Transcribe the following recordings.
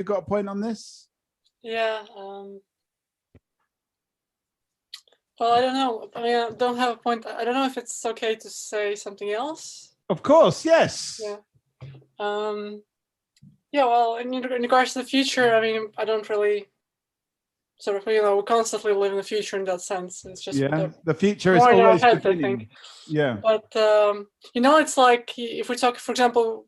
you got a point on this? Yeah. Well, I don't know. I mean, I don't have a point. I don't know if it's okay to say something else. Of course, yes. Yeah. Yeah, well, in regards to the future, I mean, I don't really sort of, you know, we constantly live in the future in that sense. It's just the future is always beginning. I think. Yeah. But, you know, it's like if we talk, for example,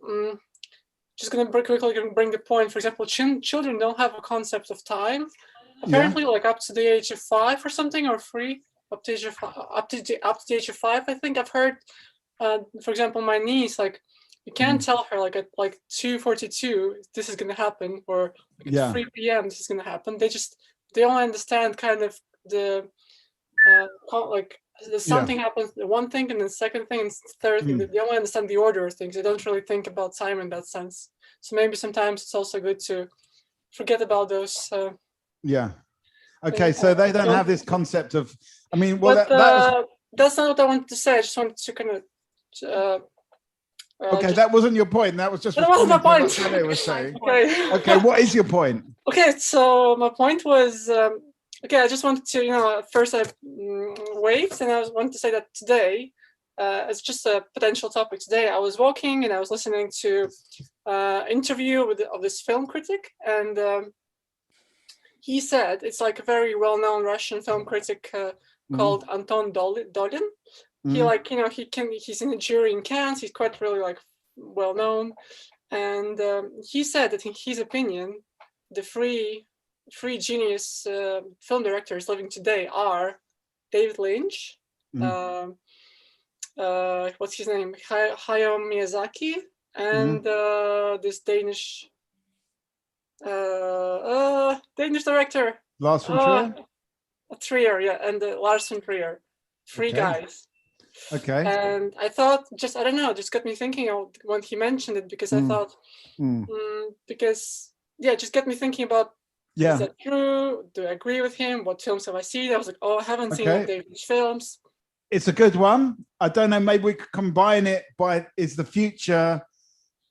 just going to quickly bring the point, for example, children don't have a concept of time. Apparently, like up to the age of 5 or something, or 3, up to the age of 5, I think I've heard. For example, my niece, like, you can't tell her like at like 2:42 this is gonna happen, or like at 3 p.m. this is gonna happen. They only understand kind of the like something happens, the one thing, and then second thing, and third thing. They only understand the order of things. They don't really think about time in that sense. So maybe sometimes it's also good to forget about those. Okay, so they don't have this concept of. I mean, well, that's not what I wanted to say. I just wanted to kind of. Okay, that wasn't your point. That was just. That wasn't my point. What they were saying. Okay. Okay, what is your point? Okay, so my point was, okay, I just wanted to, you know, at first I waved, and I wanted to say that today, it's just a potential topic. Today I was walking and I was listening to interview of this film critic, and he said, it's like a very well-known Russian film critic called Anton Dolin. He like, you know, he's in a jury in Cannes. He's quite really like well known, and he said that in his opinion, the three genius film directors living today are David Lynch, what's his name, Hayao Miyazaki, and this Danish director Lars von Trier. Trier, yeah, and Lars von Trier. Three guys. Okay. And I thought, I don't know, just got me thinking when he mentioned it, because I thought, because, yeah, just got me thinking about, is that true? Do I agree with him? What films have I seen? I was like, oh, I haven't seen all David's films. It's a good one. I don't know, maybe we could combine it by, is the future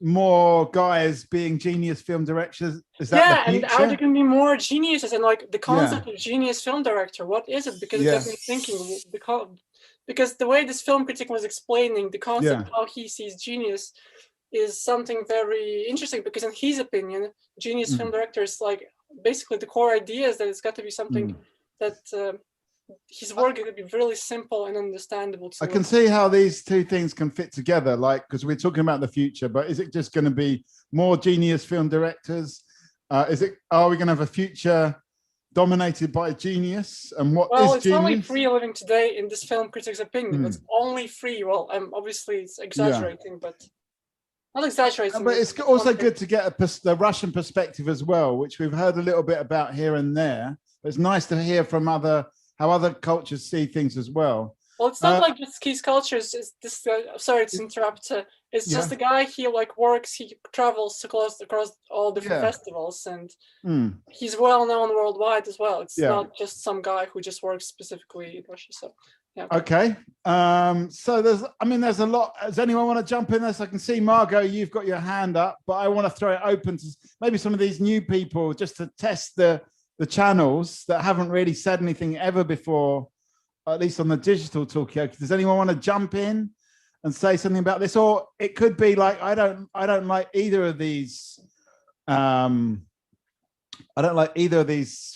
more guys being genius film directors? Is that the future? And are there going to be more geniuses? And like the concept of genius film director, what is it? Because it got me thinking, because the way this film critic was explaining the concept, how he sees genius, is something very interesting, because in his opinion, genius film directors, like basically the core idea is that it's got to be something that his work is going to be really simple and understandable to I can see how these two things can fit together, like, because we're talking about the future, but is it just going to be more genius film directors? Are we going to have a future dominated by genius? And what is it's genius? only 3 living today in this film critic's opinion. It's only 3. Well, obviously it's exaggerating, but not exaggerating. But it's also good to get the Russian perspective as well, which we've heard a little bit about here and there. But it's nice to hear from how other cultures see things as well. Well, it's not like just his cultures. It's this. Sorry to interrupt. It's just the guy. He like works. He travels across all different festivals, and he's well known worldwide as well. It's not just some guy who just works specifically in Russia. So yeah. Okay. So there's a lot. Does anyone want to jump in this? I can see Margot, you've got your hand up, but I want to throw it open to maybe some of these new people, just to test the channels that haven't really said anything ever before, at least on the digital Talkaoke. Does anyone want to jump in and say something about this? Or it could be like, I don't like either of these. I don't like either of these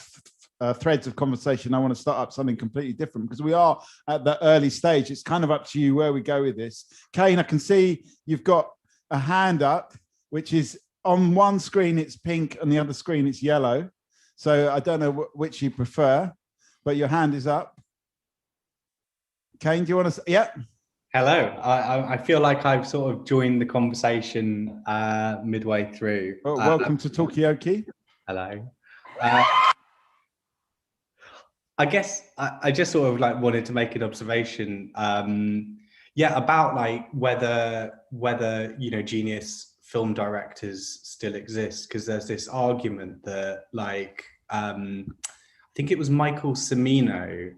threads of conversation. I want to start up something completely different, because we are at the early stage. It's kind of up to you where we go with this. Kane, I can see you've got a hand up, which is on one screen it's pink and the other screen it's yellow. So I don't know which you prefer, but your hand is up. Kane, do you want to say? Yeah. Hello. I feel like I've sort of joined the conversation midway through. Oh, welcome to Talkaoke. Hello. I guess I just sort of like wanted to make an observation. About like whether you know, genius film directors still exist, because there's this argument that like I think it was Michael Cimino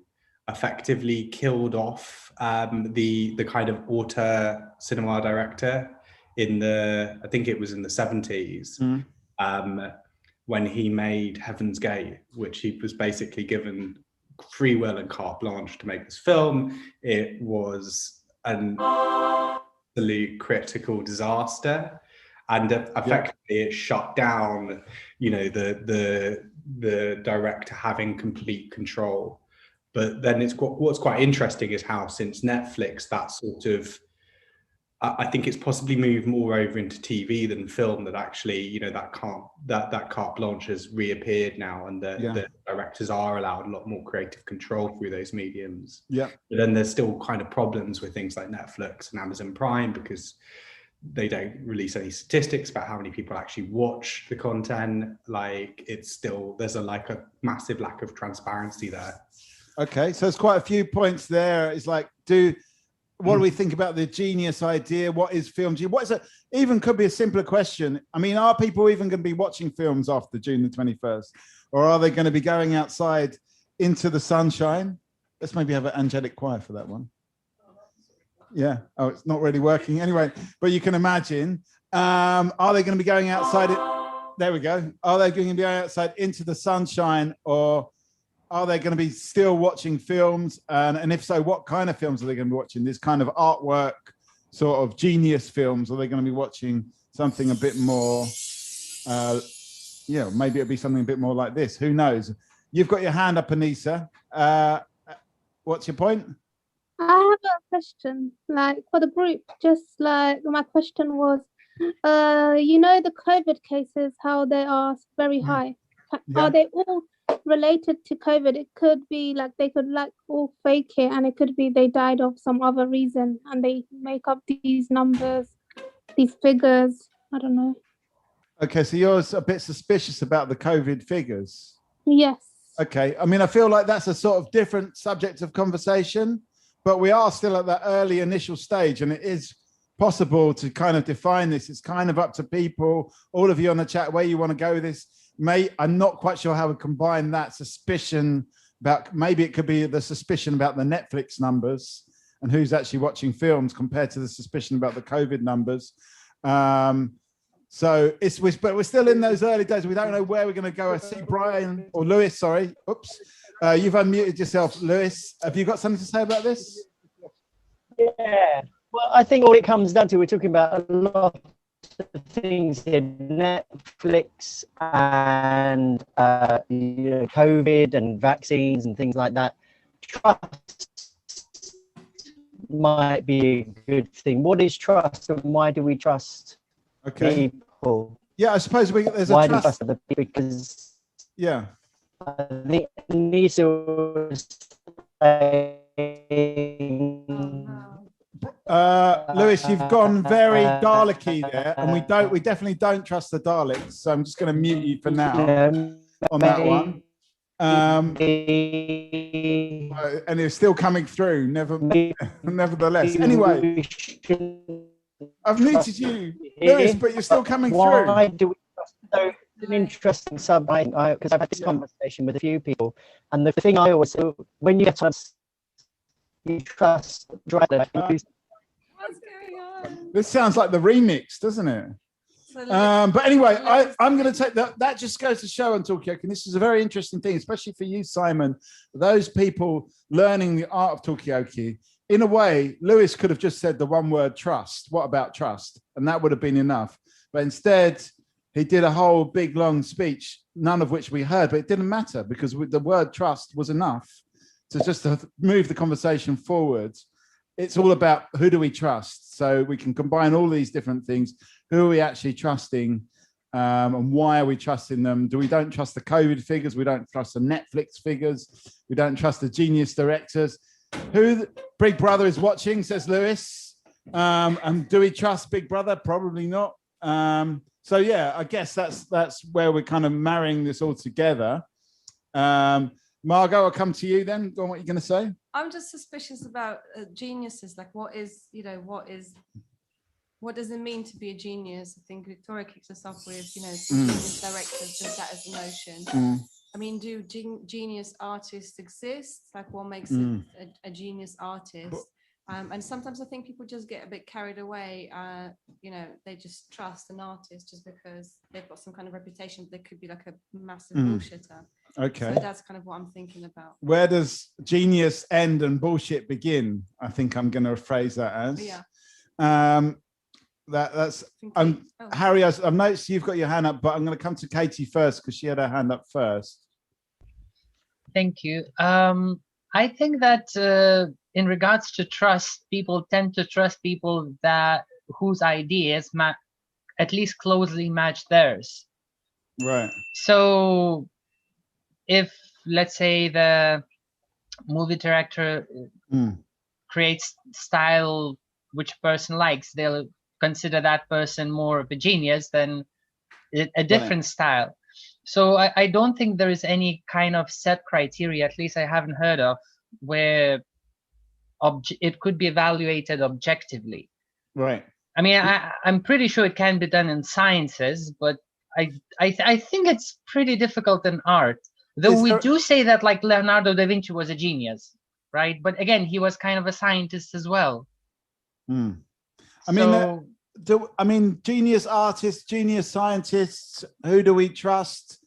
effectively killed off the kind of auteur cinema director in I think it was in the 70s. when he made Heaven's Gate, which he was basically given free will and carte blanche to make this film. It was an absolute critical disaster, and effectively it shut down, you know, the director having complete control. But then what's quite interesting is how since Netflix, that sort of, I think it's possibly moved more over into TV than film, that actually, you know, that carte blanche has reappeared now, and the directors are allowed a lot more creative control through those mediums. Yeah. But then there's still kind of problems with things like Netflix and Amazon Prime, because they don't release any statistics about how many people actually watch the content. Like, it's still, there's a massive lack of transparency there. Okay, so there's quite a few points there. It's like, what do we think about the genius idea? What is film genius? What is it? Even could be a simpler question. I mean, are people even going to be watching films after June the 21st? Or are they going to be going outside into the sunshine? Let's maybe have an angelic choir for that one. Yeah. Oh, it's not really working anyway, but you can imagine. Are they going to be going outside? There we go. Are they going to be going outside into the sunshine, or are they going to be still watching films? And if so, what kind of films are they going to be watching? This kind of artwork, sort of genius films? Are they going to be watching something a bit more, maybe it'll be something a bit more like this. Who knows? You've got your hand up, Anissa. What's your point? I have a question, like for the group, just like my question was, you know, the COVID cases, how they are very high. Yeah. Are they all related to COVID? It could be like they could like all fake it, and it could be they died of some other reason and they make up these numbers, these figures. I don't know. Okay, so you're a bit suspicious about the COVID figures. Yes. Okay, I mean, I feel like that's a sort of different subject of conversation, but we are still at that early initial stage, and it is possible to kind of define this. It's kind of up to people, all of you on the chat, where you want to go with this. Mate, I'm not quite sure how we combine that suspicion about, maybe it could be the suspicion about the Netflix numbers and who's actually watching films compared to the suspicion about the COVID numbers. But we're still in those early days. We don't know where we're going to go. I see Brian or Lewis, sorry. Oops. You've unmuted yourself, Lewis. Have you got something to say about this? Yeah. Well, I think all it comes down to, we're talking about a lot of things here, Netflix and COVID and vaccines and things like that. Trust might be a good thing. What is trust, and why do we trust people? Yeah, I suppose there's why a trust. Do we trust other people? Because I think Anissa was saying, Lewis, you've gone very Dalek-y there, and we definitely don't trust the Daleks. So I'm just going to mute you for now on that one. And it's still coming through, nevertheless. Anyway, I've muted you, Lewis, but you're still coming through. Why do we trust? So it's an interesting subject, because I've had this conversation with a few people, and the thing I always say, when you get trust, you trust directly. What's going on? This sounds like the remix, doesn't it? But anyway, I'm going to take that. That just goes to show on Talkaoke, and this is a very interesting thing, especially for you, Simon. Those people learning the art of Talkaoke, in a way, Lewis could have just said the one word trust. What about trust? And that would have been enough. But instead, he did a whole big, long speech, none of which we heard, but it didn't matter because the word trust was enough to just move the conversation forward. It's all about who do we trust? So we can combine all these different things. Who are we actually trusting? And why are we trusting them? We don't trust the COVID figures. We don't trust the Netflix figures. We don't trust the genius directors. Who Big Brother is watching, says Lewis. And do we trust Big Brother? Probably not. So yeah, I guess that's where we're kind of marrying this all together. Margot, I'll come to you then. Go on, what are you going to say? I'm just suspicious about geniuses. Like, what does it mean to be a genius? I think Victoria kicks us off with, genius directors, just that as a notion. I mean, do genius artists exist? Like, what makes a genius artist? And sometimes I think people just get a bit carried away. You know, they just trust an artist just because they've got some kind of reputation. They could be like a massive bullshitter. Okay. So that's kind of what I'm thinking about. Where does genius end and bullshit begin? I think I'm going to phrase that as. Yeah. That's Harry. I've noticed you've got your hand up, but I'm going to come to Katie first because she had her hand up first. Thank you. I think that in regards to trust, people tend to trust people whose ideas at least closely match theirs. Right. So if, let's say, the movie director creates style which person likes, they'll consider that person more of a genius than a different style. So I don't think there is any kind of set criteria, at least I haven't heard of, where it could be evaluated objectively. Right. I mean, I'm pretty sure it can be done in sciences, but I think it's pretty difficult in art. Though we do say that like Leonardo da Vinci was a genius, right? But again, he was kind of a scientist as well. I mean, genius artists, genius scientists, who do we trust?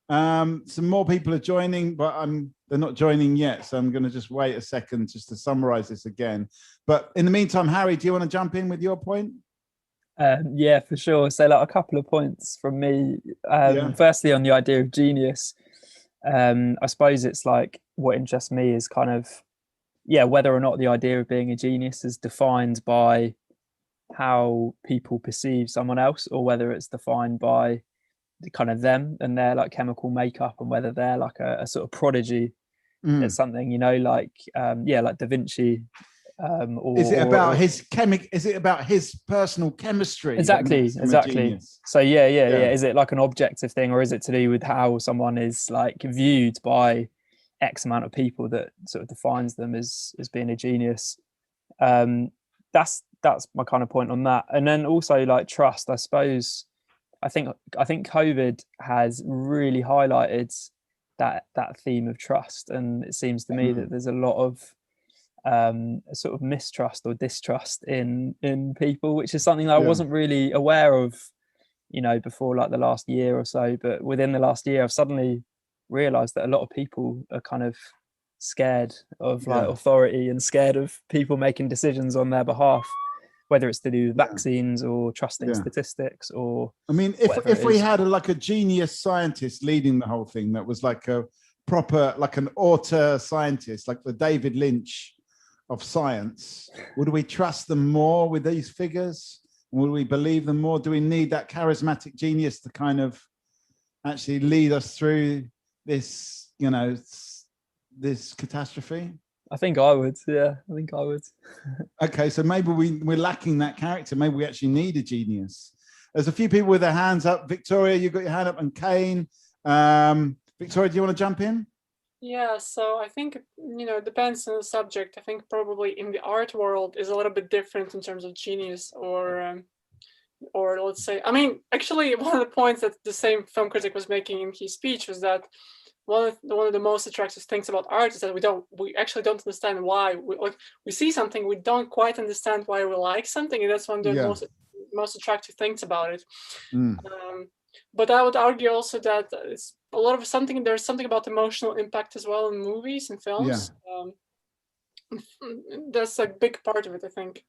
Some more people are joining, but they're not joining yet. So I'm going to just wait a second just to summarize this again. But in the meantime, Harry, do you want to jump in with your point? Yeah, for sure. So like a couple of points from me. Firstly, on the idea of genius, I suppose it's like what interests me is kind of, whether or not the idea of being a genius is defined by how people perceive someone else, or whether it's defined by kind of them and their like chemical makeup, and whether they're like a sort of prodigy at something, you know, like like Da Vinci. Is it about is it about his personal chemistry? Exactly. So is it like an objective thing, or is it to do with how someone is like viewed by X amount of people that sort of defines them as being a genius? That's my kind of point on that. And then also like trust, I suppose I think COVID has really highlighted that theme of trust, and it seems to me that there's a lot of sort of mistrust or distrust in people, which is something that I wasn't really aware of, you know, before like the last year or so. But within the last year, I've suddenly realized that a lot of people are kind of scared of like authority and scared of people making decisions on their behalf, whether it's to do with vaccines or trusting statistics, or I mean, if we had like a genius scientist leading the whole thing, that was like a proper, like an auteur scientist, like the David Lynch of science, would we trust them more with these figures? Would we believe them more? Do we need that charismatic genius to kind of actually lead us through this, you know, this catastrophe? I think I would. Yeah, I think I would. Okay, so maybe we're lacking that character. Maybe we actually need a genius. There's a few people with their hands up. Victoria, you got your hand up, and Kane. Victoria, do you want to jump in? Yeah, so I think, you know, it depends on the subject. I think probably in the art world is a little bit different in terms of genius, or let's say, I mean, actually, one of the points that the same film critic was making in his speech was that one of the most attractive things about art is that we actually don't understand why we see something, we don't quite understand why we like something, and that's one of the most attractive things about it. But I would argue also that it's a lot of something. There's something about emotional impact as well in movies and films. That's a big part of it, I think.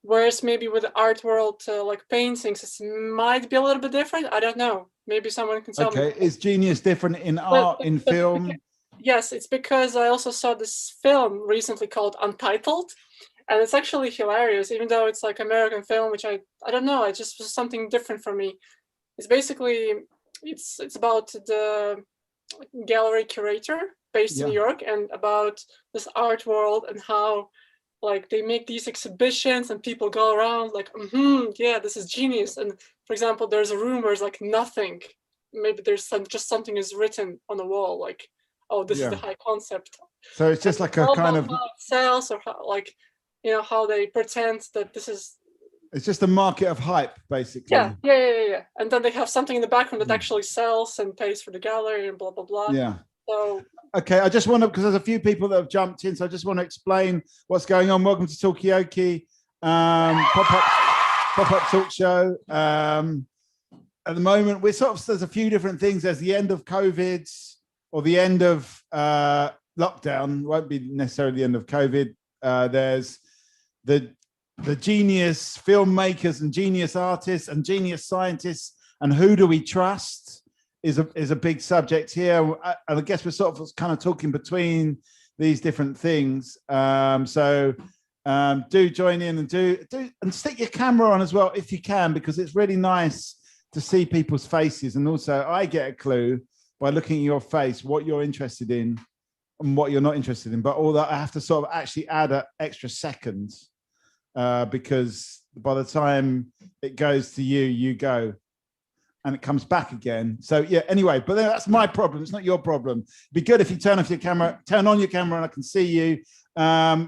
Whereas maybe with the art world, like paintings, it might be a little bit different. I don't know. Maybe someone can tell me. Okay, is genius different in art, in film? Yes, it's because I also saw this film recently called Untitled, and it's actually hilarious, even though it's like American film, which I don't know. It just was something different for me. It's basically it's about the gallery curator based in New York, and about this art world and how like they make these exhibitions and people go around like, this is genius. And for example, there's a room where it's like nothing. Maybe there's just something is written on the wall, like, oh, this is the high concept. So it's just like a kind of sales, or how, like, you know, how they pretend that this is. It's just a market of hype, basically. Yeah. And then they have something in the background that actually sells and pays for the gallery and blah, blah, blah. Yeah. So Okay, I just want to, because there's a few people that have jumped in, so I just want to explain what's going on. Welcome to Talkaoke, pop-up talk show. At the moment, we're sort of, there's a few different things. There's the end of COVID, or the end of lockdown. Won't be necessarily the end of COVID. There's the genius filmmakers and genius artists and genius scientists, and who do we trust is a big subject here. And I guess we're sort of kind of talking between these different things. So do join in and do stick your camera on as well if you can, because it's really nice to see people's faces. And also I get a clue by looking at your face what you're interested in and what you're not interested in. But all that, I have to sort of actually add an extra second because by the time it goes to you, you go. And it comes back again. So yeah, anyway, but that's my problem. It's not your problem. It'd be good if you turn on your camera and I can see you.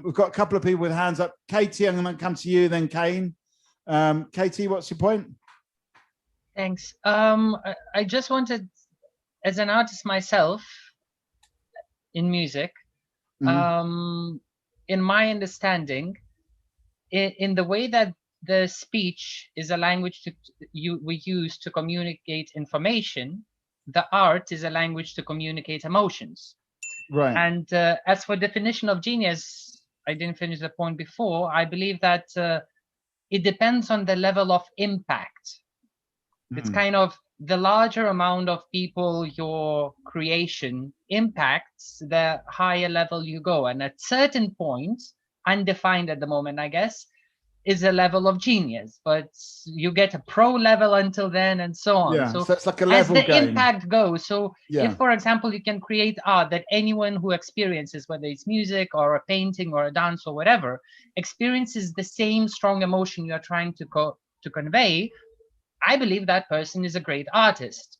We've got a couple of people with hands up. Katie, I'm going to come to you, then Kane. Katie, what's your point? Thanks. I just wanted, as an artist myself in music, in my understanding, in the way that the speech is a language we use to communicate information, the art is a language to communicate emotions. Right. And as for definition of genius, I didn't finish the point before. I believe that it depends on the level of impact. It's kind of the larger amount of people your creation impacts, the higher level you go. And at certain points, undefined at the moment, I guess, is a level of genius, but you get a pro level until then, and so on. Yeah, so it's like a level as the game. impact goes. So yeah. If, for example, you can create art that anyone who experiences, whether it's music or a painting or a dance or whatever, experiences the same strong emotion you are trying to convey, I believe that person is a great artist.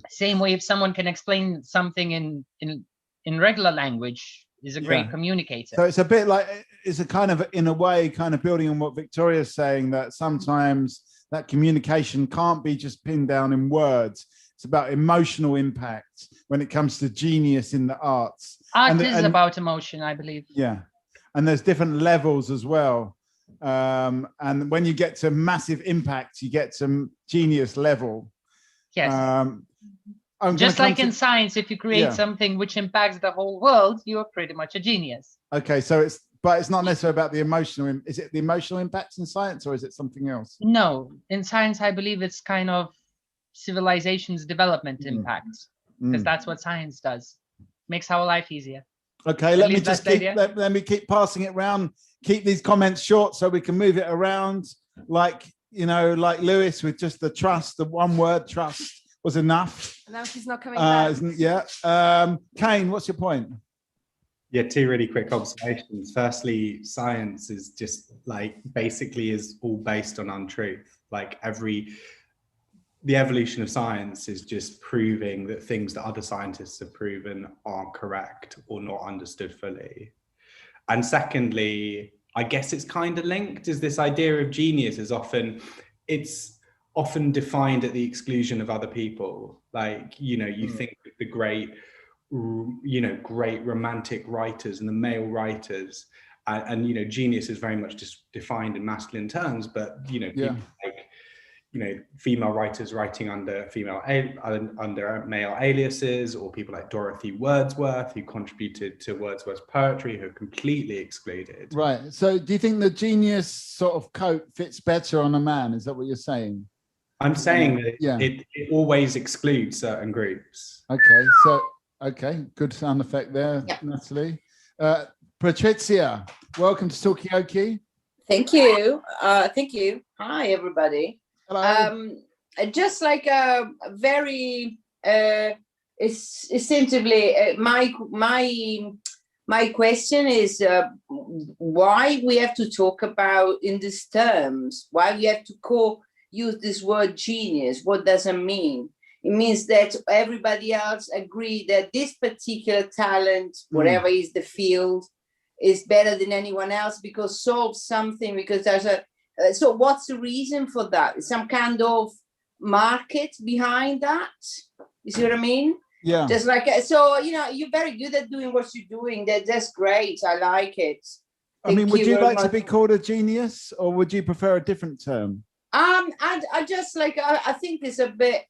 Same way, if someone can explain something in regular language, is a great communicator. So it's a bit like, it's a kind of, in a way, kind of building on what Victoria's saying, that sometimes that communication can't be just pinned down in words. It's about emotional impact when it comes to genius in the arts. Art is about emotion, I believe. Yeah. And there's different levels as well. And when you get to massive impact, you get to genius level. Yes. Just like in science, if you create something which impacts the whole world, you're pretty much a genius. Okay, so it's not necessarily about the emotional. Is it the emotional impacts in science, or is it something else? No, in science, I believe it's kind of civilization's development impacts, because that's what science does. Makes our life easier. Okay, let me keep passing it around. Keep these comments short so we can move it around. Like Lewis with just the trust, the one word trust was enough. Now she's not coming back. Kane, what's your point? Yeah, two really quick observations. Firstly, science is just basically is all based on untruth. The evolution of science is just proving that things that other scientists have proven aren't correct or not understood fully. And secondly, I guess it's kind of linked, is this idea of genius is often defined at the exclusion of other people. You think of the great romantic writers and the male writers, and genius is very much just defined in masculine terms, but people female writers writing under male aliases, or people like Dorothy Wordsworth, who contributed to Wordsworth's poetry, who are completely excluded. Right. So do you think the genius sort of coat fits better on a man? Is that what you're saying? I'm saying that it always excludes certain groups. Okay. Okay, good sound effect there, Natalie. Patrizia, welcome to Talkaoke. Thank you. Hi, everybody. Hello. Just like a very essentially, my question is why we have to talk about in these terms? Why we have to use this word genius? What does it mean? It means that everybody else agree that this particular talent, whatever is the field, is better than anyone else because solves something, because there's so what's the reason for that? Some kind of market behind that? You see what I mean? Yeah. Just like, so, you know, you're very good at doing what you're doing. That's great. I like it. I mean, would you very like to much. be called a genius, or would you prefer a different term? I just like, I think it's a bit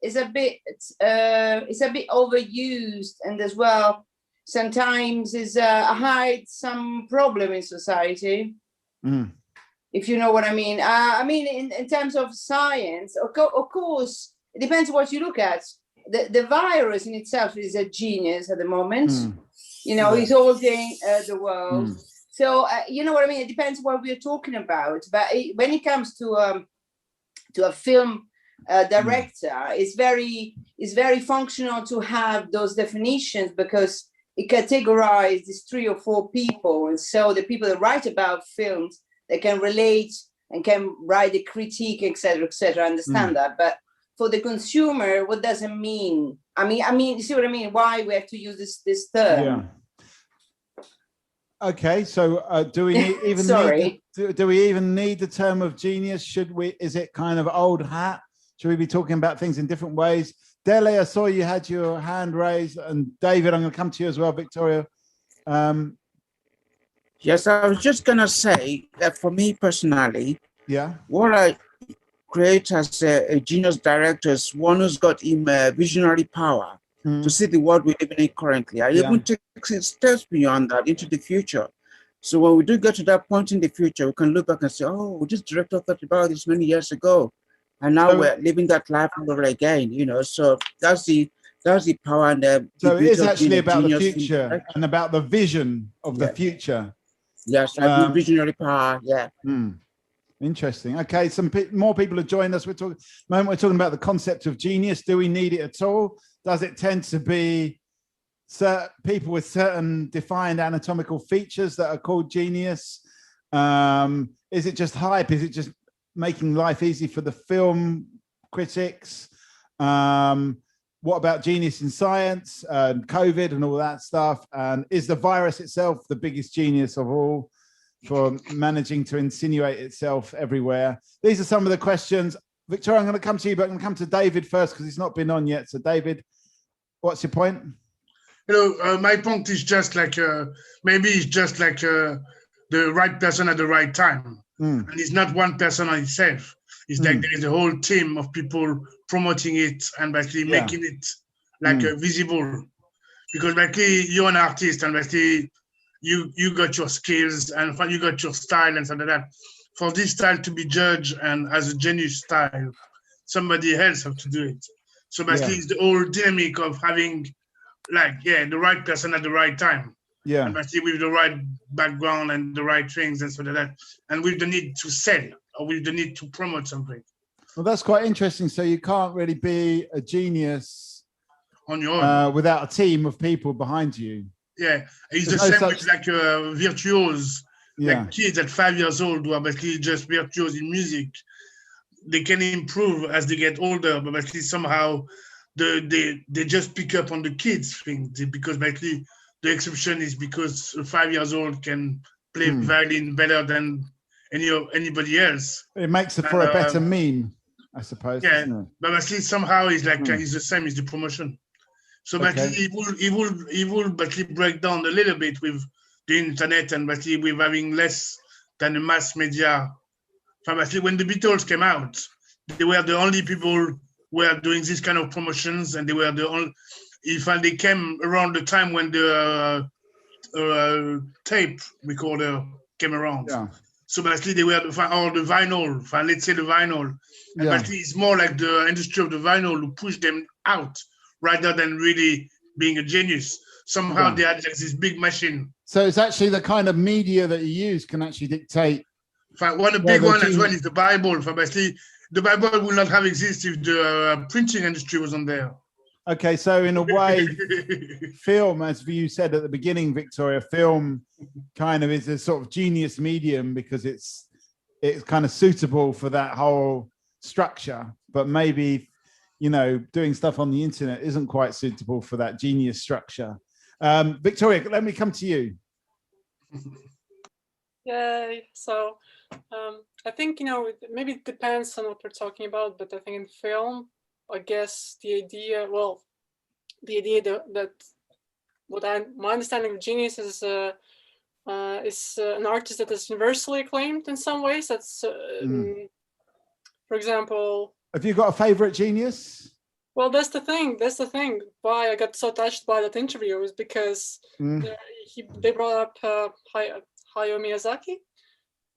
overused, and as well, sometimes is hides some problem in society. If you know what I mean. I mean, in terms of science, of course, it depends what you look at. The virus in itself is a genius at the moment. You know, he's holding the world. So you know what I mean. It depends what we're talking about. But when it comes to a film director, it's very functional to have those definitions, because it categorizes these 3 or 4 people, and so the people that write about films, they can relate and can write a critique, etc., etc. Understand that, but for the consumer, what does it mean? I mean, you see what I mean? Why we have to use this term? Yeah. Okay, so do we need, even Sorry. do we even need the term of genius? Should we? Is it kind of old hat? Should we be talking about things in different ways? Dele, I saw you had your hand raised, and David, I'm going to come to you as well, Victoria. Yes, I was just going to say that for me personally, yeah, what I create as a genius director is one who's got visionary power to see the world we're living in currently. I even take steps beyond that into the future. So when we do get to that point in the future, we can look back and say, oh, this director thought about this many years ago, and now we're living that life all over again, you know. So that's the power and the so it is of actually about the genius future and about the vision of the future. Yes, I do visionary power. Yeah. Interesting. Okay, some more people have joined us. We're talking about the concept of genius. Do we need it at all? Does it tend to be people with certain defined anatomical features that are called genius? Is it just hype? Is it just making life easy for the film critics? What about genius in science and COVID and all that stuff? And is the virus itself the biggest genius of all for managing to insinuate itself everywhere? These are some of the questions. Victoria, I'm going to come to you, but I'm going to come to David first because he's not been on yet. So David, what's your point? You know, my point is just like, maybe it's just like the right person at the right time. And it's not one person on itself. It's like there is a whole team of people promoting it and basically making it like visible. Because basically you're an artist and basically you got your skills and you got your style and something like that. For this style to be judged and as a genius style, somebody else have to do it. So basically it's the whole dynamic of having like, the right person at the right time. Yeah. And basically with the right background and the right things and so like that. And with the need to sell or with the need to promote something. Well, that's quite interesting. So you can't really be a genius on your own without a team of people behind you. Yeah, it's the same with like virtuos, like kids at 5 years old who are basically just virtuos in music. They can improve as they get older, but basically somehow they just pick up on the kids thing because basically the exception is because a 5 years old can play violin better than anybody else. It makes it for a better meme, I suppose. Yeah, but basically somehow it's like it's the same as the promotion. So basically it will basically break down a little bit with the internet and basically with having less than the mass media. So basically when the Beatles came out, they were the only people who were doing this kind of promotions, and they were the only. In fact, they came around the time when the tape recorder came around. Yeah. So basically they were the vinyl, let's say the vinyl. And basically it's more like the industry of the vinyl who pushed them out rather than really being a genius. Somehow they had like this big machine. So it's actually the kind of media that you use can actually dictate. One big one as well is the Bible. Basically, the Bible would not have existed if the printing industry wasn't there. Okay, so in a way, film, as you said at the beginning, Victoria, film kind of is a sort of genius medium because it's kind of suitable for that whole structure, but maybe, you know, doing stuff on the internet isn't quite suitable for that genius structure. Victoria, let me come to you. Yeah, so I think, you know, maybe it depends on what we're talking about, but I think in film, I guess the idea, well, the idea that my understanding of genius is an artist that is universally acclaimed in some ways. That's, for example. Have you got a favorite genius? Well, that's the thing. Why I got so touched by that interview is because they brought up Hayao Miyazaki.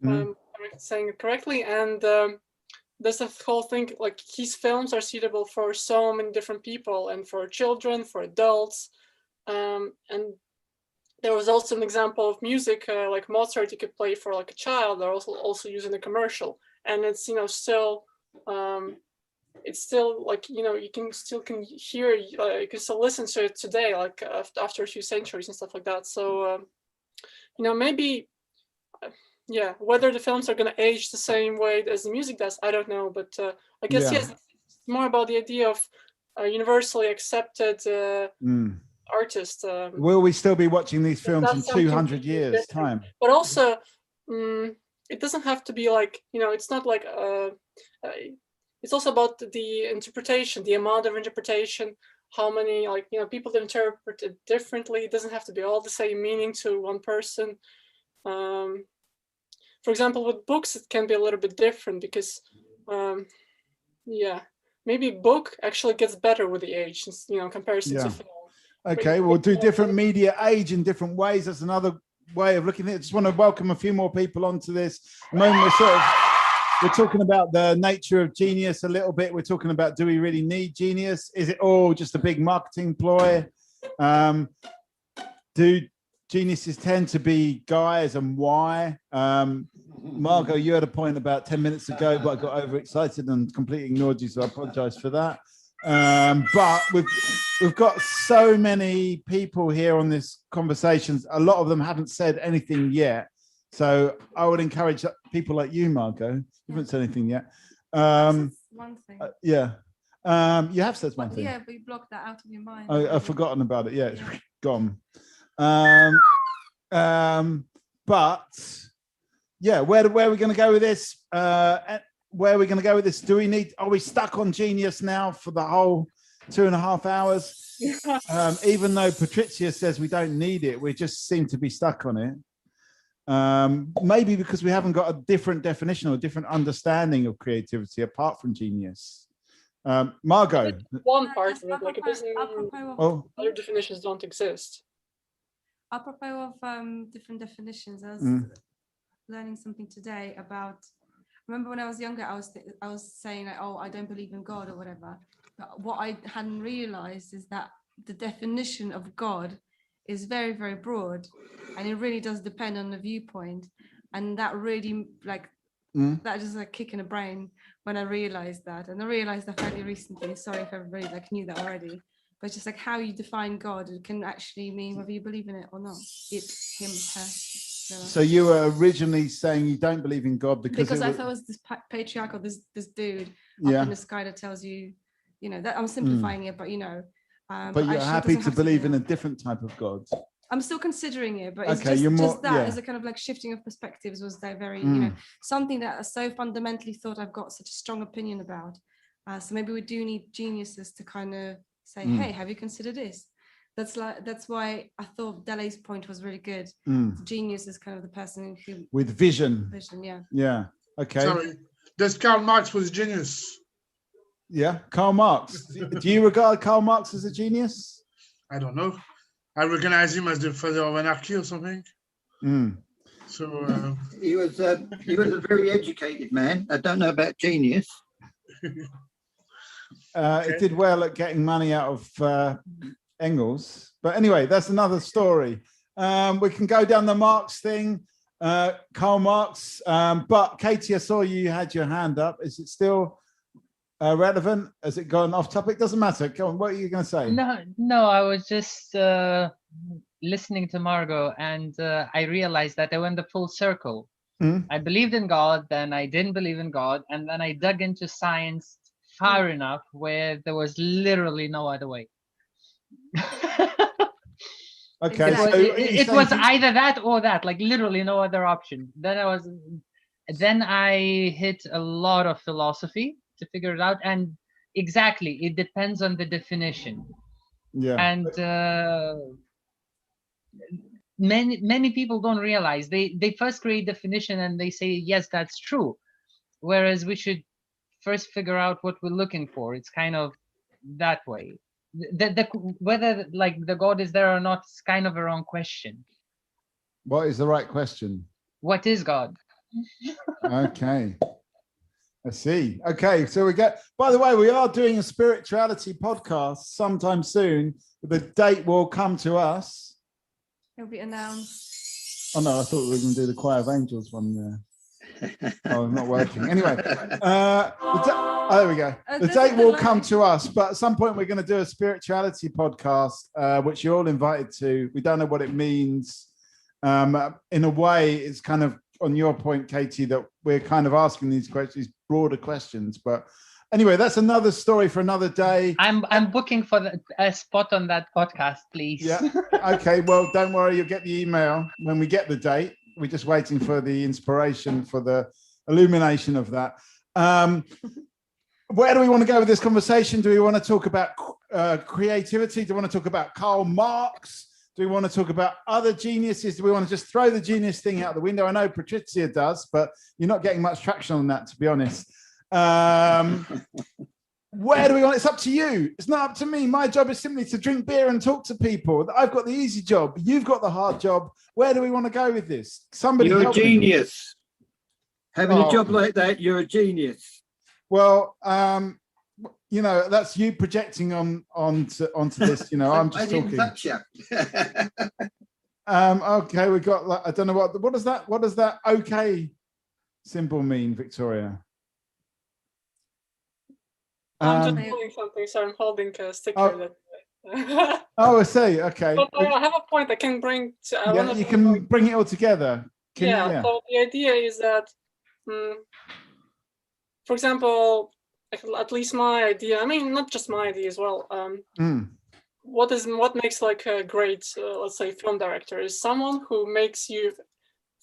I'm saying it correctly, and there's the whole thing, like his films are suitable for so many different people, and for children, for adults, and there was also an example of music like Mozart you could play for like a child, or also using a commercial, and it's still it's still like you can hear you can still listen to it today, like after a few centuries and stuff like that. So maybe. Yeah, whether the films are going to age the same way as the music does, I don't know. But I guess, yes, it's more about the idea of a universally accepted artist. Will we still be watching these films in 200 years' time? But also, it doesn't have to be like, it's not like, it's also about the interpretation, the amount of interpretation, how many, people that interpret it differently. It doesn't have to be all the same meaning to one person. For example, with books, it can be a little bit different because, maybe book actually gets better with the age, comparison to film. Okay, we'll do different media age in different ways. That's another way of looking at it. I just want to welcome a few more people onto this. At the moment, we're talking about the nature of genius a little bit. We're talking about, do we really need genius? Is it all just a big marketing ploy? Do geniuses tend to be guys, and why? Margot, you had a point about 10 minutes ago, but I got overexcited and completely ignored you, so I apologize for that. But we've got so many people here on this conversations. A lot of them haven't said anything yet, so I would encourage people like you, Margot. You haven't said anything yet. One thing. You have said one thing. Yeah, but you blocked that out of your mind. I've forgotten about it. Yeah, it's gone. But yeah, where are we going to go with this? Where are we going to go with this? Are we stuck on genius now for the whole 2.5 hours? Even though Patricia says we don't need it, we just seem to be stuck on it. Maybe because we haven't got a different definition or a different understanding of creativity apart from genius. Margot. One part of it, like it doesn't mean other definitions don't exist. Apropos of different definitions, I was learning something today about. Remember when I was younger, I was saying like, oh, I don't believe in God or whatever. But what I hadn't realized is that the definition of God is very, very broad, and it really does depend on the viewpoint. And that really that just like kick in the brain when I realized that. And I realized that fairly recently. Sorry if everybody knew that already. But just like how you define God, it can actually mean whether you believe in it or not. It's him, her. So you were originally saying you don't believe in God because I thought it was this patriarchal, this dude up in the sky that tells you, that I'm simplifying it, but but you're happy to believe in a different type of God. I'm still considering it, but it's okay, just that as a kind of like shifting of perspectives was that very, something that I so fundamentally thought I've got such a strong opinion about. So maybe we do need geniuses to kind of say, hey, have you considered this? That's why I thought Dele's point was really good. Genius is kind of the person who with vision. Yeah. Okay. Sorry. Does Karl Marx was a genius? Yeah, Karl Marx. Do you regard Karl Marx as a genius? I don't know. I recognize him as the father of anarchy or something. So he was a very educated man. I don't know about genius. It did well at getting money out of Engels, but anyway, that's another story. We can go down the Marx thing, Karl Marx. But Katie, I saw you had your hand up. Is it still relevant? Has it gone off topic? Doesn't matter. Come on, what are you going to say? No, I was just listening to Margot, and I realized that I went the full circle. I believed in God, then I didn't believe in God, and then I dug into science far enough where there was literally no other way. Okay, it was either that or that, like literally no other option. Then I hit a lot of philosophy to figure it out, and exactly, it depends on the definition. Yeah. And many people don't realize they first create definition and they say, yes, that's true. Whereas we should first figure out what we're looking for. It's kind of that way. Whether like the God is there or not is kind of a wrong question. What is the right question? What is God? Okay. I see. Okay, so we get, by the way, we are doing a spirituality podcast sometime soon. The date will come to us. It'll be announced. Oh no, I thought we were going to do the Choir of Angels one there. Oh, it's not working. Anyway, there we go. The date will come to us, but at some point we're going to do a spirituality podcast, which you're all invited to. We don't know what it means. In a way, it's kind of on your point, Katie, that we're kind of asking these questions, broader questions. But anyway, that's another story for another day. I'm booking for a spot on that podcast, please. Yeah. Okay. Well, don't worry. You'll get the email when we get the date. We're just waiting for the inspiration for the illumination of that. Where do we want to go with this conversation? Do we want to talk about creativity? Do we want to talk about Karl Marx? Do we want to talk about other geniuses? Do we want to just throw the genius thing out the window? I know Patricia does, but you're not getting much traction on that, to be honest. Where do we want? It's up to you. It's not up to me. My job is simply to drink beer and talk to people. I've got the easy job. You've got the hard job. Where do we want to go with this? Somebody, you're a genius. Having Oh. a job like that, you're a genius. Well, you know, that's you projecting onto this. You know, I'm just I didn't talking. touch you. Okay, we got. I don't know what does that okay symbol mean, Victoria? I'm just holding something, so I'm holding a sticker. Oh, I see. Okay. But I have a point I can bring to. Yeah, you can bring it all together. Yeah. So the idea is that, for example, at least my idea. I mean, not just my idea as well. What makes like a great, let's say, film director is someone who makes you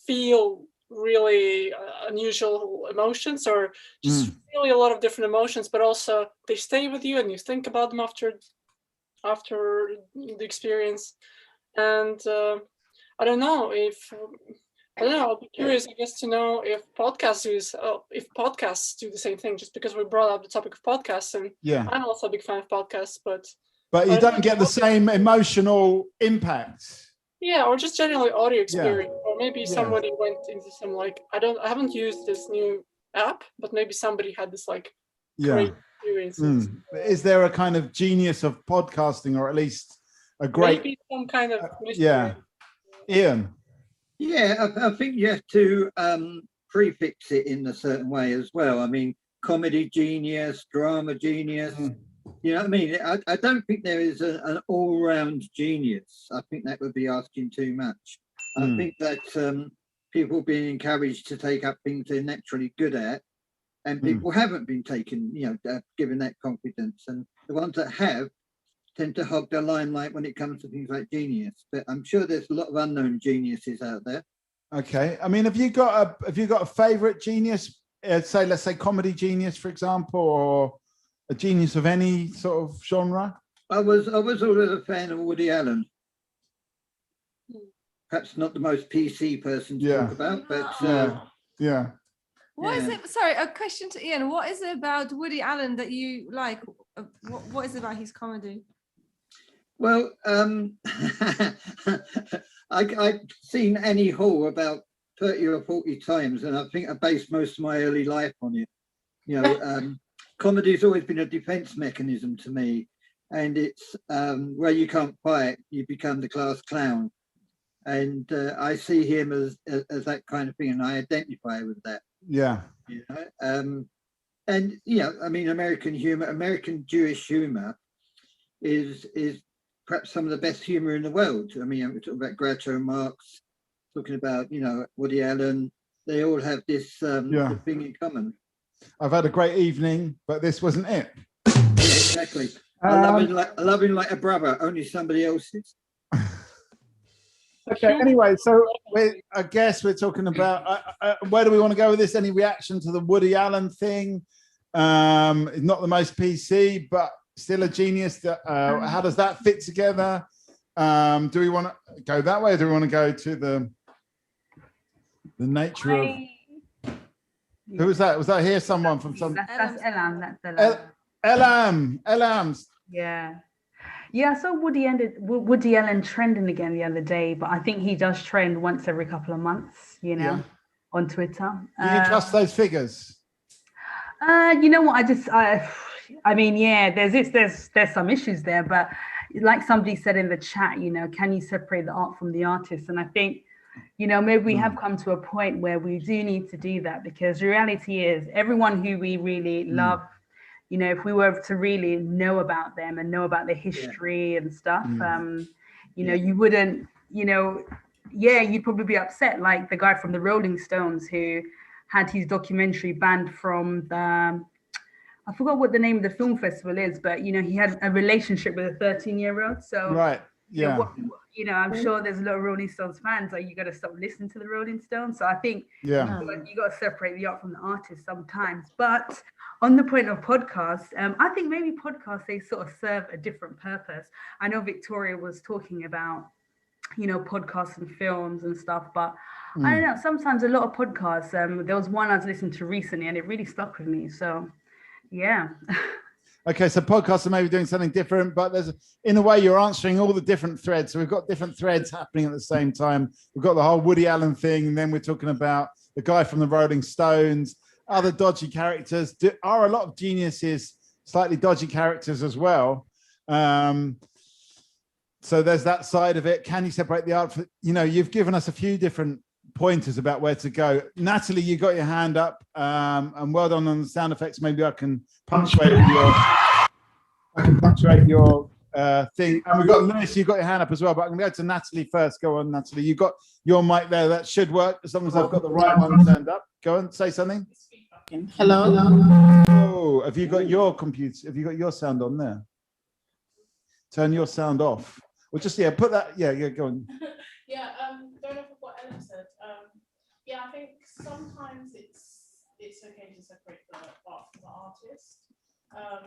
feel really unusual emotions, or just really a lot of different emotions, but also they stay with you and you think about them after the experience. And I don't know. I'll be curious, I guess, to know if podcasts do the same thing. Just because we brought up the topic of podcasts, and yeah, I'm also a big fan of podcasts, but you don't get the same emotional impact. Yeah, or just generally audio experience, or maybe somebody went into some like I haven't used this new app, but maybe somebody had this like great experience. Is there a kind of genius of podcasting, or at least a great? Maybe some kind of mystery. Yeah, Ian. Yeah, I think you have to prefix it in a certain way as well. I mean, comedy genius, drama genius. You know what I mean? I don't think there is an all-round genius. I think that would be asking too much. I think that people being encouraged to take up things they're naturally good at, and people haven't been taken, given that confidence. And the ones that have tend to hog the limelight when it comes to things like genius. But I'm sure there's a lot of unknown geniuses out there. Okay. I mean, have you got a favorite genius? Let's say comedy genius, for example, or a genius of any sort of genre? I was always a fan of Woody Allen. Perhaps not the most PC person to talk about, but yeah. What is it? Sorry, a question to Ian. What is it about Woody Allen that you like? What is it about his comedy? Well, I've seen Annie Hall about 30 or 40 times, and I think I based most of my early life on it. Comedy's always been a defense mechanism to me, and it's where you can't fight, you become the class clown. And I see him as that kind of thing, and I identify with that. Yeah. And I mean, American humor, American Jewish humor is perhaps some of the best humor in the world. I mean, we're talking about Groucho Marx, talking about Woody Allen. They all have this thing in common. I've had a great evening, but this wasn't it. Yeah, exactly. I love him like a brother, only somebody else's. Okay. Anyway, so I guess we're talking about where do we want to go with this? Any reaction to the Woody Allen thing? Not the most PC, but still a genius? How does that fit together? Do we want to go that way? Or do we want to go to the nature of? Who was that? Was that here? Someone from some? That's Elam. That's Elam. Elam's. Yeah. Yeah, I saw Woody Allen trending again the other day, but I think he does trend once every couple of months, on Twitter. Do you trust those figures? You know what? I mean, yeah, there's some issues there, but like somebody said in the chat, can you separate the art from the artist? And I think, maybe we have come to a point where we do need to do that, because the reality is everyone who we really love, if we were to really know about them and know about their history and stuff, you wouldn't, you'd probably be upset, like the guy from the Rolling Stones who had his documentary banned from the, I forgot what the name of the film festival is, but he had a relationship with a 13-year-old. So right, yeah. I'm sure there's a lot of Rolling Stones fans. Like, you got to stop listening to the Rolling Stones. So I think you got to separate the art from the artist sometimes. But on the point of podcasts, I think maybe podcasts, they sort of serve a different purpose. I know Victoria was talking about, podcasts and films and stuff, but I don't know. Sometimes a lot of podcasts. There was one I was listening to recently, and it really stuck with me. So. Yeah. Okay, so podcasts are maybe doing something different, but in a way you're answering all the different threads. So we've got different threads happening at the same time. We've got the whole Woody Allen thing, and then we're talking about the guy from the Rolling Stones, other dodgy characters. Are a lot of geniuses slightly dodgy characters as well? So there's that side of it. Can you separate the art? You've given us a few different pointers about where to go. Natalie, you got your hand up, and well done on the sound effects. Maybe I can punctuate your thing. And we've got Lewis, you got your hand up as well, but I'm gonna go to Natalie first. Go on, Natalie. You got your mic there. That should work as long as I've got the right one turned up. Go on, say something. Hello. Oh, have you got your computer? Have you got your sound on there? Turn your sound off. Or just put that. Yeah, go on. Going off of what Ellen said, I think sometimes it's okay to separate the art from the artist. I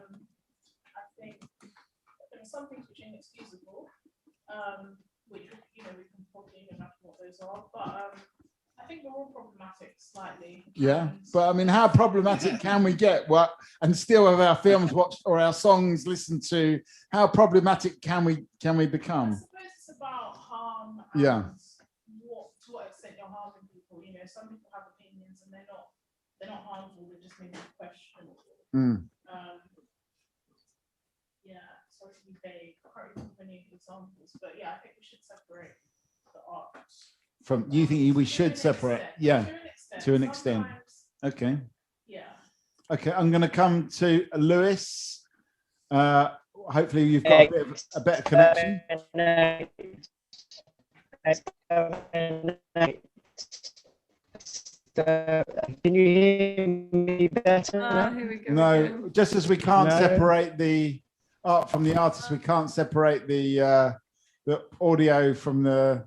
think there are some things which are inexcusable, which we can probably imagine what those are, but I think they're all problematic slightly. Yeah, but I mean, how problematic can we get? And still have our films watched or our songs listened to? How problematic can we become? I suppose it's about harm. To what extent you're harming people. Some people have opinions and they're not harmful. They're just maybe questionable. Sorry to be vague. I can't really give any examples, but I think we should separate the art. You think we should separate? To an extent. Okay. Okay, I'm going to come to Lewis. Hopefully you've got a better connection. Can you hear me better? Here we go. No, just as we can't separate the art from the artist, we can't separate the audio from the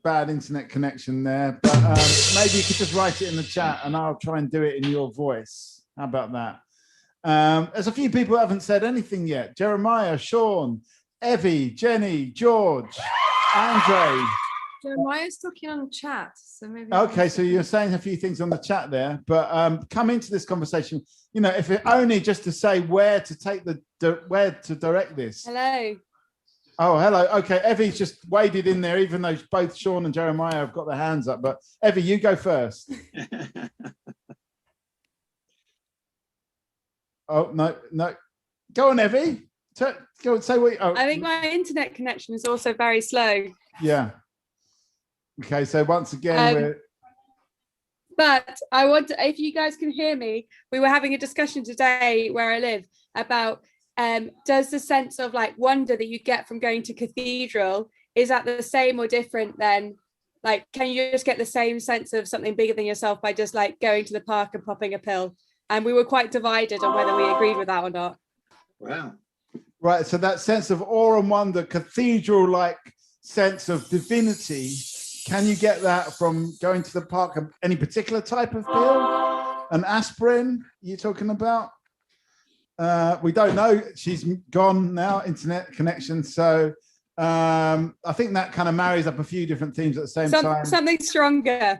bad internet connection there. But maybe you could just write it in the chat, and I'll try and do it in your voice. How about that? There's a few people who haven't said anything yet. Jeremiah, Sean, Evie, Jenny, George, Andre. Jeremiah's talking on chat, so maybe. Okay, so you're saying a few things on the chat there, but come into this conversation. If it only just to say where to direct this. Hello. Oh, hello. Okay, Evie's just waded in there, even though both Sean and Jeremiah have got their hands up. But Evie, you go first. Oh no! Go on, Evie. Go and say what. I think my internet connection is also very slow. Yeah. Okay, so once again, but I want to, if you guys can hear me, we were having a discussion today where I live about does the sense of like wonder that you get from going to cathedral, is that the same or different than like, can you just get the same sense of something bigger than yourself by just like going to the park and popping a pill? And we were quite divided on whether we agreed with that or not. Wow. Right, so that sense of awe and wonder, cathedral-like sense of divinity, can you get that from going to the park? Any particular type of pill? An aspirin you're talking about? We don't know. She's gone now, internet connection. So I think that kind of marries up a few different themes at the same time. Something stronger.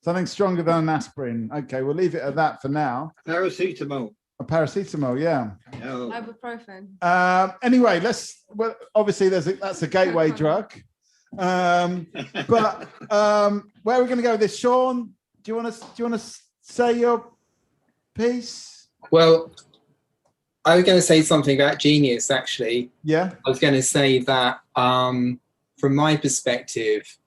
Something stronger than an asprin. Okay, we'll leave it at that for now. Paracetamol. A paracetamol, yeah. No. Ibuprofen. Anyway, well, obviously that's a gateway drug. But where are we going to go with this? Sean, do you want to say your piece? Well, I was going to say something about genius, actually. Yeah. I was going to say that from my perspective,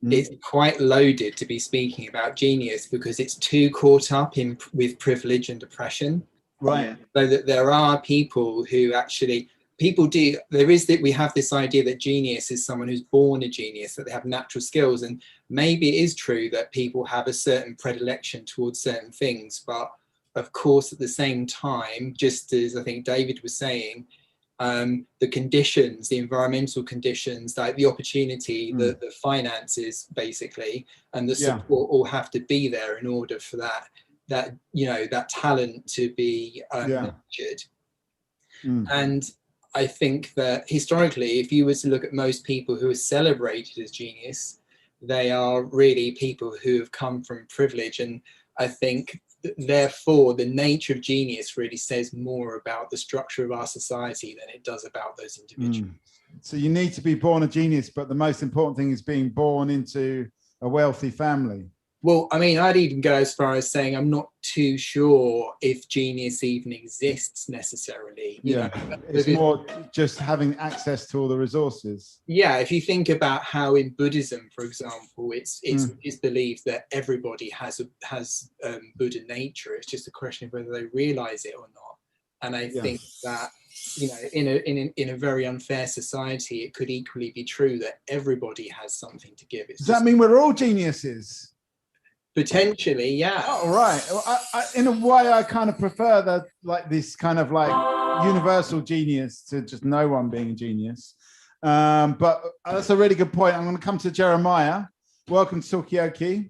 it's quite loaded to be speaking about genius because it's too caught up with privilege and oppression. Right. So that there are people who actually, we have this idea that genius is someone who's born a genius, that they have natural skills. And maybe it is true that people have a certain predilection towards certain things. But of course, at the same time, just as I think David was saying, the conditions, the environmental conditions, like the opportunity, the finances, basically, and the support all have to be there in order for that talent to be nurtured. And I think that historically, if you were to look at most people who are celebrated as genius, they are really people who have come from privilege. And I think therefore the nature of genius really says more about the structure of our society than it does about those individuals. So you need to be born a genius, but the most important thing is being born into a wealthy family. Well, I mean, I'd even go as far as saying I'm not too sure if genius even exists necessarily. You know, it's more just having access to all the resources. Yeah, if you think about how in Buddhism, for example, it's believed that everybody has Buddha nature. It's just a question of whether they realize it or not. And I think that, you know, in a very unfair society, it could equally be true that everybody has something to give. Does that mean we're all geniuses? Potentially, yeah. Oh, right. I, in a way, I kind of prefer this kind of universal genius to just no one being a genius. But that's a really good point. I'm going to come to Jeremiah. Welcome to Talkaoke.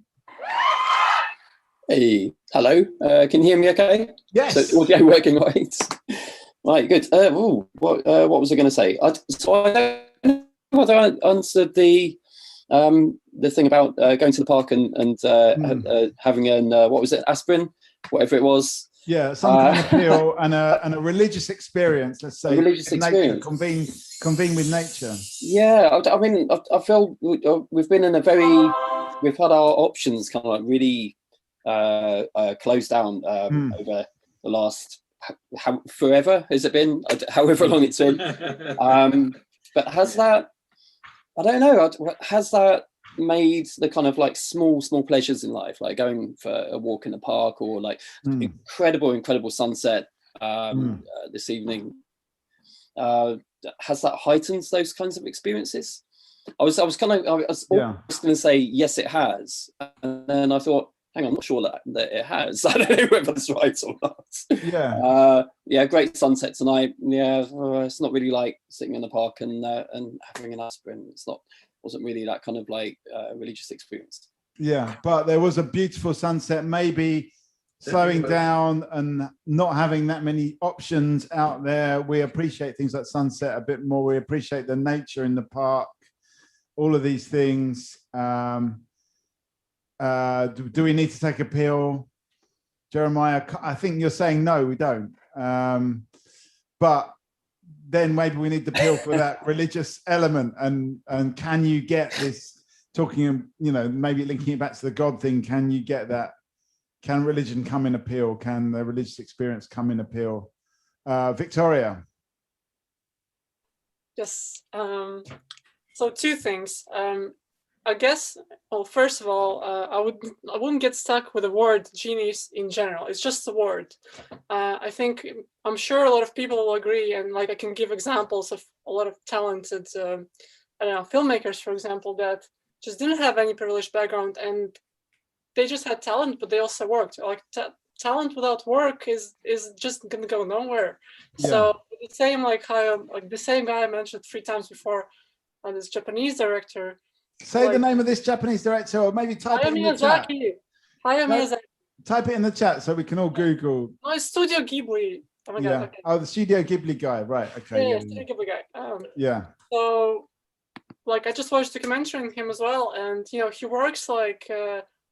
Hey, hello. Can you hear me okay? Yes. So audio working right? Right, good. What was I going to say? I don't know whether I answered the thing about going to the park and having what was it, aspirin, whatever it was. Yeah, some kind of appeal and a religious experience. Let's say a religious experience. Nature, convene with nature. Yeah, I mean, I feel we've been in we've had our options kind of really closed down over the last forever. Has it been? However long it's been. But has that? I don't know. Has that made the kind of small pleasures in life, like going for a walk in the park or incredible sunset this evening? Has that heightened those kinds of experiences? I was going to say yes, it has, and then I thought, hang on, I'm not sure that it has. I don't know whether that's right or not. Yeah, great sunset tonight. Yeah, it's not really like sitting in the park and having an aspirin. Wasn't really that kind of religious experience. Yeah, but there was a beautiful sunset. Maybe slowing down and not having that many options out there. We appreciate things like sunset a bit more. We appreciate the nature in the park. All of these things. Do we need to take a pill? Jeremiah, I think you're saying no, we don't. But then maybe we need the pill for that religious element. And can you get this, talking, maybe linking it back to the God thing, can you get that? Can religion come in a pill? Can the religious experience come in a pill? Victoria? Yes. So two things. I guess, well, first of all, I wouldn't get stuck with the word genius in general. It's just a word. I'm sure a lot of people will agree, and I can give examples of a lot of talented, filmmakers, for example, that just didn't have any privileged background, and they just had talent, but they also worked. Talent without work is just gonna go nowhere. Yeah. So the same the same guy I mentioned 3 times before, this Japanese director. Say the name of this Japanese director, or maybe type it in the chat. Hayao Miyazaki. Type it in the chat so we can all Google. No, it's Studio Ghibli. Oh my Yeah. god. Okay. Oh, the Studio Ghibli guy. Right. Okay. Yeah, Studio Ghibli guy. Yeah. So, like, I just watched a documentary on him as well, and you know, he works like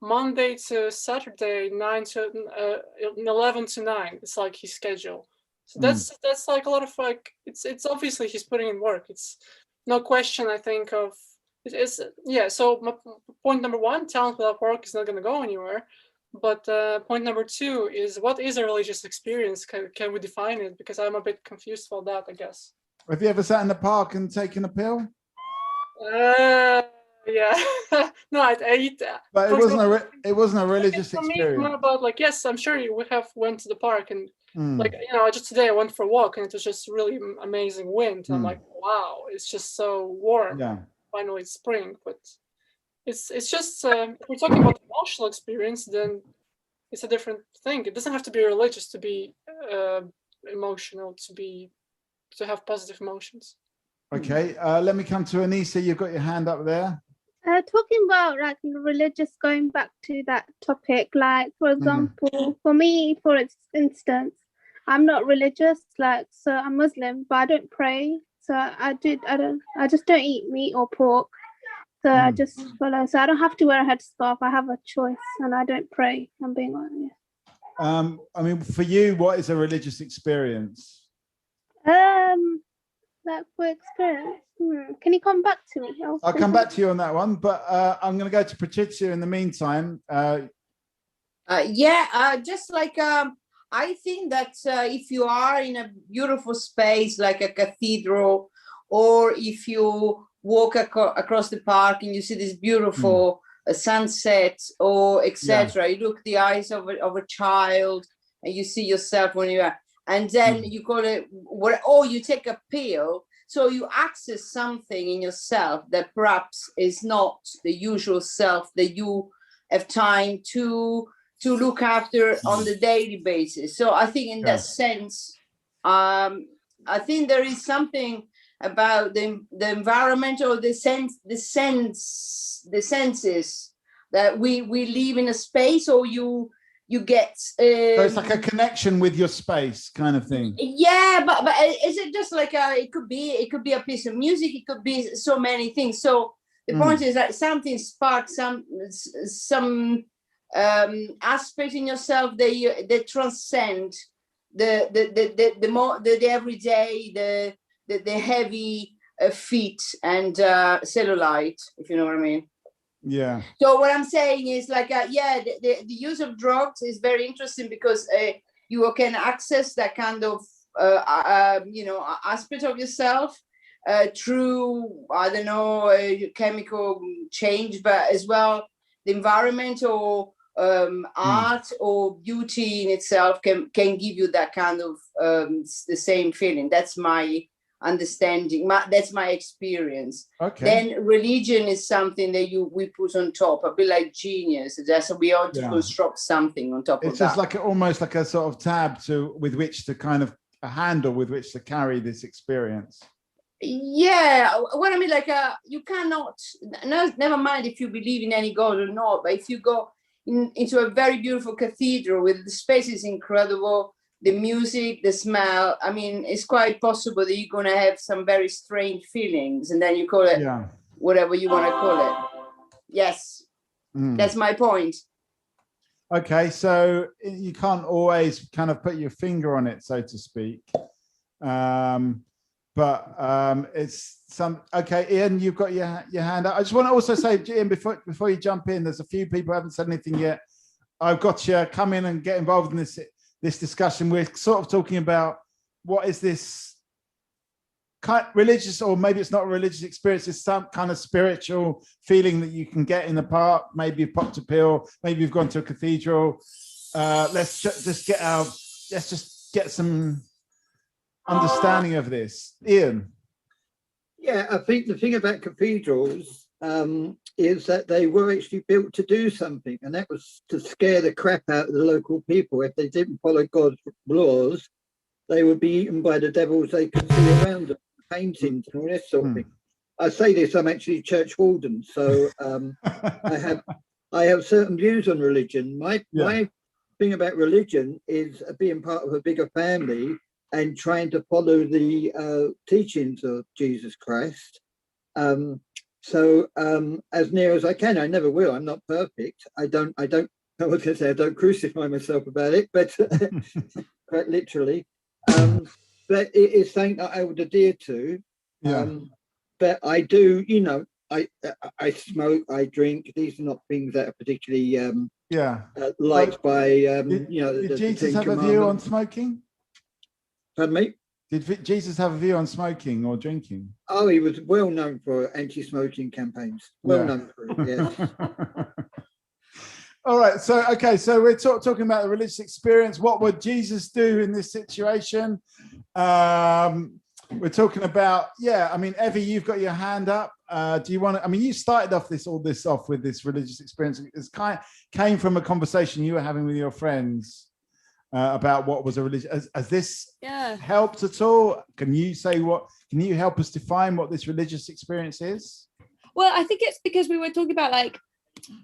Monday to Saturday, 9 to 11 to 9. It's like his schedule. So that's like a lot of like. It's obviously he's putting in work. It's no question. I think of it's yeah. So my point number one: talent without work is not going to go anywhere. But point number two is, what is a religious experience? Can we define it? Because I'm a bit confused about that, I guess. Have you ever sat in the park and taken a pill? Yeah. No, I eat that. But it wasn't a religious For me, experience. more about like, yes, I'm sure we have went to the park and like, you know, just today I went for a walk and it was just really amazing wind. And I'm like, wow, it's just so warm. Yeah. Finally it's spring, but it's just if we're talking about emotional experience, then it's a different thing. It doesn't have to be religious to be emotional, to have positive emotions. Okay, let me come to Anissa. You've got your hand up there. Talking about like religious, going back to that topic, like for example, for me, for instance, I'm not religious, like, so I'm Muslim, but I don't pray. So I just don't eat meat or pork. So I just follow. So I don't have to wear a headscarf. I have a choice, and I don't pray. I'm being honest. I mean, for you, what is a religious experience? Like for experience. Can you come back to me? I'll come back to you on that one, but I'm going to go to Patricia in the meantime. Just like I think that if you are in a beautiful space like a cathedral, or if you walk across the park and you see this beautiful sunset, or etc., you look the eyes of a child and you see yourself when you are, and then you call it or you take a pill, so you access something in yourself that perhaps is not the usual self that you have time to look after on the daily basis. So I think in that sense, I think there is something about the environment, or the senses that we live in a space, or you get so it's like a connection with your space kind of thing. Yeah, but is it just like it could be a piece of music, it could be so many things. So the point is that something sparks some aspect in yourself that transcend the everyday, the heavy feet and cellulite, if you know what I mean. Yeah. So what I'm saying is like, the use of drugs is very interesting, because you can access that kind of, aspect of yourself through, I don't know, chemical change, but as well the environment, or art or beauty in itself can give you that kind of the same feeling. That's my understanding, that's my experience. Okay. Then religion is something that we put on top, a bit like genius. That's we ought to construct something on top of that. It's just like almost like a sort of tab with which to kind of a handle with which to carry this experience. Yeah, what I mean, like you cannot. No, never mind if you believe in any god or not, but if you go into a very beautiful cathedral with the space is incredible, the music, the smell, I mean, it's quite possible that you're going to have some very strange feelings, and then you call it whatever you want to call it. Yes, that's my point. Okay, so you can't always kind of put your finger on it, so to speak. But it's some. Okay, Ian, you've got your hand up. I just want to also say, Ian, before you jump in, there's a few people who haven't said anything yet. I've got you come in and get involved in this discussion. We're sort of talking about what is this kind of religious, or maybe it's not a religious experience, it's some kind of spiritual feeling that you can get in the park. Maybe you've popped a pill, maybe you've gone to a cathedral. Let's just get some understanding of this. Ian. Yeah, I think the thing about cathedrals is that they were actually built to do something, and that was to scare the crap out of the local people. If they didn't follow God's laws, they would be eaten by the devils they could see around them, paintings and all this sort of thing. I say this, I'm actually church warden, so I have certain views on religion. My thing about religion is being part of a bigger family and trying to follow the teachings of Jesus Christ. So as near as I can, I never will. I'm not perfect. I was going to say I don't crucify myself about it, but quite literally. But it is something that I would adhere to. But I do, you know, I smoke, I drink. These are not things that are particularly liked by you know. Did Jesus have a view on smoking? Pardon me? Did Jesus have a view on smoking or drinking? Oh, he was well known for anti-smoking campaigns. Well known for it, yes. All right. So, okay. So we're talking about the religious experience. What would Jesus do in this situation? We're talking about, I mean, Evie, you've got your hand up. Do you want to, I mean, you started off all this off with this religious experience. It's came from a conversation you were having with your friends about what was a religion. Has this helped at all? Can you help us define what this religious experience is? Well, I think it's because we were talking about, like,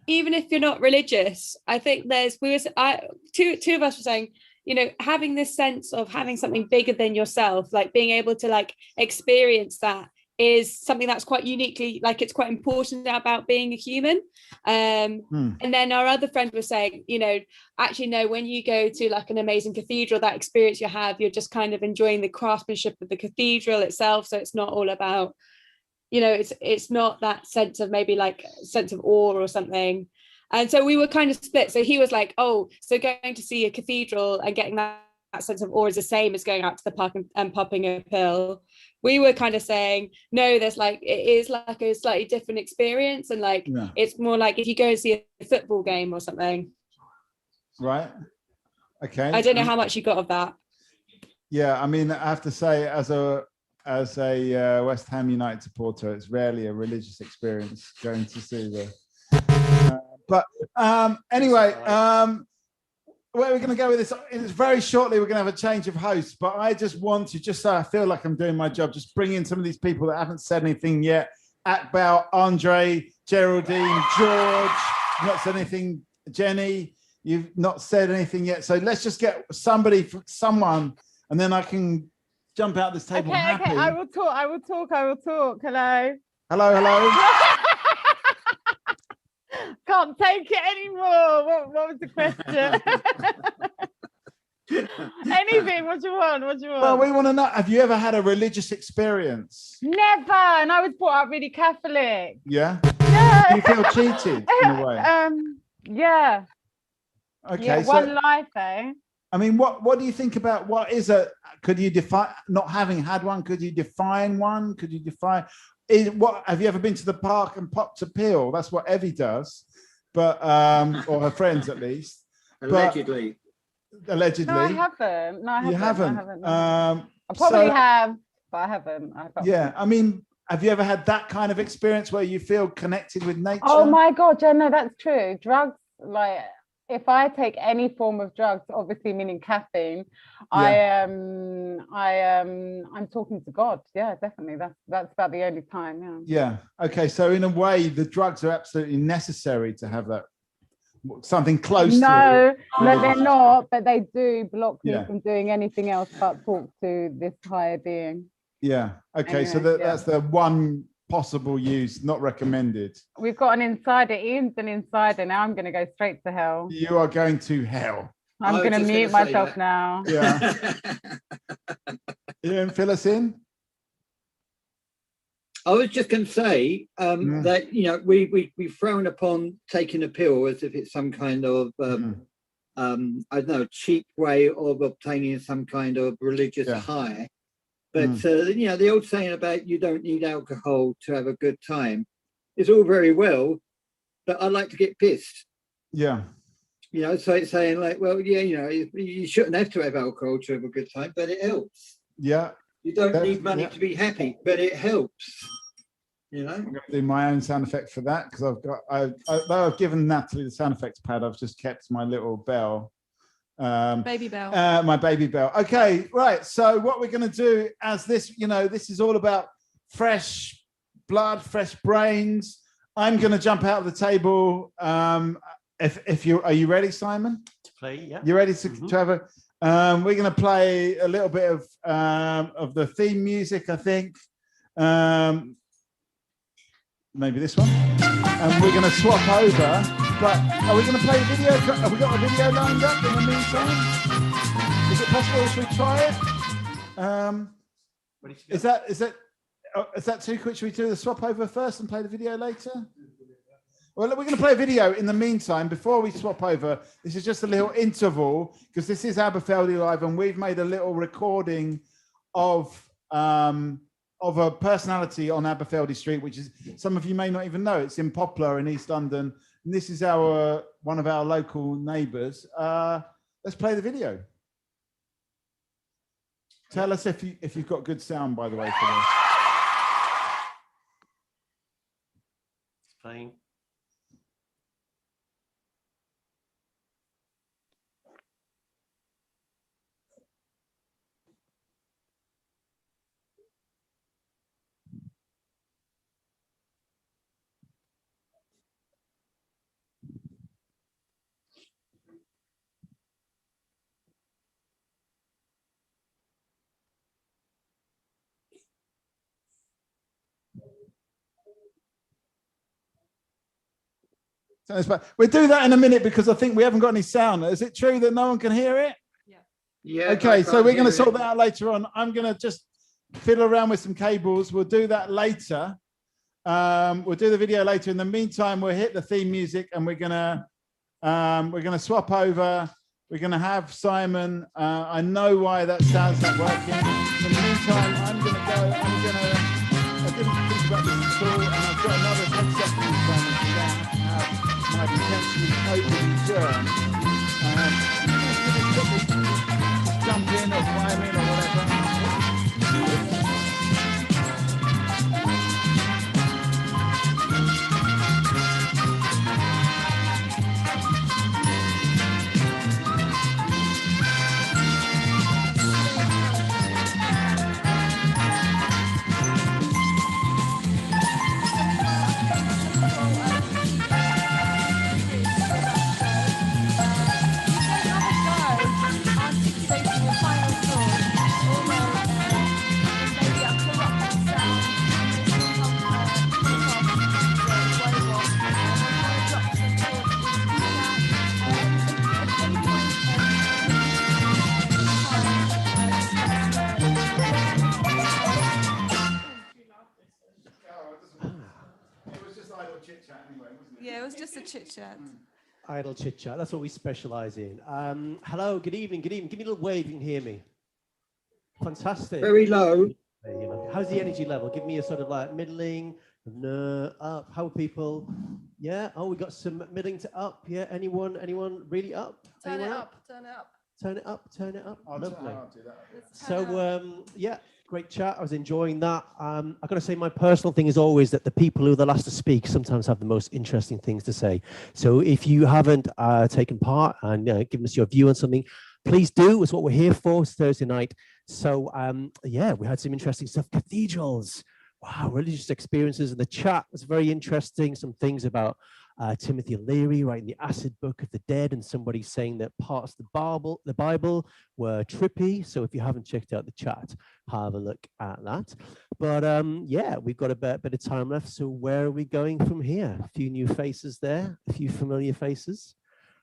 even if you're not religious, I think two of us were saying, you know, having this sense of having something bigger than yourself, like being able to like experience that is something that's quite uniquely, like, it's quite important about being a human. And then our other friend was saying, you know, actually no, when you go to like an amazing cathedral, that experience you have, you're just kind of enjoying the craftsmanship of the cathedral itself. So it's not all about, you know, it's not that sense of maybe like sense of awe or something. And so we were kind of split. So he was like, oh, so going to see a cathedral and getting that sense of awe is the same as going out to the park and popping a pill. We were kind of saying, no, there's like, it is like a slightly different experience. And like, it's more like if you go and see a football game or something. Right. Okay. I don't know how much you got of that. Yeah. I mean, I have to say, as a West Ham United supporter, it's rarely a religious experience going to see the. But anyway, where we're going to go with this is very shortly. We're going to have a change of hosts, but I just want to, just so I feel like I'm doing my job, just bring in some of these people that haven't said anything yet. Akbal, Andre, Geraldine, George, not said anything. Jenny, you've not said anything yet. So let's just get someone, and then I can jump out this table happy. Okay, I will talk. Hello. Hello. Can't take it anymore. What was the question? Anything. What do you want? Well, we want to know, have you ever had a religious experience? Never. And I was brought up really Catholic. Yeah? Yeah. Do you feel cheated in a way? Yeah. Okay. Yeah, one life, eh? I mean, what do you think about what is could you define, not having had one, could you define one? Could you define, have you ever been to the park and popped a pill? That's what Evie does, but or her friends at least. Allegedly. No, I haven't. You haven't. I probably have, but I haven't. I mean, have you ever had that kind of experience where you feel connected with nature? Oh my God, yeah, no, that's true. Drugs, like, if I take any form of drugs, obviously meaning caffeine, I'm talking to God. Yeah, definitely. That's about the only time. Yeah. Okay. So in a way, the drugs are absolutely necessary to have that, something close to it. No, they're not, but they do block me from doing anything else but talk to this higher being. Yeah. Okay. Anyway, so that's the one possible use, not recommended. We've got an insider. Ian's an insider. Now I'm going to go straight to hell. You are going to hell. I'm going to mute myself now. Yeah. Ian, fill us in. I was just going to say that, you know, we frown upon taking a pill as if it's some kind of I don't know, cheap way of obtaining some kind of religious high. But, you know, the old saying about you don't need alcohol to have a good time is all very well, but I like to get pissed. Yeah. You know, so it's saying like, well, yeah, you know, you shouldn't have to have alcohol to have a good time, but it helps. Yeah. You don't need money to be happy, but it helps. You know? I'm going to do my own sound effect for that because though I've given Natalie the sound effects pad, I've just kept my little bell. Baby bell. My baby bell. Okay, right. So what we're going to do, as this, you know, this is all about fresh blood, fresh brains. I'm going to jump out of the table. if you are you ready, Simon? To play, yeah. You ready to have a? We're going to play a little bit of the theme music, I think. Maybe this one. And we're going to swap over. But are we going to play video? Have we got a video lined up in the meantime? Is it possible if we try it? Is that too quick? Should we do the swap over first and play the video later? Well, we're going to play a video in the meantime before we swap over. This is just a little interval because this is Aberfeldy Live, and we've made a little recording of a personality on Aberfeldy Street, which is, some of you may not even know, it's in Poplar in East London. And this is one of our local neighbours. Let's play the video. Tell us if you've got good sound, by the way, for this. It's playing. We'll do that in a minute because I think we haven't got any sound. Is it true that no one can hear it? Yeah. Okay, so we're going to sort that out later on. I'm going to just fiddle around with some cables. We'll do that later. We'll do the video later. In the meantime, we'll hit the theme music and we're going to swap over. We're going to have Simon. I know why that sound's not working. In the meantime, I'm going to go. I didn't think about this at all, and I've got another 10 seconds, Simon, for that. My potentially open germ. Jump in or climb in or whatever. Yeah, it was just a chit chat. Idle chit chat. That's what we specialize in. Hello, good evening, good evening. Give me a little wave if you can hear me. Fantastic. Very low. How's the energy level? Give me a sort of like middling, up. How are people? Yeah. Oh, we got some middling to up. Yeah. Anyone really up? Turn Anyone it up. Turn it up. Turn it up. Turn it up. Lovely. I'll do that. So yeah, great chat. I was enjoying that. I've got to say my personal thing is always that the people who are the last to speak sometimes have the most interesting things to say. So if you haven't taken part and given us your view on something, please do. It's what we're here for. It's Thursday night. So yeah, we had some interesting stuff. Cathedrals. Wow, religious experiences. And the chat was very interesting. Some things about Timothy Leary writing the Acid Book of the Dead, and somebody saying that parts of the Bible were trippy. So if you haven't checked out the chat, have a look at that. But yeah, we've got a bit of time left. So where are we going from here? A few new faces there, a few familiar faces.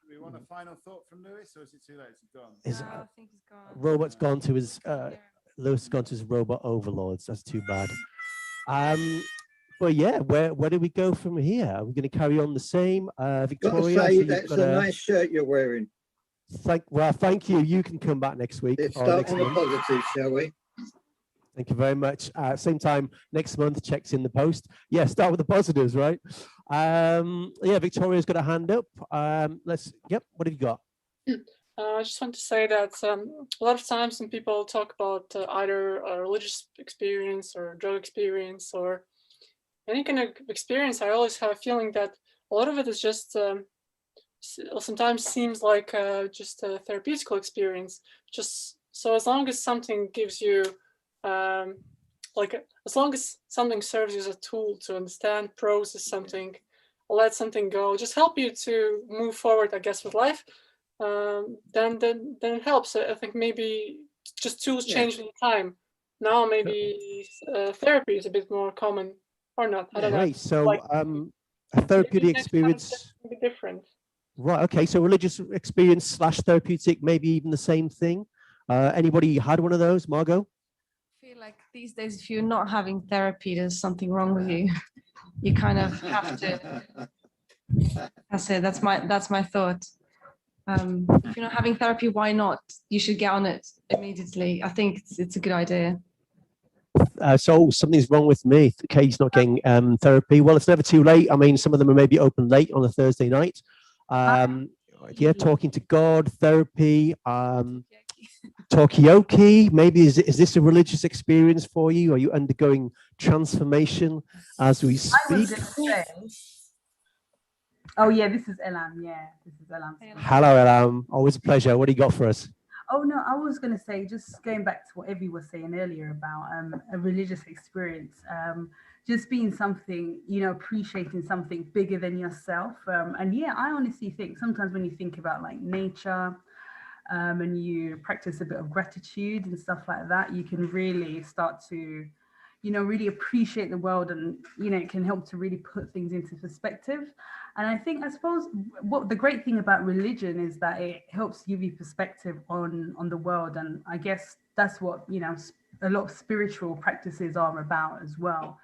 Do we want a final thought from Lewis, or is it too late? I Is it gone? think he's gone. Robot's gone to his Lewis has gone to his robot overlords. That's too bad. But yeah, where do we go from here? Are we going to carry on the same? Victoria, Got to say, that's a nice shirt you're wearing. Thank you. You can come back next week. Let's start on the positive, shall we? Thank you very much. Same time next month, checks in the post. Yeah, start with the positives, right? Yeah, Victoria's got a hand up. Yep, what have you got? I just want to say that a lot of times when people talk about either a religious experience or drug experience or any kind of experience, I always have a feeling that a lot of it is just sometimes seems like just a therapeutical experience. Just so as long as something gives you as long as something serves you as a tool to understand, process something, let something go, just help you to move forward, I guess, with life, then it helps. I think maybe just tools change with time. Now maybe therapy is a bit more common, or not. I don't know. Great. So Like, a therapeutic experience. Be different. Right. Okay. So religious experience / therapeutic, maybe even the same thing. Anybody had one of those, Margot? I feel like these days, if you're not having therapy, there's something wrong with you. You kind of have to. That's it. That's my thought. If you're not having therapy, why not? You should get on it immediately. I think it's a good idea. So something's wrong with me. Kate's not getting therapy. Well, it's never too late. I mean, some of them are maybe open late on a Thursday night. Yeah, talking to God, therapy, Talkaoke. Maybe is this a religious experience for you? Are you undergoing transformation as we speak? I was going to say. Oh yeah, this is Elam. Yeah, this is Elam. Hello, Elam. Always a pleasure. What do you got for us? Oh no, I was going to say, just going back to what Evie was saying earlier about a religious experience, just being something, appreciating something bigger than yourself. And yeah, I honestly think sometimes when you think about like nature, and you practice a bit of gratitude and stuff like that, you can really start to, really appreciate the world, and it can help to really put things into perspective. And I suppose what the great thing about religion is that it helps give you perspective on the world, and I guess that's what a lot of spiritual practices are about as well.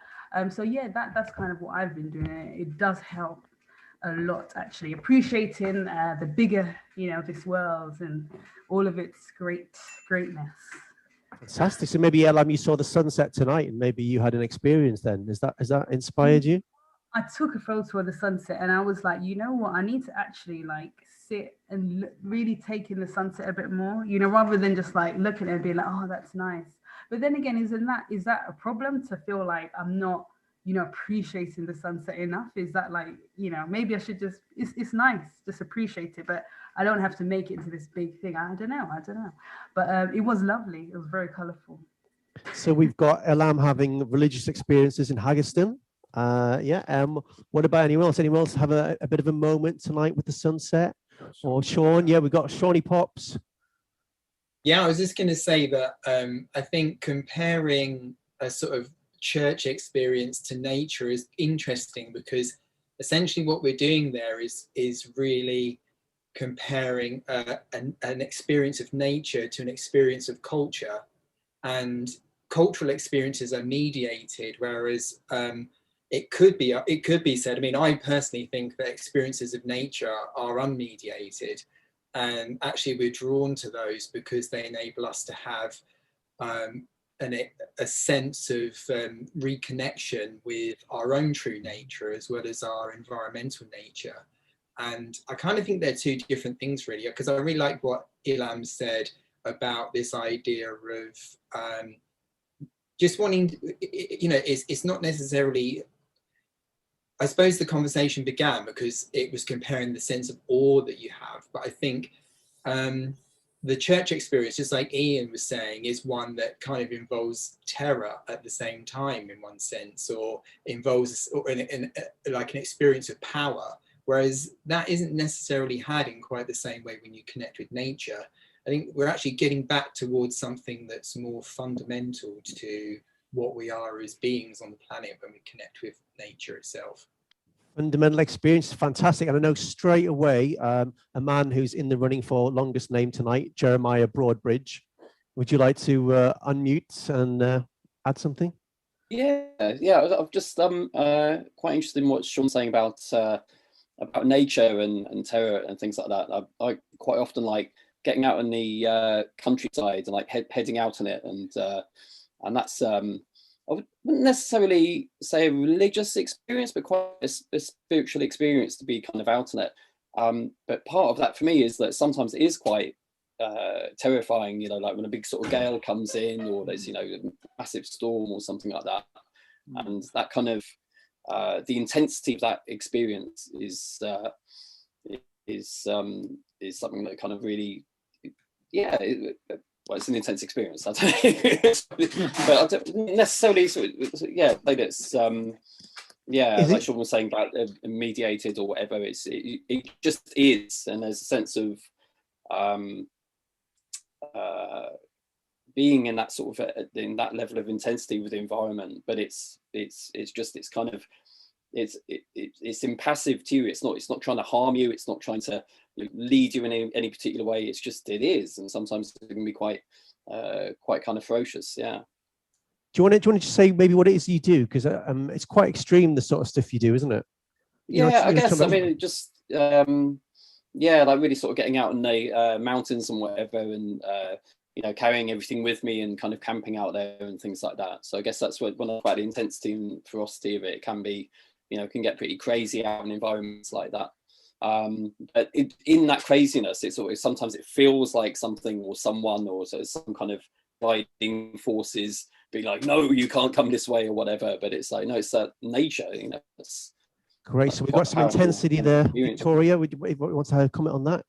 So yeah, that's kind of what I've been doing. It does help a lot, actually, appreciating the bigger, this world and all of its greatness. Fantastic. So maybe Elam, you saw the sunset tonight, and maybe you had an experience then. Has that inspired you? I took a photo of the sunset, and I was like, you know what? I need to actually like sit and really take in the sunset a bit more, rather than just like looking at it and being like, oh, that's nice. But then again, is that a problem to feel like I'm not, appreciating the sunset enough? Is that like, maybe I should just, it's nice, just appreciate it, but I don't have to make it into this big thing. I don't know. But it was lovely. It was very colorful. So we've got Elam having religious experiences in Haggerston. What about anyone else? Anyone else have a bit of a moment tonight with the sunset? Or Sean? Yeah, we've got Shawnee Pops. Yeah, I was just going to say that I think comparing a sort of church experience to nature is interesting, because essentially what we're doing there is really comparing an experience of nature to an experience of culture, and cultural experiences are mediated, whereas it could be said, I mean, I personally think that experiences of nature are unmediated, and actually we're drawn to those because they enable us to have a sense of reconnection with our own true nature as well as our environmental nature. And I kind of think they're two different things, really, because I really like what Elam said about this idea of just wanting, it's not necessarily, I suppose the conversation began because it was comparing the sense of awe that you have. But I think the church experience, just like Ian was saying, is one that kind of involves terror at the same time, in one sense, or involves like an experience of power. Whereas that isn't necessarily had in quite the same way when you connect with nature. I think we're actually getting back towards something that's more fundamental to what we are as beings on the planet when we connect with nature itself. Fundamental experience, fantastic. And I know straight away a man who's in the running for longest name tonight, Jeremiah Broadbridge. Would you like to unmute and add something? Yeah. I'm just quite interested in what Sean's saying about nature and terror and things like that. I quite often like getting out in the countryside and like heading out in it, and that's I wouldn't necessarily say a religious experience, but quite a spiritual experience to be kind of out in it. But part of that for me is that sometimes it is quite terrifying, like when a big sort of gale comes in, or there's, a massive storm or something like that. And that kind of, the intensity of that experience is something that kind of really, well, it's an intense experience. I don't know. But I don't necessarily, maybe it's Yeah, like Sean was saying about mediated or whatever, it just is, and there's a sense of being in that sort of in that level of intensity with the environment, but it's impassive to you. It's not trying to harm you. It's not trying to lead you in any particular way. It's just, it is, and sometimes it can be quite kind of ferocious. Yeah. Do you want to just say maybe what it is you do? Because it's quite extreme, the sort of stuff you do, isn't it? I guess. I mean, it just like really sort of getting out in the mountains and whatever, and carrying everything with me and kind of camping out there and things like that. So I guess that's what, when I about the intensity and ferocity of it, it can be, can get pretty crazy out in environments like that. But in that craziness, it's always, sometimes it feels like something or someone or some kind of guiding forces be like, no, you can't come this way or whatever. But it's like, no, it's that nature. It's great. So we've got some intensity there. Victoria, would you want to comment on that?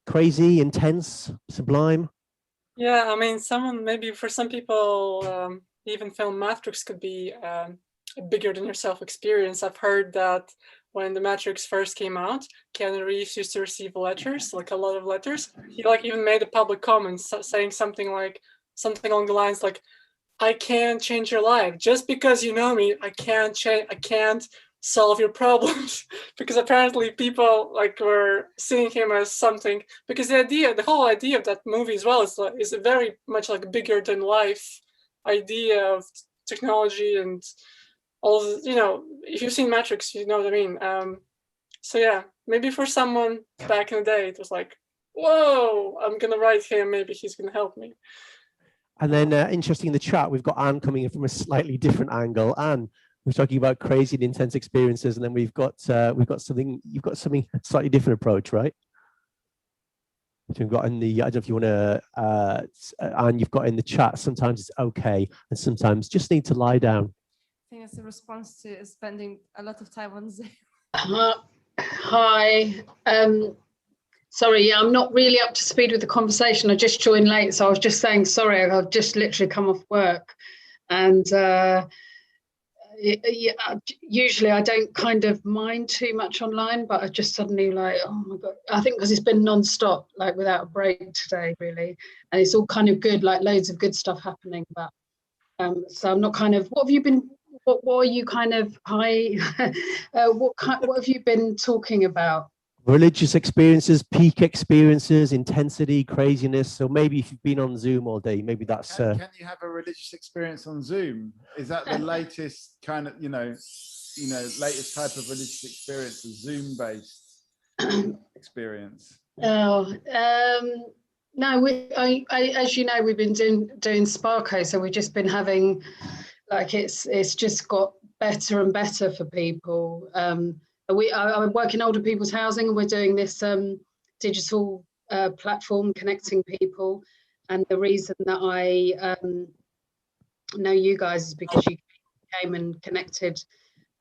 Crazy, intense, sublime. Yeah, I mean, maybe for some people, even film Matrix could be a bigger than yourself experience. I've heard that when the Matrix first came out, Keanu Reeves used to receive letters, like a lot of letters. He even made a public comment saying something along the lines like, "I can't change your life just because you know me. I can't solve your problems," because apparently people were seeing him as something, because the whole idea of that movie as well is a very much bigger than life idea of technology and all, if you've seen Matrix, you know what I mean. So yeah, maybe for someone back in the day, it was like, whoa, I'm gonna write him, maybe he's gonna help me. And then interesting in the chat, we've got Anne coming in from a slightly different angle. Anne, we're talking about crazy and intense experiences, and then you've got something slightly different approach, right? So we've got in the, I don't know if you want to, and you've got in the chat, sometimes it's okay, and sometimes just need to lie down. I think it's a response to spending a lot of time on Zoom. Hi. Sorry, yeah, I'm not really up to speed with the conversation. I just joined late, so I was just saying sorry. I've just literally come off work, and usually I don't kind of mind too much online, but I just suddenly oh my God, I think because it's been non-stop, without a break today, really, and it's all kind of good, loads of good stuff happening, but so I'm not kind of, what are you kind of what have you been talking about? Religious experiences, peak experiences, intensity, craziness. So maybe if you've been on Zoom all day, maybe that's. Can you have a religious experience on Zoom? Is that the latest kind of, latest type of religious experience, a Zoom-based experience? Oh, no. As you know, we've been doing Sparko, so we've just been having, it's just got better and better for people. I work in older people's housing, and we're doing this digital platform connecting people. And the reason that I know you guys is because you came and connected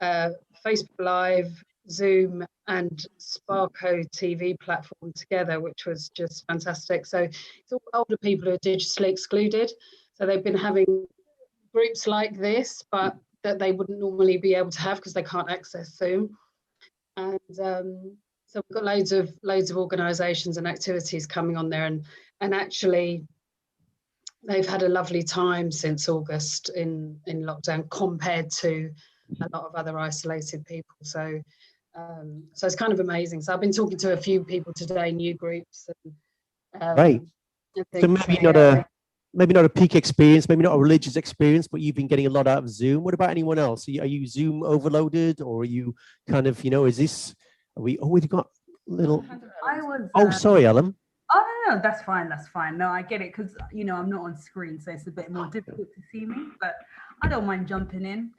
Facebook Live, Zoom, and Sparko TV platform together, which was just fantastic. So it's all older people who are digitally excluded. So they've been having groups like this, but that they wouldn't normally be able to have because they can't access Zoom. And so we've got loads of organisations and activities coming on there, and actually they've had a lovely time since August in lockdown compared to a lot of other isolated people. So it's kind of amazing. So I've been talking to a few people today, new groups. And, right. So maybe not a peak experience, maybe not a religious experience, but you've been getting a lot out of Zoom. What about anyone else? Are you Zoom overloaded, or are you kind of, is this, we've got little, sorry, Ellen. Oh, no, that's fine. That's fine. No, I get it because, I'm not on screen, so it's a bit more difficult to see me, but I don't mind jumping in.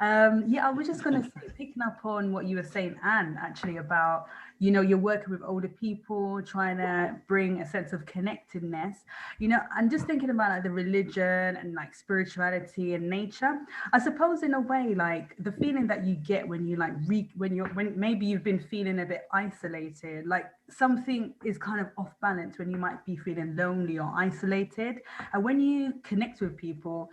Yeah, I was just going to say, picking up on what you were saying, Anne, actually, about, you're working with older people, trying to bring a sense of connectedness, and just thinking about the religion and spirituality and nature. I suppose in a way, the feeling that you get when you when maybe you've been feeling a bit isolated, something is kind of off balance when you might be feeling lonely or isolated. And when you connect with people,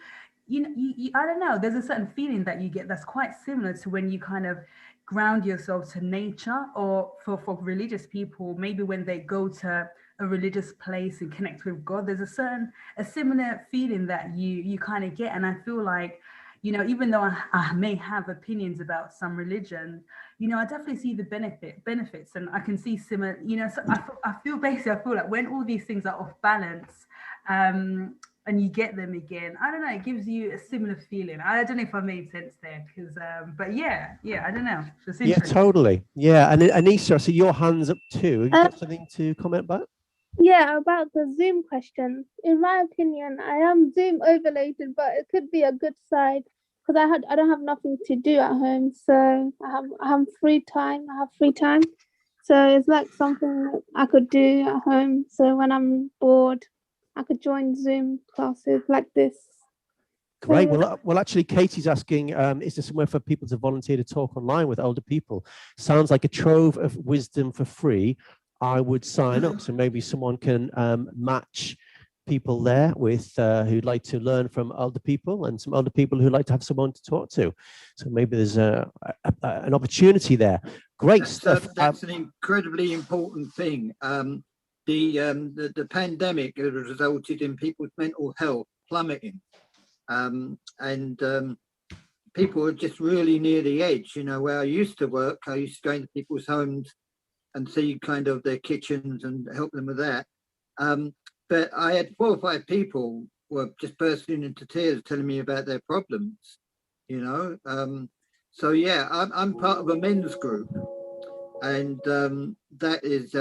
you know, I don't know, there's a certain feeling that you get that's quite similar to when you kind of ground yourself to nature, or for religious people, maybe when they go to a religious place and connect with God, there's a similar feeling that you kind of get. And I feel like, you know, even though I may have opinions about some religion, you know, I definitely see the benefits, and I can see similar, you know, so I feel like when all these things are off balance, and you get them again, I don't know, it gives you a similar feeling. I don't know if I made sense there, because but yeah, I don't know. Yeah, totally. Yeah, and Anissa, I see your hands up too. Have you got something to comment about? Yeah, about the Zoom question. In my opinion, I am Zoom overloaded, but it could be a good side because I don't have nothing to do at home, so I have free time. So it's like something that I could do at home. So when I'm bored, I could join Zoom classes like this. Great. Well, actually, Katie's asking, is there somewhere for people to volunteer to talk online with older people? Sounds like a trove of wisdom for free. I would sign up. So maybe someone can match people there with who'd like to learn from older people, and some older people who'd like to have someone to talk to. So maybe there's an opportunity there. Great stuff. That's an incredibly important thing. The pandemic has resulted in people's mental health plummeting. People are just really near the edge. You know, where I used to work, I used to go into people's homes and see kind of their kitchens and help them with that. But I had 4 or 5 people were just bursting into tears telling me about their problems, you know. So yeah, I'm part of a men's group, and that is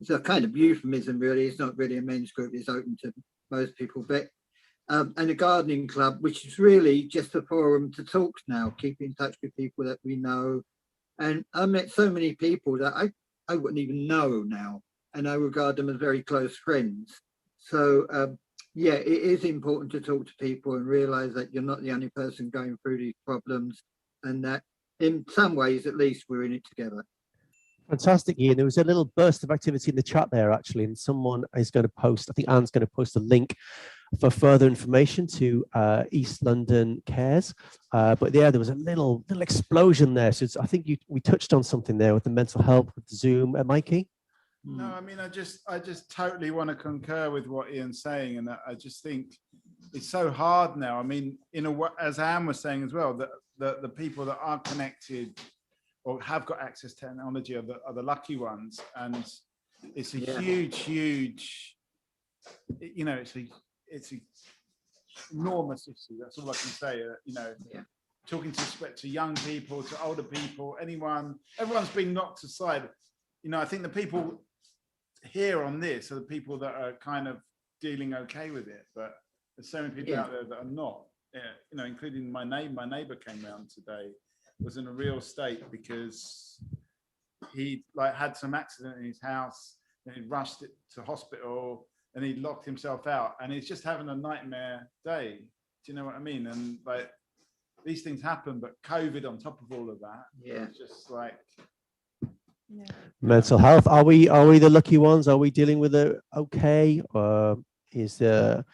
it's a kind of euphemism, really. It's not really a men's group, it's open to most people, but and a gardening club, which is really just a forum to talk now, keep in touch with people that we know. And I met so many people that I wouldn't even know now, and I regard them as very close friends. So yeah, it is important to talk to people and realize that you're not the only person going through these problems, and that in some ways, at least, we're in it together. Fantastic, Ian. There was a little burst of activity in the chat there, actually, and someone is going to post, I think Anne's going to post a link for further information to East London Cares. But yeah, there was a little explosion there. So I think we touched on something there with the mental health, with Zoom. Mikey? No, I mean, I just totally want to concur with what Ian's saying, and I just think it's so hard now. I mean, as Anne was saying as well, that the people that are connected or have got access to technology are the lucky ones, and it's a huge, you know, it's a enormous issue. That's all I can say. You know, talking to young people, to older people, everyone's been knocked aside. You know, I think the people here on this are the people that are kind of dealing okay with it, but there's so many people out there that are not. You know, including my neighbor. My neighbor came round today, was in a real state because he had some accident in his house, and he rushed it to hospital, and he locked himself out, and he's just having a nightmare day. Do you know what I mean? And like, these things happen, but COVID on top of all of that, it's just like mental health. Are we the lucky ones? Are we dealing with it okay? Is it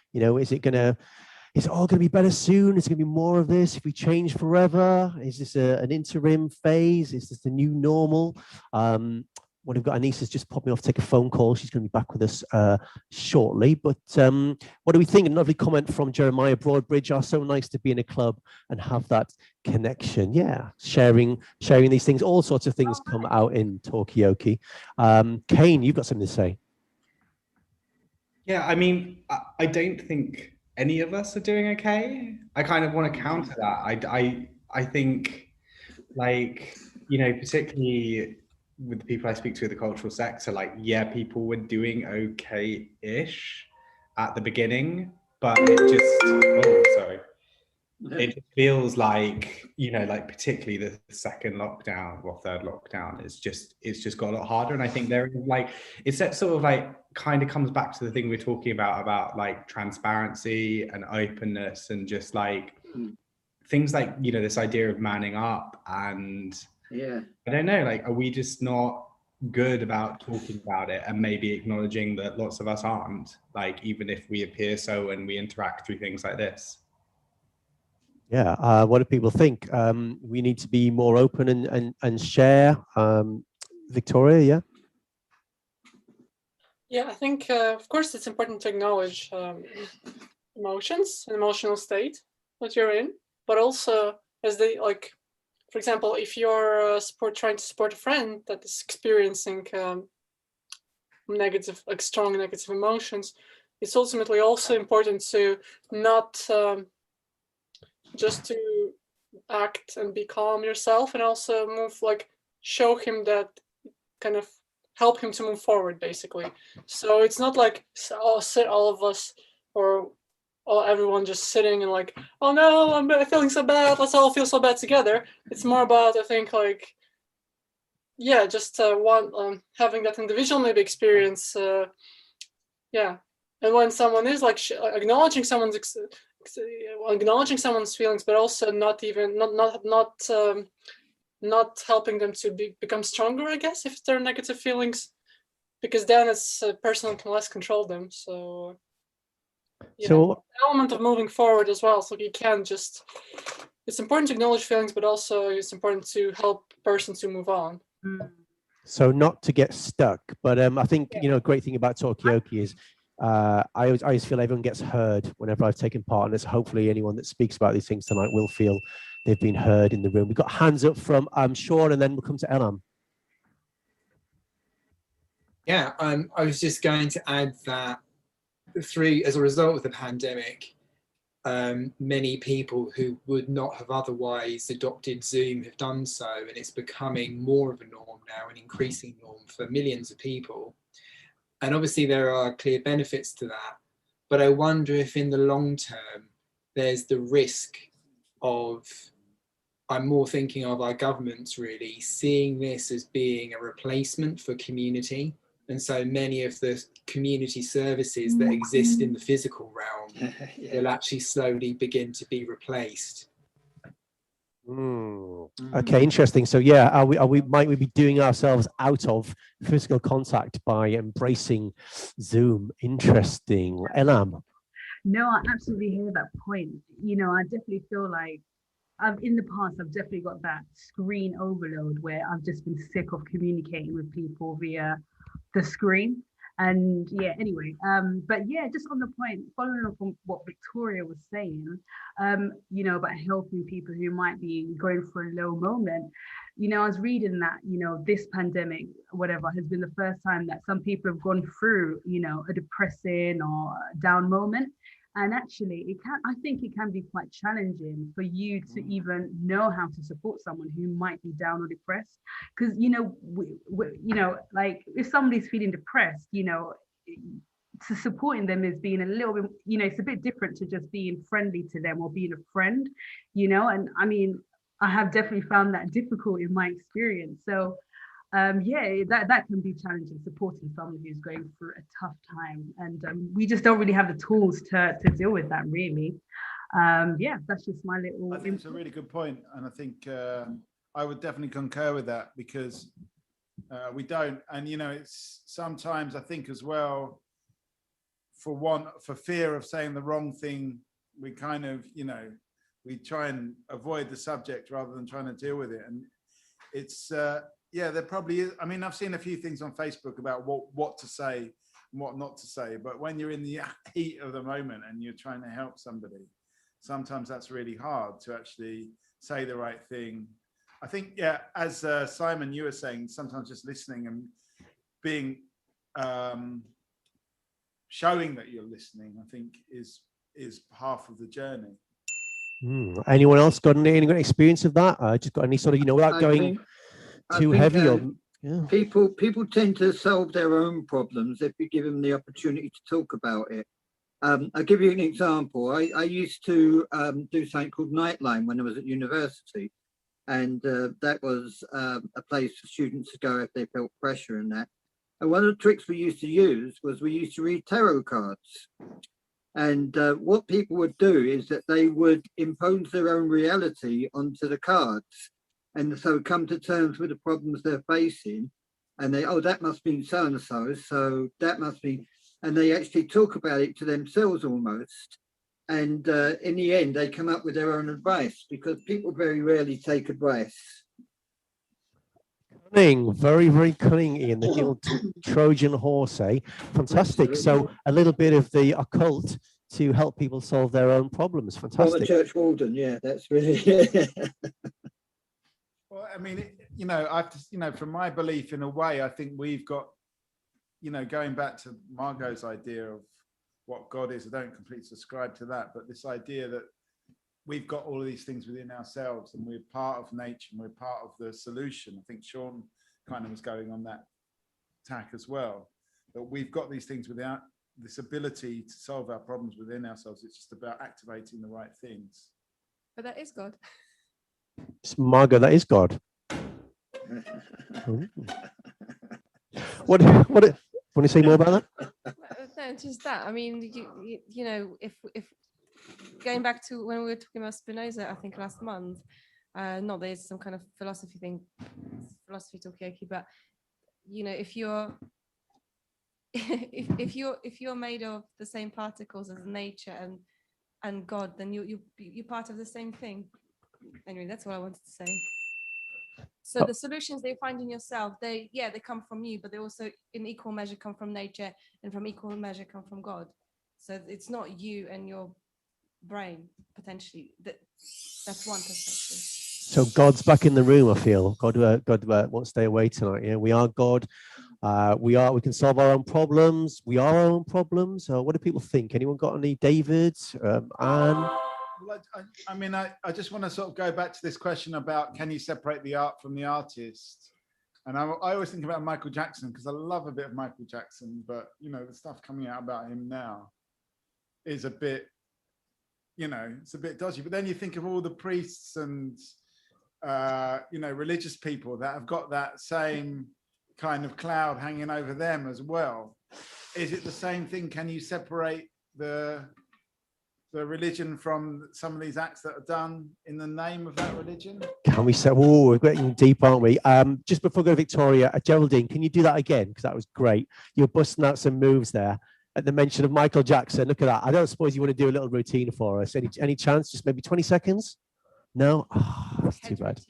all going to be better soon? Is it going to be more of this if we change forever? Is this an interim phase? Is this the new normal? What we've got, Anissa's just popped me off to take a phone call. She's going to be back with us shortly. But what do we think? A lovely comment from Jeremiah Broadbridge. Oh, so nice to be in a club and have that connection. Yeah, sharing these things. All sorts of things come out in Talkaoke. Kane, you've got something to say. Yeah, I mean, I don't think any of us are doing okay. I kind of want to counter that. I think, like, you know, particularly with the people I speak to in the cultural sector, like, yeah, people were doing okay-ish at the beginning, but it feels like, you know, like particularly the second lockdown or third lockdown, it's just got a lot harder. And I think there is like, it's that sort of like kind of comes back to the thing we're talking about like transparency and openness, and just like things like, you know, this idea of manning up. And I don't know, like, are we just not good about talking about it and maybe acknowledging that lots of us aren't, like, even if we appear so and we interact through things like this? Yeah, what do people think? We need to be more open and share. Victoria, yeah? Yeah, I think, of course, it's important to acknowledge emotions, an emotional state that you're in, but also as they, like, for example, if you're trying to support a friend that is experiencing negative, like strong negative emotions, it's ultimately also important to not just to act and be calm yourself, and also move, like, show him that, kind of help him to move forward, basically. So it's not like all of us or everyone just sitting and like, oh no, I'm feeling so bad, let's all feel so bad together. It's more about, I think, like, yeah, just having that individual maybe experience, yeah. And when someone is like acknowledging someone's feelings, but also not helping them to become stronger, I guess, if they're negative feelings, because then it's a person can less control them. So the element of moving forward as well. So you can't just, it's important to acknowledge feelings, but also it's important to help person to move on. So not to get stuck, but I think, you know, a great thing about Talkaoke is I always feel everyone gets heard whenever I've taken part in this. Hopefully anyone that speaks about these things tonight will feel they've been heard in the room. We've got hands up from Sean, and then we'll come to Elam. Yeah, I was just going to add that as a result of the pandemic, many people who would not have otherwise adopted Zoom have done so, and it's becoming more of a norm now, an increasing norm for millions of people. And obviously there are clear benefits to that, but I wonder if in the long term there's the risk of, I'm more thinking of our governments really, seeing this as being a replacement for community. And so many of the community services that exist in the physical realm will actually slowly begin to be replaced. Okay, interesting. So yeah, might we be doing ourselves out of physical contact by embracing Zoom? Interesting. Elam. No, I absolutely hear that point. You know, I definitely feel like in the past, I've definitely got that screen overload where I've just been sick of communicating with people via the screen. And yeah, anyway, but yeah, just on the point, following up on what Victoria was saying, you know, about helping people who might be going through a low moment. You know, I was reading that, you know, this pandemic, whatever, has been the first time that some people have gone through, you know, a depressing or down moment. And actually, I think it can be quite challenging for you to even know how to support someone who might be down or depressed. Because, you know, you know, like if somebody's feeling depressed, you know, to supporting them is being a little bit, you know, it's a bit different to just being friendly to them or being a friend, you know. And I mean, I have definitely found that difficult in my experience. So yeah, that can be challenging, supporting someone who's going through a tough time, and we just don't really have the tools to deal with that, really. Yeah, that's just my little. I think it's a really good point, and I think I would definitely concur with that, because we don't, and you know, it's sometimes I think as well, for fear of saying the wrong thing, we kind of, you know, we try and avoid the subject rather than trying to deal with it, and it's. Yeah, there probably is. I mean, I've seen a few things on Facebook about what to say and what not to say. But when you're in the heat of the moment and you're trying to help somebody, sometimes that's really hard to actually say the right thing. I think, yeah, as Simon, you were saying, sometimes just listening and being, showing that you're listening, I think is half of the journey. Anyone else got any experience of that? Just got any sort of, you know, without going too heavy or people tend to solve their own problems if you give them the opportunity to talk about it. I'll give you an example. I used to do something called Nightline when I was at university, and that was a place for students to go if they felt pressure and that. And one of the tricks we used to use was we used to read tarot cards. And what people would do is that they would impose their own reality onto the cards. And so come to terms with the problems they're facing, and they, oh, that must be so and so, so that must be, and they actually talk about it to themselves almost. And in the end, they come up with their own advice, because people very rarely take advice. Cunning, very, very cunning, Ian. The old Trojan horse, eh? Fantastic. Absolutely. So a little bit of the occult to help people solve their own problems. Former Fantastic. church warden, yeah, that's really. Well, I mean, you know, from my belief, in a way, I think we've got, you know, going back to Margot's idea of what God is, I don't completely subscribe to that, but this idea that we've got all of these things within ourselves and we're part of nature and we're part of the solution. I think Sean kind of was going on that tack as well, that we've got these things without this ability to solve our problems within ourselves. It's just about activating the right things. But that is God. It's Margot, that is God. What want to say more about that? No, just that. I mean, you know, if going back to when we were talking about Spinoza, I think last month, not there's some kind of philosophy thing, philosophy talkaoke, but you know, if you're if you're made of the same particles as nature and God, then you're part of the same thing. Anyway, that's what I wanted to say. So the solutions they find in yourself, they come from you, but they also in equal measure come from nature, and from equal measure come from God. So it's not you and your brain potentially. That's one perspective. So God's back in the room, I feel. God won't stay away tonight. Yeah, we are God. We can solve our own problems. We are our own problems. What do people think? Anyone got any? David, Anne? Well, I mean, I just want to sort of go back to this question about, can you separate the art from the artist? And I always think about Michael Jackson, because I love a bit of Michael Jackson, but, you know, the stuff coming out about him now is a bit, you know, it's a bit dodgy. But then you think of all the priests and, you know, religious people that have got that same kind of cloud hanging over them as well. Is it the same thing? Can you separate the religion from some of these acts that are done in the name of that religion? Can we say, oh, we're getting deep, aren't we? Just before we go to Victoria, Geraldine, can you do that again? Because that was great. You're busting out some moves there at the mention of Michael Jackson. Look at that. I don't suppose you want to do a little routine for us. Any chance? Just maybe 20 seconds? No? Oh, that's too bad.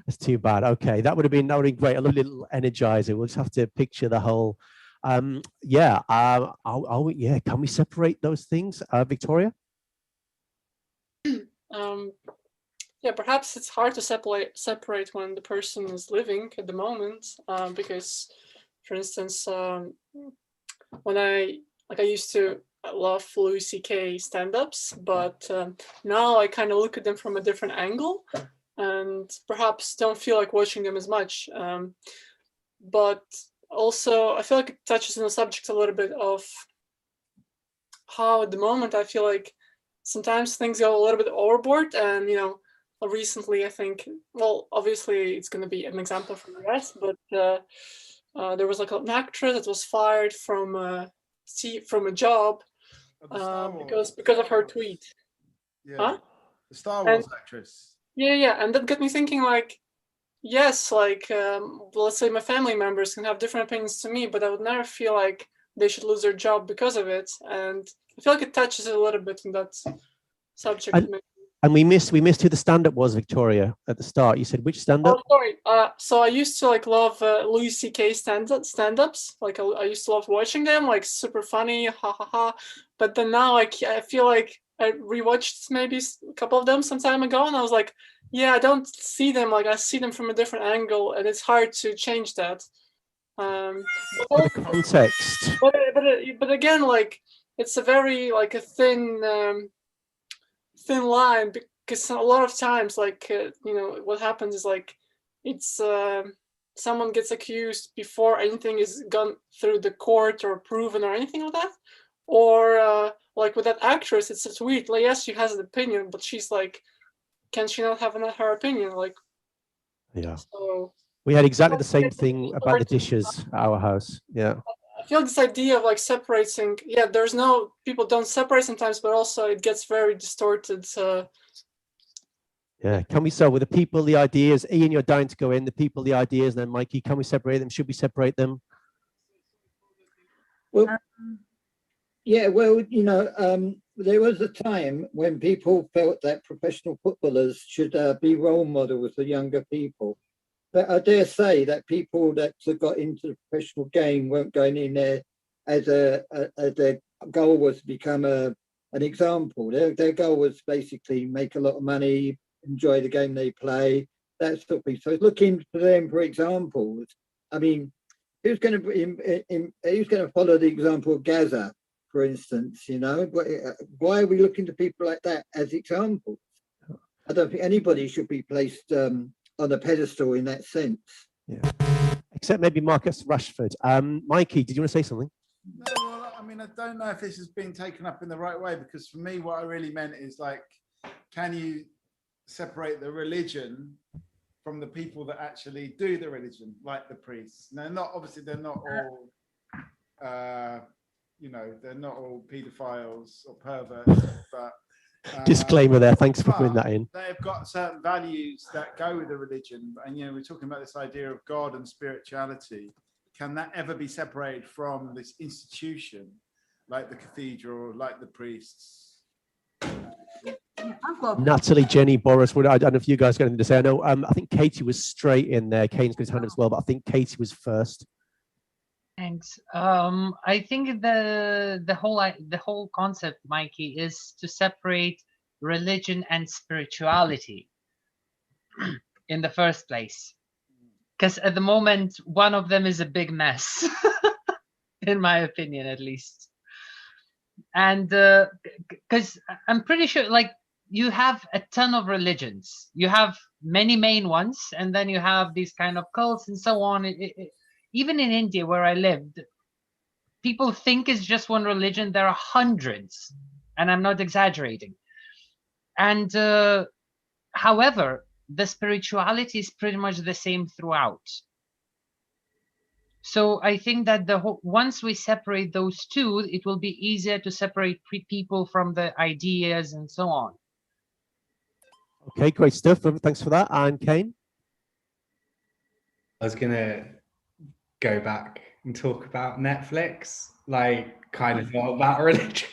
That's too bad. Okay, that would have been great. A little energizer. We'll just have to picture the whole. Can we separate those things, Victoria? Yeah, perhaps it's hard to separate when the person is living at the moment, because, for instance, when I used to love Louis C.K. stand-ups, but now I kind of look at them from a different angle and perhaps don't feel like watching them as much. But also, I feel like it touches on the subject a little bit of how at the moment I feel like sometimes things go a little bit overboard. And, you know, recently I think, well, obviously it's going to be an example from the US, but there was like an actress that was fired from a job because of her tweet. Yeah. Huh? The Star Wars actress. Yeah, and that got me thinking, like, yes, like, let's say my family members can have different opinions to me, but I would never feel like they should lose their job because of it. And I feel like it touches a little bit in that subject. And we missed who the stand-up was, Victoria, at the start. You said which stand-up? Oh, sorry. So I used to like love Louis C.K. stand-ups. Like I used to love watching them, like super funny, ha ha ha. But then now I feel like I rewatched maybe a couple of them some time ago, and I was like, yeah, I don't see them like I see them from a different angle, and it's hard to change that. The context. But again, like it's a very like a thin line, because a lot of times, like you know, what happens is like it's someone gets accused before anything is gone through the court or proven or anything like that, or like with that actress, it's a tweet. Like yes, she has an opinion, but she's like, can she not have her opinion? Like, yeah. So we had exactly the same thing about the dishes at our house. Yeah. I feel like this idea of like separating, yeah, people don't separate sometimes, but also it gets very distorted. Yeah, can we start with the people, the ideas? Ian, you're dying to go in. The people, the ideas, and then Mikey, can we separate them? Should we separate them? Well, yeah, well, you know, there was a time when people felt that professional footballers should be role models for younger people. But I dare say that people that got into the professional game weren't going in there as their goal was to become an example. Their goal was basically make a lot of money, enjoy the game they play, that sort of thing. So looking for them for examples. I mean, who's going to follow the example of Gaza, for instance? You know, why are we looking to people like that as examples? I don't think anybody should be placed on a pedestal in that sense. Yeah. Except maybe Marcus Rashford. Mikey, did you want to say something? No, well, I mean, I don't know if this has been taken up in the right way, because for me, what I really meant is like, can you separate the religion from the people that actually do the religion, like the priests? Now, obviously they're not all, you know, they're not all paedophiles or perverts, but Disclaimer there. Thanks for putting that in. They've got certain values that go with the religion, and you know, we're talking about this idea of God and spirituality. Can that ever be separated from this institution, like the cathedral, like the priests? Natalie, Jenny, Boris, I don't know if you guys got anything to say. I know, I think Katie was straight in there. Kane's got his hand up as well, but I think Katie was first. Thanks. I think the whole concept, Mikey, is to separate religion and spirituality in the first place. Because at the moment, one of them is a big mess, in my opinion, at least. And because I'm pretty sure, like, you have a ton of religions. You have many main ones, and then you have these kind of cults and so on. Even in India, where I lived, people think it's just one religion. There are hundreds, and I'm not exaggerating. And however, the spirituality is pretty much the same throughout. So I think that once we separate those two, it will be easier to separate people from the ideas and so on. Okay, great stuff. Thanks for that. And Kane? I was going to go back and talk about Netflix, like kind of not about religion.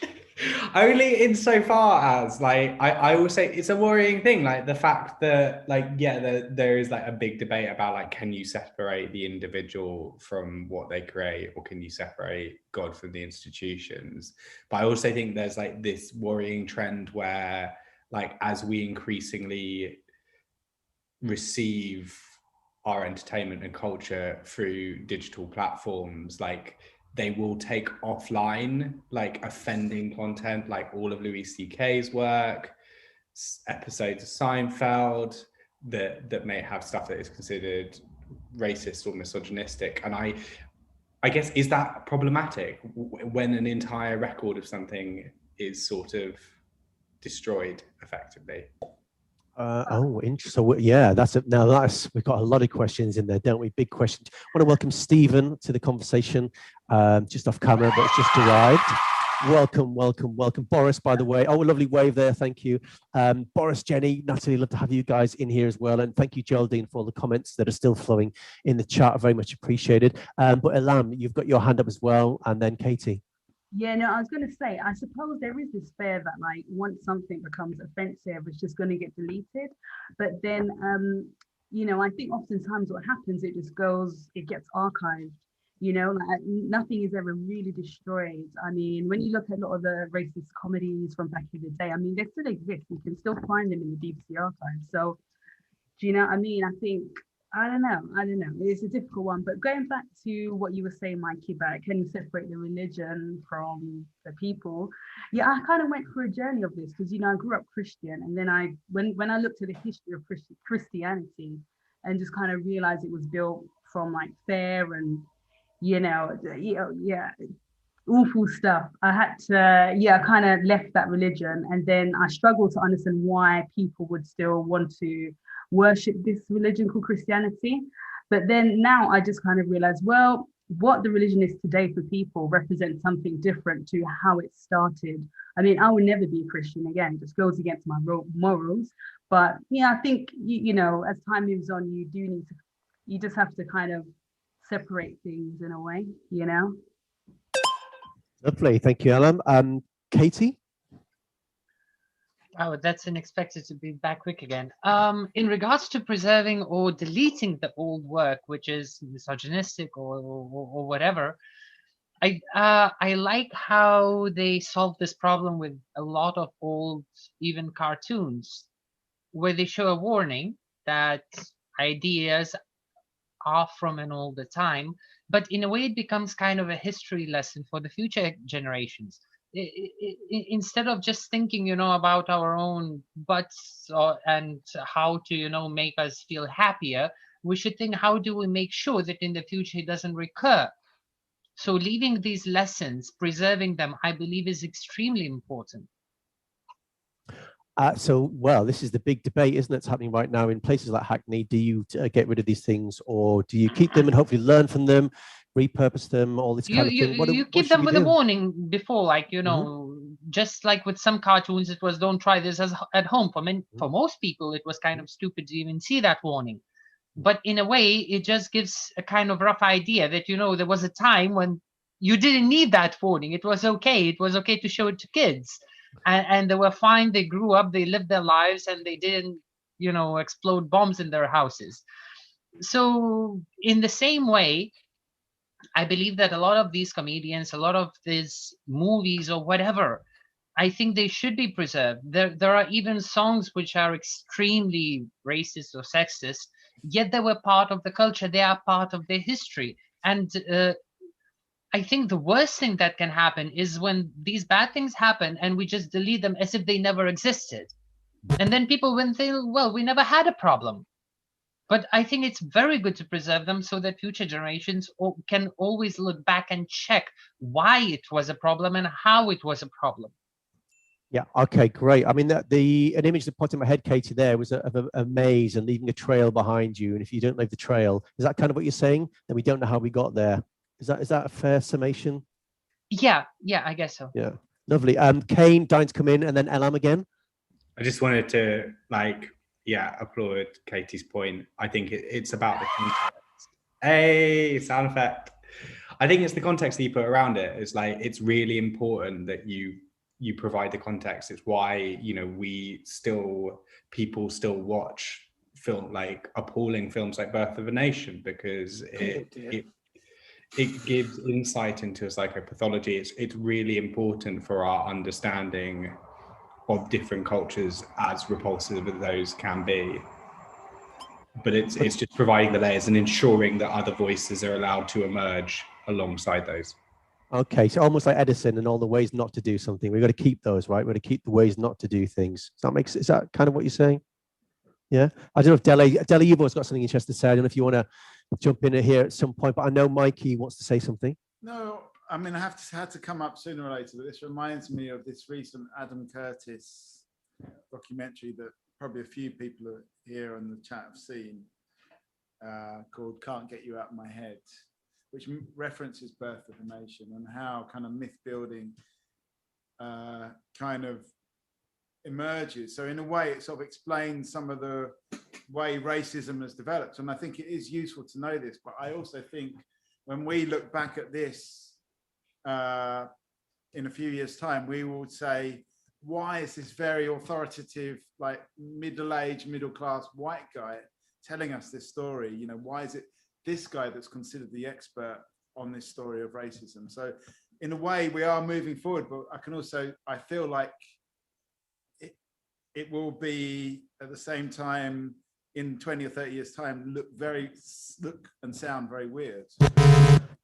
Only insofar as, like, I will say it's a worrying thing, like the fact that, like, yeah, there is like a big debate about, like, can you separate the individual from what they create, or can you separate God from the institutions? But I also think there's like this worrying trend where, like, as we increasingly receive our entertainment and culture through digital platforms, like, they will take offline, like, offending content, like all of Louis C.K.'s work, episodes of Seinfeld that may have stuff that is considered racist or misogynistic. And I guess, is that problematic when an entire record of something is sort of destroyed effectively? Oh, interesting. So, yeah, we've got a lot of questions in there, don't we? Big questions. I want to welcome Stephen to the conversation, just off camera, but it's just arrived. Welcome, welcome, welcome. Boris, by the way. Oh, a lovely wave there. Thank you. Boris, Jenny, Natalie, love to have you guys in here as well. And thank you, Geraldine, for all the comments that are still flowing in the chat. Very much appreciated. But Elam, you've got your hand up as well. And then Katie. Yeah, no, I was going to say, I suppose there is this fear that, like, once something becomes offensive, it's just going to get deleted. But then, you know, I think oftentimes what happens, it gets archived, you know, like, nothing is ever really destroyed. I mean, when you look at a lot of the racist comedies from back in the day, I mean, they still exist. You can still find them in the BBC archives. So, do you know what I mean? I think, I don't know. It's a difficult one. But going back to what you were saying, Mikey, about can you separate the religion from the people? Yeah, I kind of went through a journey of this because, you know, I grew up Christian. And then when I looked at the history of Christianity and just kind of realized it was built from, like, fair and, you know, awful stuff. I had to, I kind of left that religion. And then I struggled to understand why people would still want to worship this religion called Christianity. But then now I just kind of realized, well, what the religion is today for people represents something different to how it started. I mean, I will never be a Christian again. It just goes against my morals. But yeah, I think, you know, as time moves on, you just have to kind of separate things in a way, you know? Lovely. Thank you, Alan. Katie? Oh, that's unexpected to be back quick again. In regards to preserving or deleting the old work, which is misogynistic or whatever, I like how they solve this problem with a lot of old, even cartoons, where they show a warning that ideas are from an older time, but in a way it becomes kind of a history lesson for the future generations. Instead of just thinking, about our own butts and how to, make us feel happier, we should think, how do we make sure that in the future it doesn't recur? So leaving these lessons, preserving them, I believe is extremely important. Well, this is the big debate, isn't it? It's happening right now in places like Hackney. Do you get rid of these things, or do you keep them and hopefully learn from them, repurpose them, all this kind of thing? You keep them with a warning before, like, just like with some cartoons, it was don't try this at home. For most people, it was kind of stupid to even see that warning. But in a way, it just gives a kind of rough idea that, there was a time when you didn't need that warning. It was okay. It was okay to show it to kids. And they were fine. They grew up, they lived their lives, and they didn't, explode bombs in their houses. So in the same way, I believe that a lot of these comedians, a lot of these movies or whatever, I think they should be preserved. There are even songs which are extremely racist or sexist, yet they were part of the culture. They are part of their history. And I think the worst thing that can happen is when these bad things happen and we just delete them as if they never existed. And then people will think, well, we never had a problem. But I think it's very good to preserve them so that future generations can always look back and check why it was a problem and how it was a problem. Yeah. Okay. Great. I mean, an image that popped in my head, Katie, there was of a maze and leaving a trail behind you. And if you don't leave the trail, is that kind of what you're saying? Then we don't know how we got there. Is that a fair summation? Yeah. I guess so. Yeah. Lovely. Kane, dying to come in, and then Elam again. I just wanted to applaud Katie's point. I think it's about the context. Hey, sound effect. I think it's the context that you put around it. It's like, it's really important that you provide the context. It's why, people still watch appalling films like Birth of a Nation, because it gives insight into psychopathology. It's really important for our understanding of different cultures, as repulsive as those can be. But it's just providing the layers and ensuring that other voices are allowed to emerge alongside those. Okay, so almost like Edison and all the ways not to do something. We've got to keep those, right? We've got to keep the ways not to do things. Is that kind of what you're saying? Yeah. I don't know if Deli, you've always got something interesting to say. I don't know if you want to jump in here at some point, but I know Mikey wants to say something. No, I mean, I had to come up sooner or later, but this reminds me of this recent Adam Curtis documentary that probably a few people here on the chat have seen, called Can't Get You Out of My Head, which references Birth of a Nation and how kind of myth building kind of emerges. So in a way, it sort of explains some of the way racism has developed. And I think it is useful to know this, but I also think when we look back at this in a few years' time, we will say, why is this very authoritative, like middle-aged, middle-class white guy telling us this story? Why is it this guy that's considered the expert on this story of racism? So in a way, we are moving forward, but I feel like it will be at the same time in 20 or 30 years' time, look and sound very weird.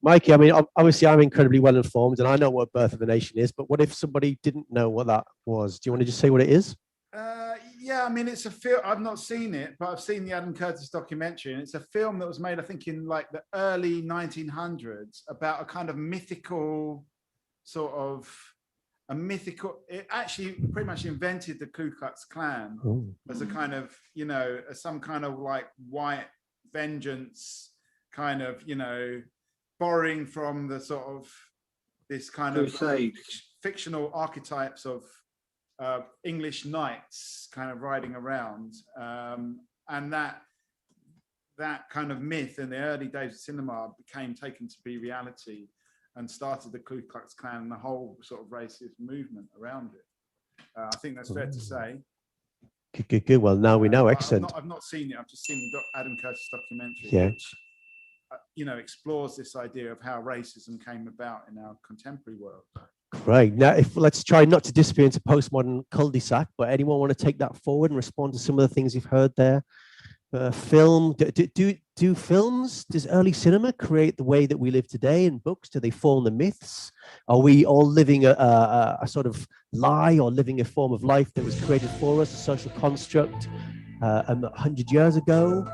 Mikey, I mean, obviously I'm incredibly well informed and I know what Birth of a Nation is, but what if somebody didn't know what that was? Do you want to just say what it is? Yeah, I mean, it's a film. I've not seen it, but I've seen the Adam Curtis documentary, and it's a film that was made, I think, in like the early 1900s about a kind of mythical it actually pretty much invented the Ku Klux Klan as a kind of, as some kind of like white vengeance kind of, borrowing from the sort of this kind of fictional archetypes of English knights kind of riding around. And that kind of myth in the early days of cinema became taken to be reality and started the Ku Klux Klan and the whole sort of racist movement around it. I think that's fair to say. Good. Well, now we know. Excellent. I've not seen it. I've just seen the Adam Curtis documentary, Yeah. which explores this idea of how racism came about in our contemporary world. Great. Now, let's try not to disappear into postmodern cul-de-sac, but anyone want to take that forward and respond to some of the things you've heard there? Film. Do films? Does early cinema create the way that we live today? In books, do they form the myths? Are we all living a sort of lie, or living a form of life that was created for us, a social construct 100 years ago?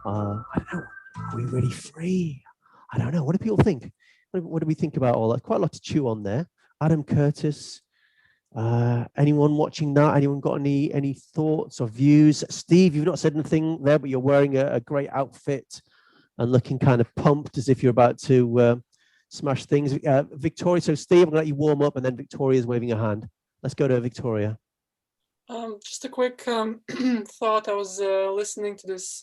I don't know. Are we really free? I don't know. What do people think? What do we think about all that? Quite a lot to chew on there. Adam Curtis. Anyone watching that? Anyone got any thoughts or views? Steve, you've not said anything there, but you're wearing a great outfit and looking kind of pumped as if you're about to smash things. Victoria, so Steve, I'm gonna let you warm up, and then Victoria's waving a hand. Let's go to Victoria. Just a quick thought. I was listening to this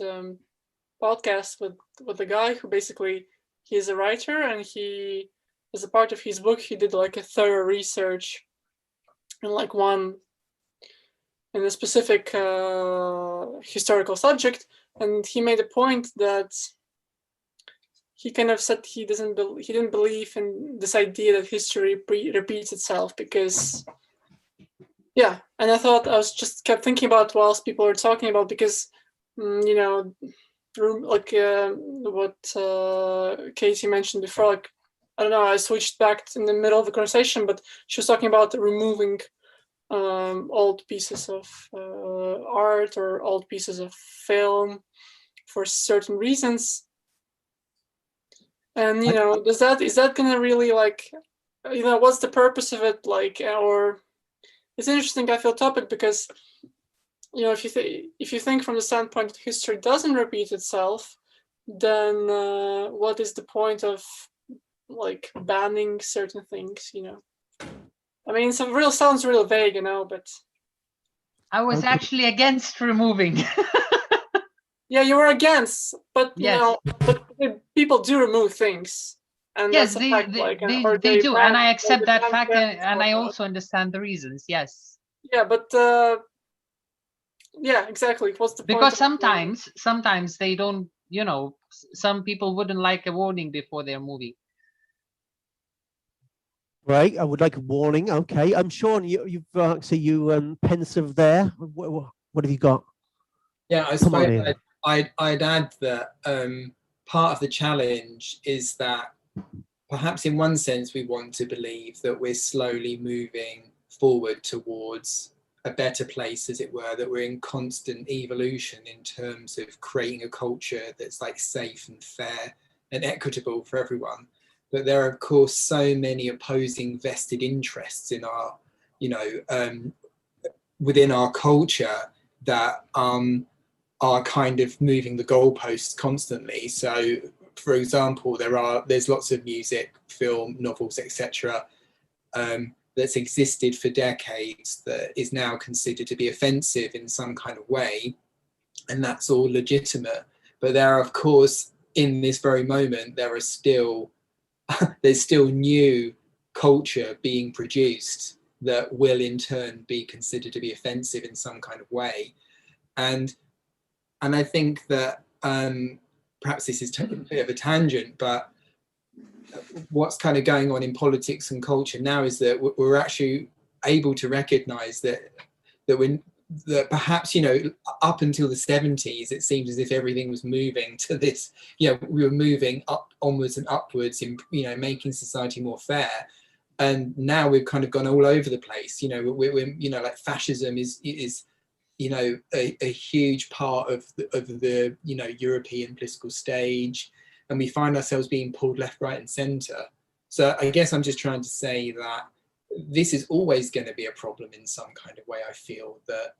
podcast with a guy who basically, he's a writer, and he, as a part of his book, he did like a thorough research in a specific historical subject, and he made a point that he kind of said he didn't believe in this idea that history repeats itself, because and I thought, I was just kept thinking about whilst people were talking about, because what Katie mentioned before, like, I don't know, I switched back in the middle of the conversation, but she was talking about removing old pieces of art or old pieces of film for certain reasons. And, is that going to really, like, what's the purpose of it? Like, or it's interesting, I feel, topic, because, if you think from the standpoint that history doesn't repeat itself, then what is the point of, like, banning certain things? I mean, sounds real vague, but I was actually against removing. Yeah, you were against, but but people do remove things, and yes, that's a fact, they do, and I accept that fact, and I also understand the reasons. Yes. Yeah, but yeah, exactly. What's the point? Because sometimes they don't. Some people wouldn't like a warning before their movie. Right, I would like a warning. Okay, I'm Sean. You've pensive there. What have you got? Yeah, I suppose I'd add that part of the challenge is that perhaps in one sense we want to believe that we're slowly moving forward towards a better place, as it were, that we're in constant evolution in terms of creating a culture that's like safe and fair and equitable for everyone. But there are, of course, so many opposing vested interests in our, within our culture that are kind of moving the goalposts constantly. So, for example, there's lots of music, film, novels, etc., that's existed for decades that is now considered to be offensive in some kind of way, and that's all legitimate. But there are, of course, in this very moment, there's still new culture being produced that will in turn be considered to be offensive in some kind of way. And I think that perhaps this is taking a bit of a tangent, but what's kind of going on in politics and culture now is that we're actually able to recognize that perhaps, up until the 70s, it seemed as if everything was moving to this, we were moving onwards and upwards in, making society more fair. And now we've kind of gone all over the place. We're like fascism is a huge part of the European political stage, and we find ourselves being pulled left, right, and centre. So I guess I'm just trying to say that this is always going to be a problem in some kind of way. I feel that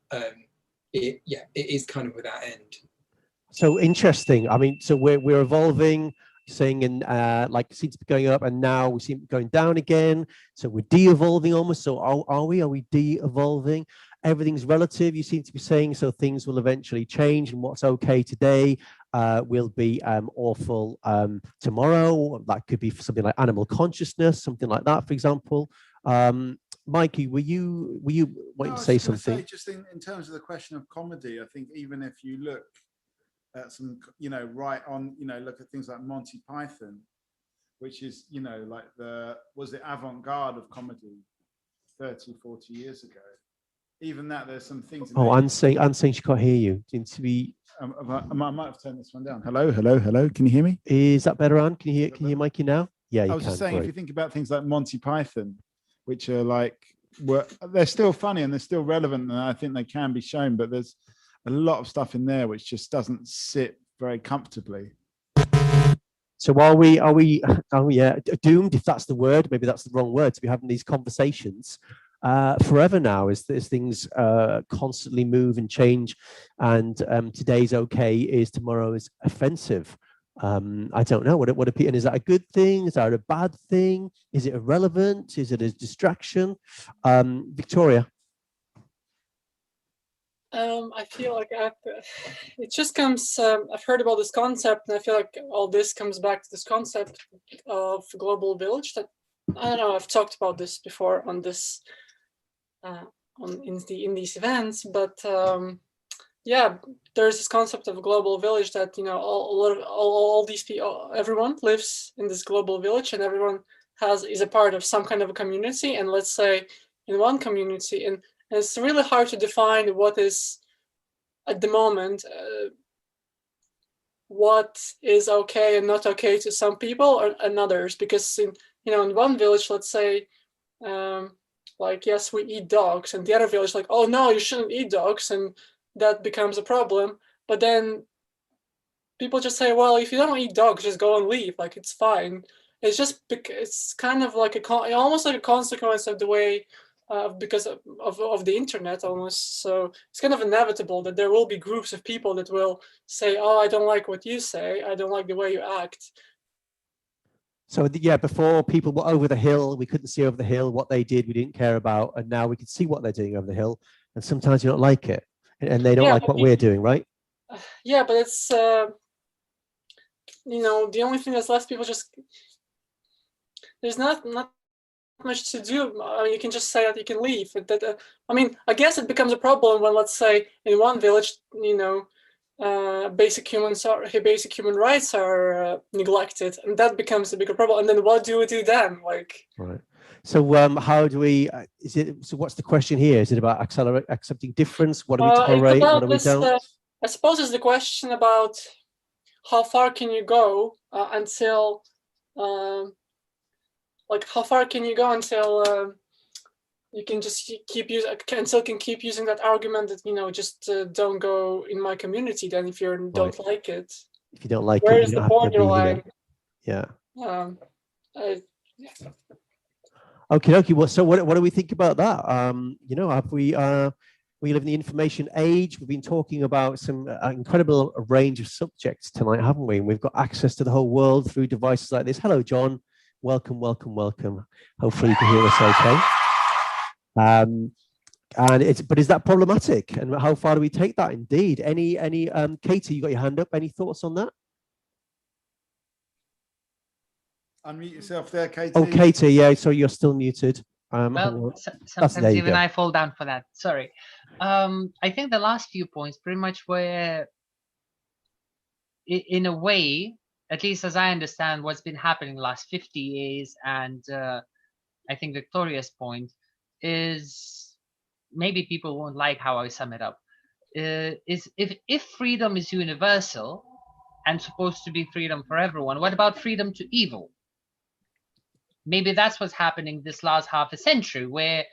it is kind of without end. So interesting. I mean, so we're evolving, saying in seems to be going up, and now we seem to be going down again. So we're de-evolving almost. So are we de-evolving? Everything's relative, you seem to be saying, so things will eventually change, and what's okay today will be awful tomorrow. That could be something like animal consciousness, something like that, for example. Mikey, were you wanting to say something? Just in terms of the question of comedy, I think even if you look at some, right on, look at things like Monty Python, which is, like was the avant-garde of comedy 30, 40 years ago. Even that, there's some things. Oh, I'm saying she can't hear you. Seems to be. I might have turned this one down. Hello. Can you hear me? Is that better, Anne? Can you hear Mikey now? Yeah, you I was can. just saying, Great. if you think about things like Monty Python, which are they're still funny and they're still relevant, and I think they can be shown, but there's a lot of stuff in there which just doesn't sit very comfortably. So are we doomed, if that's the word? Maybe that's the wrong word, to be having these conversations forever now, as things constantly move and change, and today's okay is tomorrow is offensive. I don't know what and is that a good thing? Is that a bad thing? Is it irrelevant? Is it a distraction? Victoria. I feel like it just comes. I've heard about this concept, and I feel like all this comes back to this concept of global village. That I don't know. I've talked about this before on this in these events, but yeah, there's this concept of a global village that all these people, everyone lives in this global village, and everyone is a part of some kind of a community. And let's say in one community, and it's really hard to define what is at the moment what is okay and not okay to some people and others, because in one village, let's say yes, we eat dogs, and the other village oh no, you shouldn't eat dogs, and that becomes a problem. But then people just say, well, if you don't eat dogs, just go and leave, it's fine. It's kind of almost like a consequence of the way because of the internet almost. So it's kind of inevitable that there will be groups of people that will say, oh, I don't like what you say, I don't like the way you act. So yeah, before people were over the hill, we couldn't see over the hill what they did, we didn't care about, and now we can see what they're doing over the hill, and sometimes you don't like it, and they don't like what we're doing, right? Yeah, but it's the only thing that's left, people just, there's not much to do. I mean, you can just say that you can leave. I mean, I guess it becomes a problem when, let's say, in one village, basic human rights are neglected, and that becomes a bigger problem. And then what do we do then? Right. So how do we? So what's the question here? Is it about accepting difference? What do we tolerate? What do we don't? I suppose it's the question about how far can you go until. How far can you go until you can just keep using that argument that just don't go in my community then if you don't like it. If you don't like where it, is the borderline? Yeah. Yeah. Okay. Well, so what do we think about that? Have we live in the information age. We've been talking about some incredible range of subjects tonight, haven't we? And we've got access to the whole world through devices like this. Hello, John. Welcome. Hopefully you can hear us okay. But is that problematic? And how far do we take that? Indeed. Any Katie, you got your hand up. Any thoughts on that? Unmute yourself there, Katie. Oh, Katie, yeah. So you're still muted. Well, sometimes even I fall down for that. Sorry. I think the last few points pretty much were, in a way, at least as I understand what's been happening the last 50 years, and I think Victoria's point is, maybe people won't like how I sum it up, is if freedom is universal and supposed to be freedom for everyone, what about freedom to evil? Maybe that's what's happening this last half a century, where,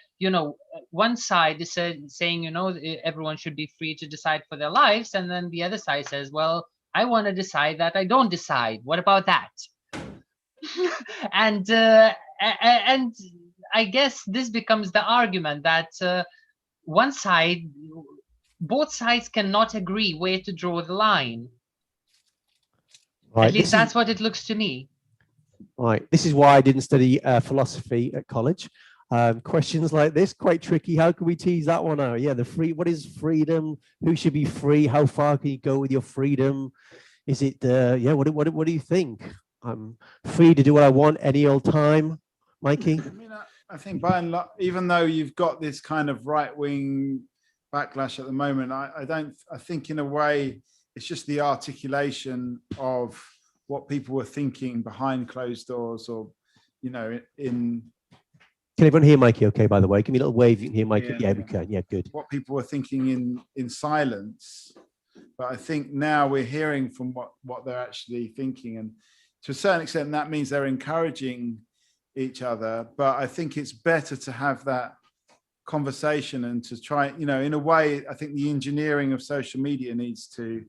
one side is saying, everyone should be free to decide for their lives, and then the other side says, well, I want to decide that I don't decide. What about that? and I guess this becomes the argument that both sides cannot agree where to draw the line. Right. At least that's what it looks to me. Right. This is why I didn't study philosophy at college. Questions like this, quite tricky. How can we tease that one out? Yeah, what is freedom? Who should be free? How far can you go with your freedom? Is it what do you think? I'm free to do what I want any old time, Mikey? I think by and large, even though you've got this kind of right-wing backlash at the moment, I think in a way it's just the articulation of what people were thinking behind closed doors, or, you know, in. Can everyone hear Mikey okay, by the way? Give me a little wave, you can hear Mikey. Yeah, we can. Yeah, good. What people were thinking in silence. But I think now we're hearing from what they're actually thinking. And to a certain extent, that means they're encouraging each other. But I think it's better to have that conversation and to try, you know, in a way, I think the engineering of social media needs to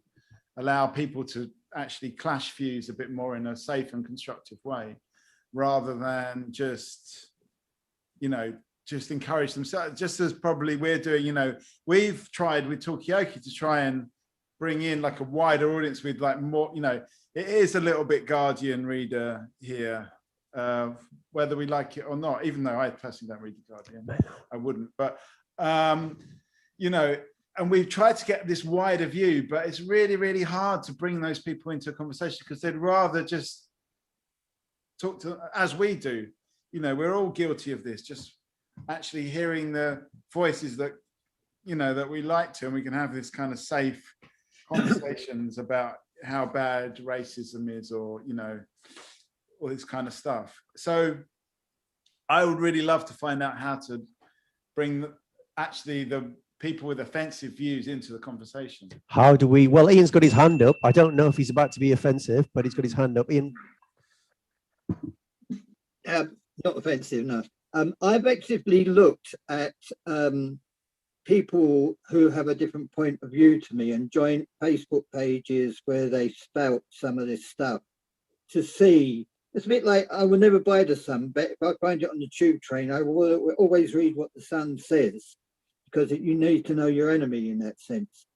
allow people to actually clash views a bit more in a safe and constructive way, rather than just, you know, just encourage themselves, just as probably we're doing. You know, we've tried with Talkaoke to try and bring in like a wider audience with like more, you know, it is a little bit Guardian reader here, whether we like it or not, even though I personally don't read the Guardian, I wouldn't, but, you know, and we've tried to get this wider view, but it's really, really hard to bring those people into a conversation because they'd rather just talk to, as we do. You know, we're all guilty of this, just actually hearing the voices that, you know, that we like to, and we can have this kind of safe conversations about how bad racism is, or, you know, all this kind of stuff. So I would really love to find out how to bring actually the people with offensive views into the conversation. How do we? Well, Ian's got his hand up. I don't know if he's about to be offensive, but he's got his hand up. Ian. Not offensive, no. I've actively looked at people who have a different point of view to me and joined Facebook pages where they spout some of this stuff to see. It's a bit like, I will never buy the Sun, but if I find it on the tube train, I will always read what the Sun says, because you need to know your enemy in that sense.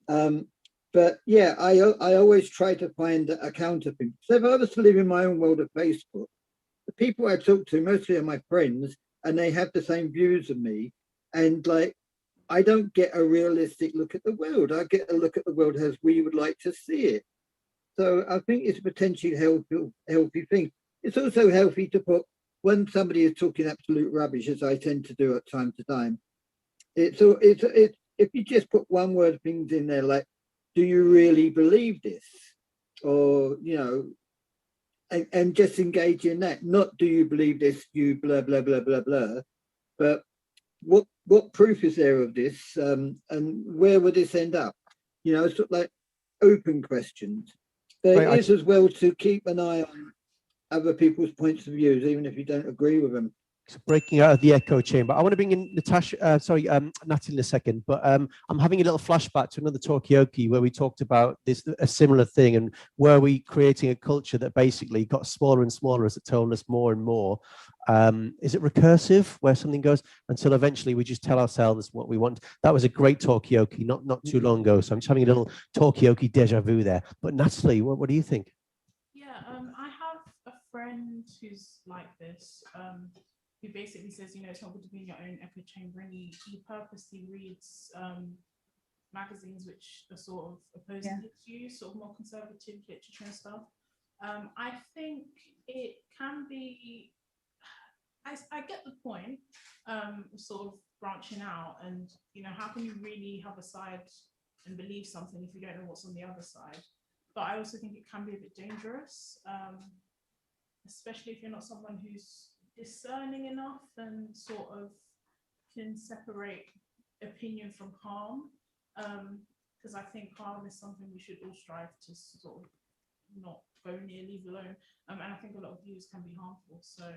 But yeah, I always try to find a counterfeit. So if I was to live in my own world of Facebook, the people I talk to mostly are my friends, and they have the same views of me. And like, I don't get a realistic look at the world. I get a look at the world as we would like to see it. So I think it's a potentially healthy thing. It's also healthy to put, when somebody is talking absolute rubbish, as I tend to do at time to time, it's if you just put one word things in there like, do you really believe this? Or, you know, and just engage in that. Not do you believe this, you blah, blah, blah, blah, blah. But what proof is there of this? And where would this end up? You know, it's sort of like open questions. But it is as well to keep an eye on other people's points of views, even if you don't agree with them. Breaking out of the echo chamber. I want to bring in Natasha, Nat in a second, but I'm having a little flashback to another Talkaoke where we talked about this, a similar thing, and were we creating a culture that basically got smaller and smaller as it told us more and more. Is it recursive, where something goes until eventually we just tell ourselves what we want? That was a great Talkaoke not too long ago, so I'm just having a little Talkaoke deja vu there. But Natalie, what do you think? Yeah, I have a friend who's like this. Who basically says, you know, it's not good to be in your own echo chamber, and he purposely reads magazines which are sort of opposing his views, sort of more conservative literature and stuff. I think it can be, I get the point, sort of branching out, and, you know, how can you really have a side and believe something if you don't know what's on the other side? But I also think it can be a bit dangerous, especially if you're not someone who's discerning enough and sort of can separate opinion from harm, because I think harm is something we should all strive to sort of not go near, leave alone, and I think a lot of views can be harmful. So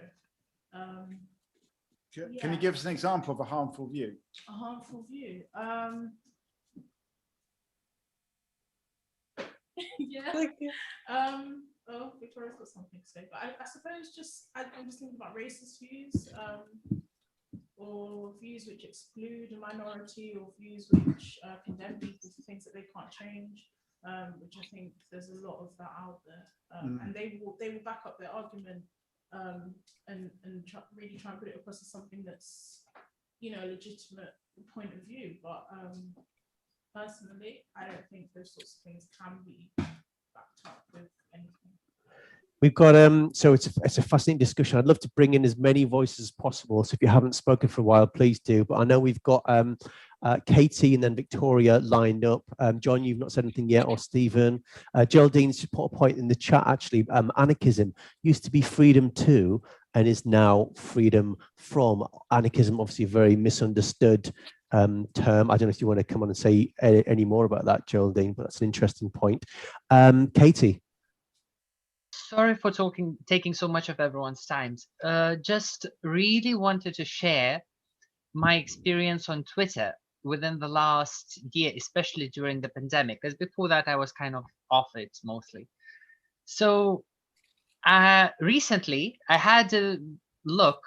can you give us an example of a harmful view? A harmful view, oh, Victoria's got something to say, but I suppose I'm just thinking about racist views, or views which exclude a minority, or views which condemn people for things that they can't change, which I think there's a lot of that out there, and they will back up their argument, and really try and put it across as something that's, you know, a legitimate point of view. But personally, I don't think those sorts of things can be backed up with anything. We've got so it's a fascinating discussion. I'd love to bring in as many voices as possible. So if you haven't spoken for a while, please do. But I know we've got Katie and then Victoria lined up. John, you've not said anything yet, or Stephen. Geraldine's put a point in the chat actually. Anarchism used to be freedom to, and is now freedom from. Anarchism, obviously a very misunderstood term. I don't know if you want to come on and say any more about that, Geraldine, but that's an interesting point. Katie. Sorry for taking so much of everyone's time. Just really wanted to share my experience on Twitter within the last year, especially during the pandemic, because before that I was kind of off it mostly. So recently I had to look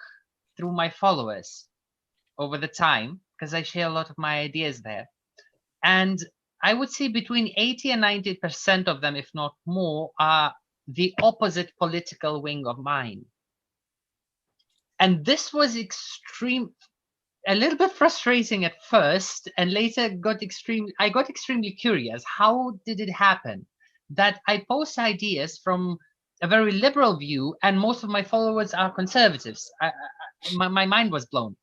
through my followers over the time, because I share a lot of my ideas there. And I would say between 80 and 90% of them, if not more, are the opposite political wing of mine. And this was a little bit frustrating at first, and later I got extremely curious. How did it happen that I post ideas from a very liberal view and most of my followers are conservatives? My mind was blown.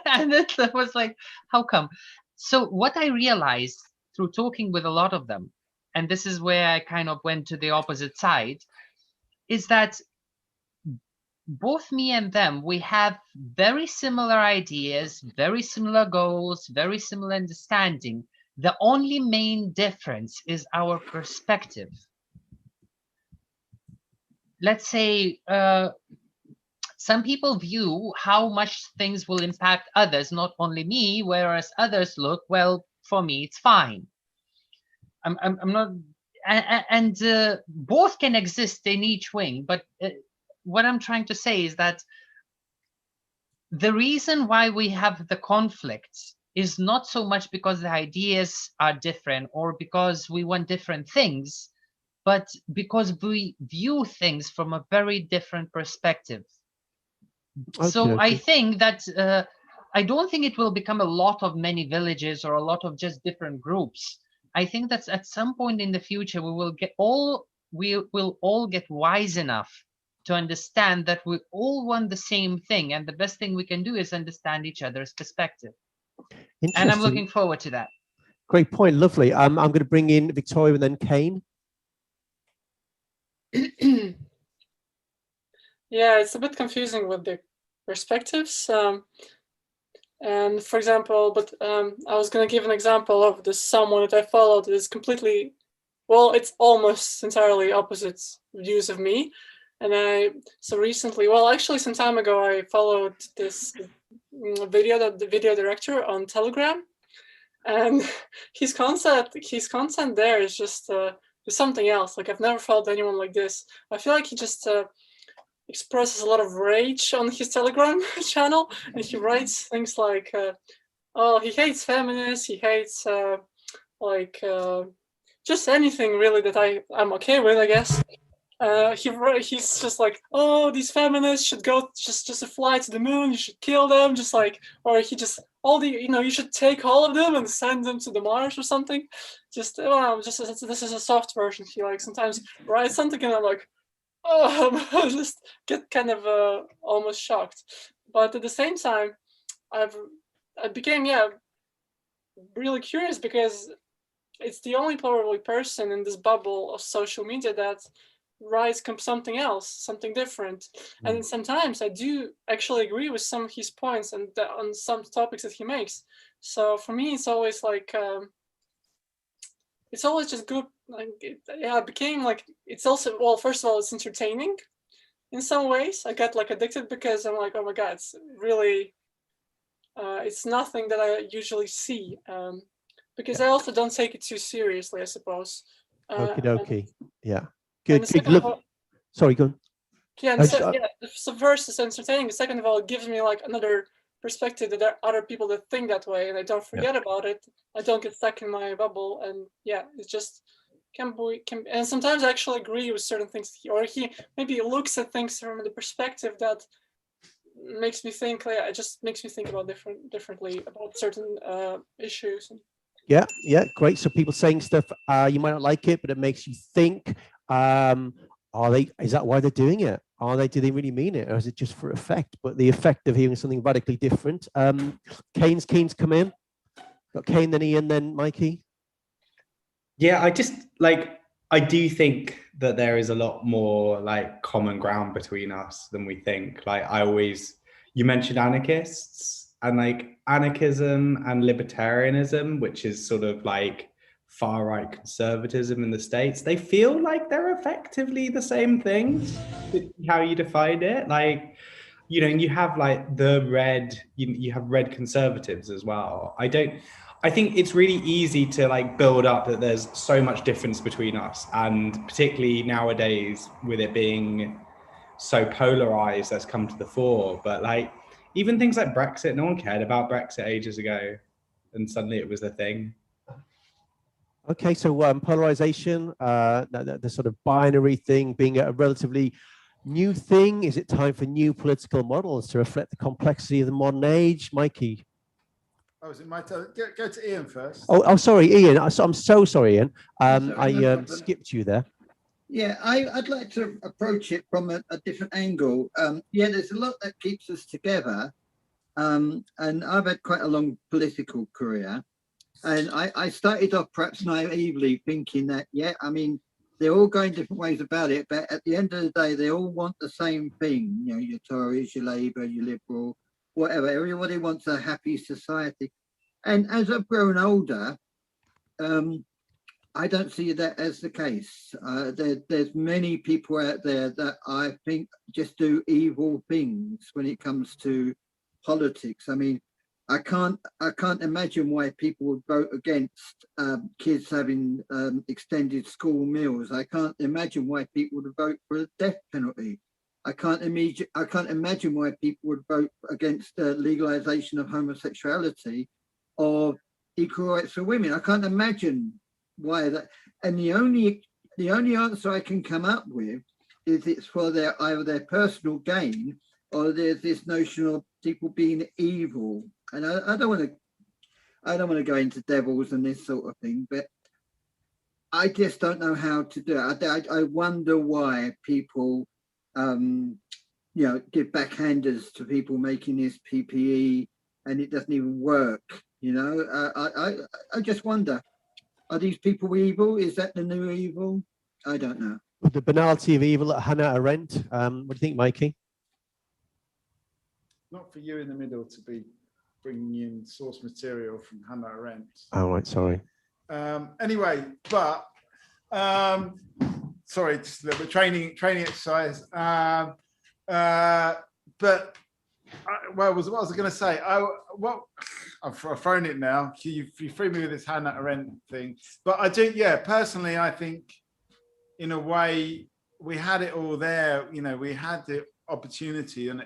And it was like, how come? So what I realized through talking with a lot of them, and this is where I kind of went to the opposite side, is that both me and them, we have very similar ideas, very similar goals, very similar understanding. The only main difference is our perspective. Let's say some people view how much things will impact others, not only me, whereas others look, well, for me, it's fine. I'm not, and both can exist in each wing, but what I'm trying to say is that the reason why we have the conflicts is not so much because the ideas are different or because we want different things, but because we view things from a very different perspective. Okay, so I think that I don't think it will become a lot of many villages or a lot of just different groups. I think that at some point in the future, we will all get wise enough to understand that we all want the same thing, and the best thing we can do is understand each other's perspective. And I'm looking forward to that. Great point, lovely. I'm going to bring in Victoria and then Kane. Yeah, it's a bit confusing with the perspectives. And for example, I was going to give an example of this someone that I followed that is completely, well, it's almost entirely opposite views of me. And so recently, well, actually some time ago, I followed this the video director on Telegram, and his content there is just something else. Like, I've never followed anyone like this. I feel like he just expresses a lot of rage on his Telegram channel, and he writes things like, oh, he hates feminists, he hates just anything really that I'm okay with, I guess. He's just like, oh, these feminists should go just to fly to the moon, you should kill them, just like, or he just you should take all of them and send them to the Mars or something. Just this is a soft version. He like sometimes writes something and I'm like, oh, I just get kind of almost shocked. But at the same time, I became really curious, because it's the only probably person in this bubble of social media that writes something else, something different. And sometimes I do actually agree with some of his points and on some topics that he makes. So for me, it's always like it's always just good. Like, it became like, it's also, well, first of all, it's entertaining in some ways. I got like addicted because I'm like, oh my god, it's really it's nothing that I usually see, because I also don't take it too seriously, I suppose. Okie dokie. Yeah. Good. Sorry, go on. Yeah, and the subverse is entertaining. Second of all, it gives me like another perspective that there are other people that think that way, and I don't forget about it. I don't get stuck in my bubble, and it just can. And sometimes I actually agree with certain things, or he maybe looks at things from the perspective that makes me think. It just makes me think about differently about certain issues. Yeah, great. So people saying stuff, you might not like it, but it makes you think. Are they? Is that why they're doing it? Do they really mean it, or is it just for effect? But the effect of hearing something radically different. Kane's keen to come in. Got Kane, then Ian, then Mikey. Yeah, I do think that there is a lot more like common ground between us than we think. Like you mentioned anarchists, and like anarchism and libertarianism, which is sort of like far-right conservatism in the States, they feel like they're effectively the same thing, how you define it. Like, you know, and you have like you have red conservatives as well. I think it's really easy to like build up that there's so much difference between us, and particularly nowadays with it being so polarized, that's come to the fore. But like even things like Brexit, no one cared about Brexit ages ago, and suddenly it was a thing. Okay, so polarization, the sort of binary thing being a relatively new thing. Is it time for new political models to reflect the complexity of the modern age? Mikey. Oh, is it my turn? Go to Ian first. Oh, sorry, Ian. I'm so sorry, Ian. I skipped you there. Yeah, I'd like to approach it from a different angle. Yeah, there's a lot that keeps us together. And I've had quite a long political career. And I started off perhaps naively thinking that, yeah, I mean, they're all going different ways about it. But at the end of the day, they all want the same thing. You know, your Tories, your Labour, your Liberal, whatever. Everybody wants a happy society. And as I've grown older, I don't see that as the case. There's many people out there that I think just do evil things when it comes to politics. I mean, I can't imagine why people would vote against kids having extended school meals. I can't imagine why people would vote for a death penalty. I can't imagine why people would vote against the legalization of homosexuality or equal rights for women. I can't imagine why that. And the only answer I can come up with is it's for either their personal gain, or there's this notion of people being evil. And I don't want to go into devils and this sort of thing, but I just don't know how to do it. I wonder why people give backhanders to people making this PPE and it doesn't even work. You know, I just wonder, are these people evil? Is that the new evil? I don't know. The banality of evil at Hannah Arendt. What do you think, Mikey? Not for you in the middle to be bringing in source material from Hannah Arendt. Oh, right, sorry. Anyway, but sorry, just a little bit training exercise. But what was I going to say? I've thrown it now. You threw me with this Hannah Arendt thing. But I do, yeah, personally, I think in a way we had it all there. You know, we had the opportunity, and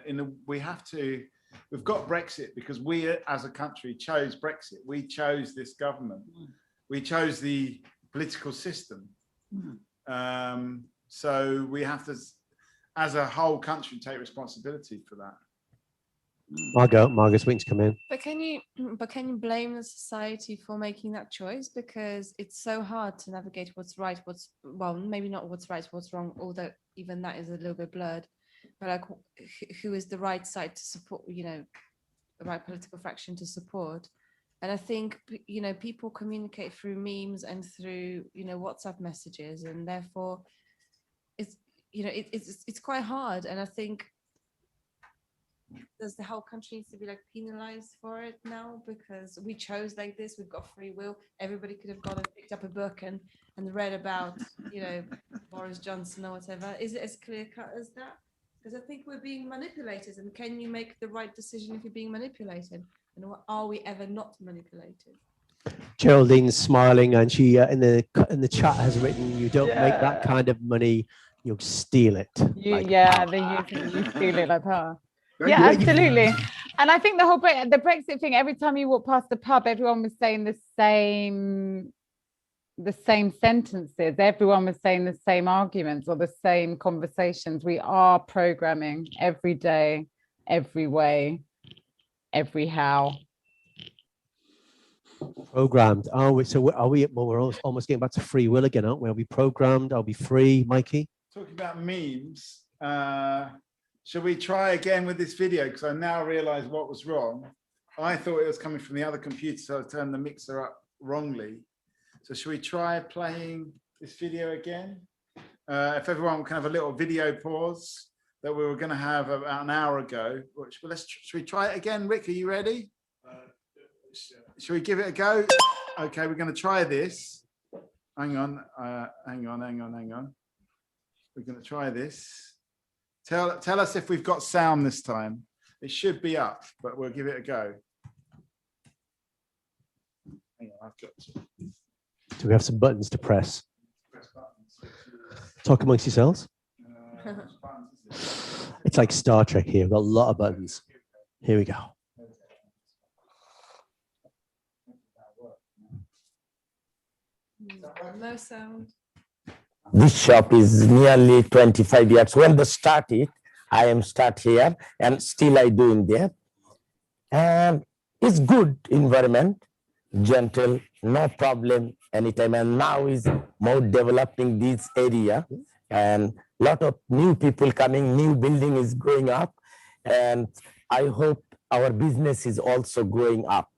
we've got Brexit because we as a country chose Brexit. We chose this government. We chose the political system. So we have to, as a whole country, take responsibility for that. Margot's waiting to come in. But can you blame the society for making that choice? Because it's so hard to navigate what's right, maybe not what's right, what's wrong, although even that is a little bit blurred. But like, who is the right side to support, you know, the right political faction to support? And I think, you know, people communicate through memes and through, you know, WhatsApp messages, and therefore it's, you know, it's quite hard. And I think the whole country needs to be like penalized for it now, because we chose like this. We've got free will. Everybody could have gone and picked up a book and read about, you know, Boris Johnson or whatever. Is it as clear cut as that? Because I think we're being manipulated. And can you make the right decision if you're being manipulated? And are we ever not manipulated? Geraldine's smiling, and she in the chat has written, "You don't make that kind of money, you'll steal it." You steal it like her. Yeah, absolutely. And I think the whole the Brexit thing, every time you walk past the pub, everyone was saying the same sentences. Everyone was saying the same arguments or the same conversations. We are programming every day, every way, every how. Programmed. Are we? So are we? Well, we're almost getting back to free will again, aren't we? Are we programmed? Are we free, Mikey? talking about memes. Shall we try again with this video? Because I now realize what was wrong. I thought it was coming from the other computer, so I turned the mixer up wrongly. So should we try playing this video again? If everyone can have a little video pause that we were going to have about an hour ago. Should we try it again? Rick, are you ready? Should we give it a go? Okay, we're going to try this. Hang on. We're going to try this. Tell us if we've got sound this time. It should be up, but we'll give it a go. Hang on, I've got to. Do we have some buttons to press? Talk amongst yourselves. It's like Star Trek here. We've got a lot of buttons. Here we go. No sound. This shop is nearly 25 years. When they started, I am start here and still I doing there. And it's good environment, gentle, no problem anytime. And now is more developing this area and lot of new people coming, new building is growing up. And I hope our business is also growing up.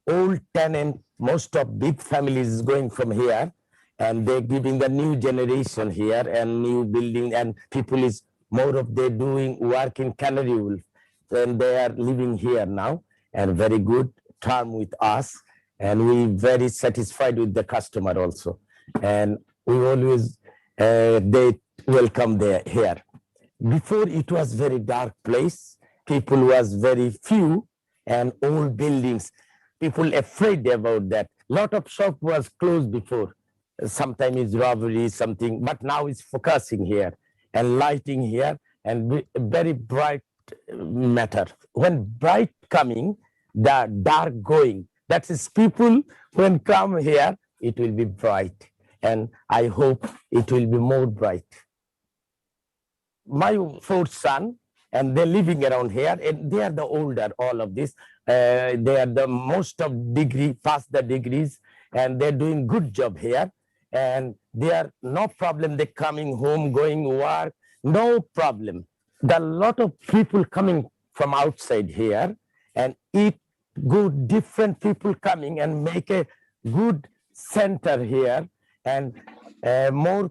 Old tenant, most of big families is going from here. And they're giving the new generation here and new building, and people is more of they doing work in Canary Wharf, and they are living here now and very good term with us, and we very satisfied with the customer also, and we always they welcome here. Before it was very dark place, people was very few and old buildings, people afraid about that. Lot of shop was closed before. Sometimes it's robbery, something, but now it's focusing here and lighting here and very bright matter. When bright coming, the dark going. That is people when come here, it will be bright. And I hope it will be more bright. My fourth son, and they're living around here, and they are the older, all of this. They are the most of degree, past the degrees, and they're doing good job here. And they are no problem. They're coming home, going work, no problem. There are a lot of people coming from outside here, and it good different people coming and make a good center here, and more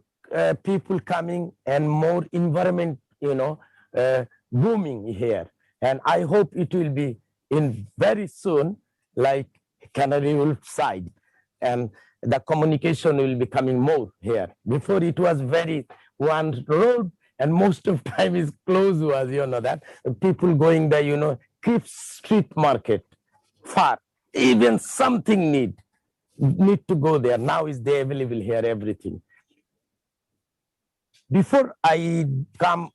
people coming and more environment, booming here. And I hope it will be in very soon, like Canary Wharf side, and the communication will be coming more here. Before it was very one road, and most of time is closed was, that people going there, keep street market far, even something need to go there. Now is they available here, everything. Before I come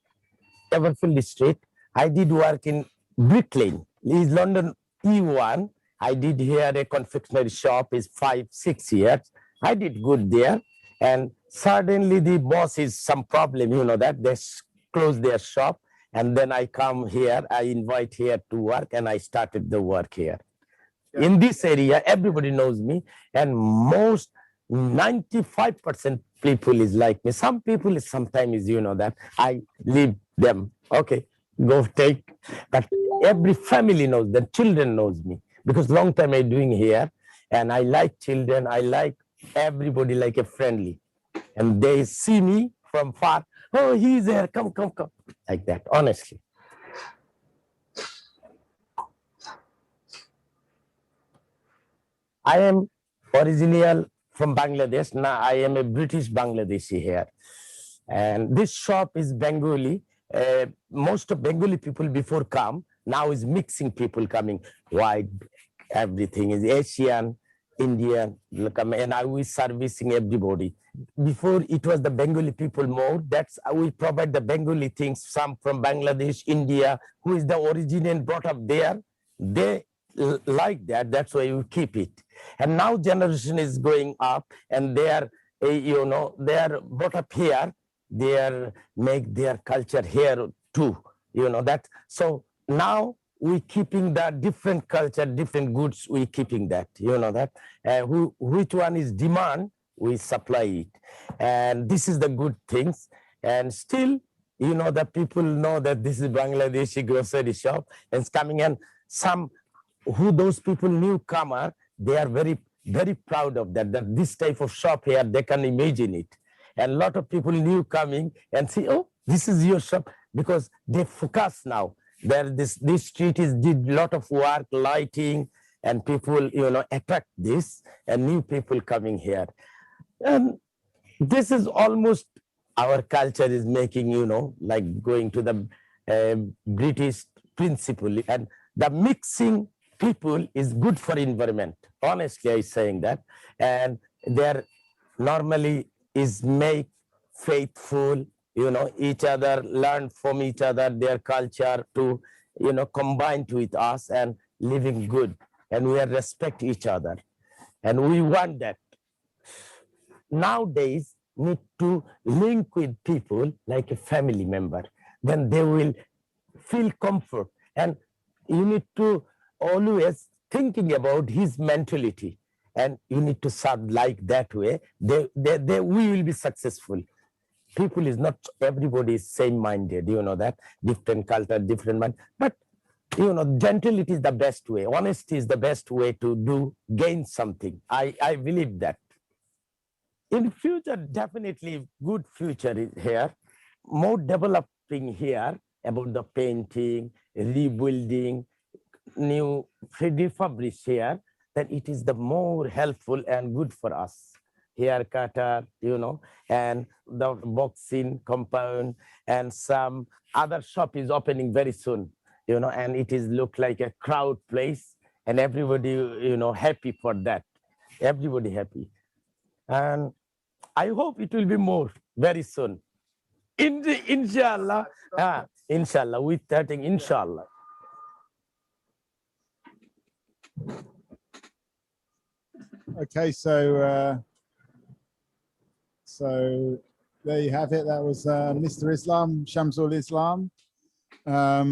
Aberfeldy Street, I did work in Brick Lane, is London E1. I did here a confectionery shop is 5-6 years. I did good there. And suddenly the boss is some problem, that they close their shop. And then I come here, I invite here to work, and I started the work here. Yeah. In this area, everybody knows me, and most 95% people is like me. Some people is sometimes, that I leave them. Okay, go take. But every family knows, the children knows me. Because long time I'm doing here, and I like children, I like everybody like a friendly. And they see me from far, oh, he's there, come. Like that, honestly. I am original from Bangladesh. Now I am a British Bangladeshi here. And this shop is Bengali. Most of Bengali people before come, now is mixing people coming, white, everything is Asian, Indian, and I was servicing everybody. Before it was the Bengali people more, that's we provide the Bengali things, some from Bangladesh, India, who is the origin brought up there. They like that, that's why we keep it. And now generation is growing up, and they are, they are brought up here, they are make their culture here too, that. So now we keeping that different culture, different goods, we keeping that, that. Which one is demand, we supply it. And this is the good things. And still, you know, the people know that this is Bangladeshi grocery shop and it's coming, and some who those people newcomer, they are very, very proud of that, that this type of shop here, they can imagine it. And a lot of people new coming and see, oh, this is your shop, because they focus now. There, this street is did lot of work, lighting, and people, you know, attract this, and new people coming here. And this is almost our culture is making, you know, like going to the British principle, and the mixing people is good for environment. Honestly, I'm saying that. And they're normally is make faithful, you know, each other, learn from each other, their culture to, you know, combine with us and living good. And we respect each other. And we want that. Nowadays, need to link with people like a family member. Then they will feel comfort. And you need to always thinking about his mentality. And you need to serve like that way. We will be successful. People is not, everybody is same-minded, you know that, different culture, different mind. But, you know, gentility is the best way. Honesty is the best way to gain something. I believe that. In future, definitely good future is here. More developing here about the painting, rebuilding, new refurbish here, that it is the more helpful and good for us. Hair cutter, you know, and the boxing compound, and some other shop is opening very soon, you know, and it is look like a crowd place, and everybody, you know, happy for that. Everybody happy. And I hope it will be more very soon. Inshallah, inshallah, with that, inshallah. Okay, so there you have it. That was Mr. Islam, Shamsul Islam. A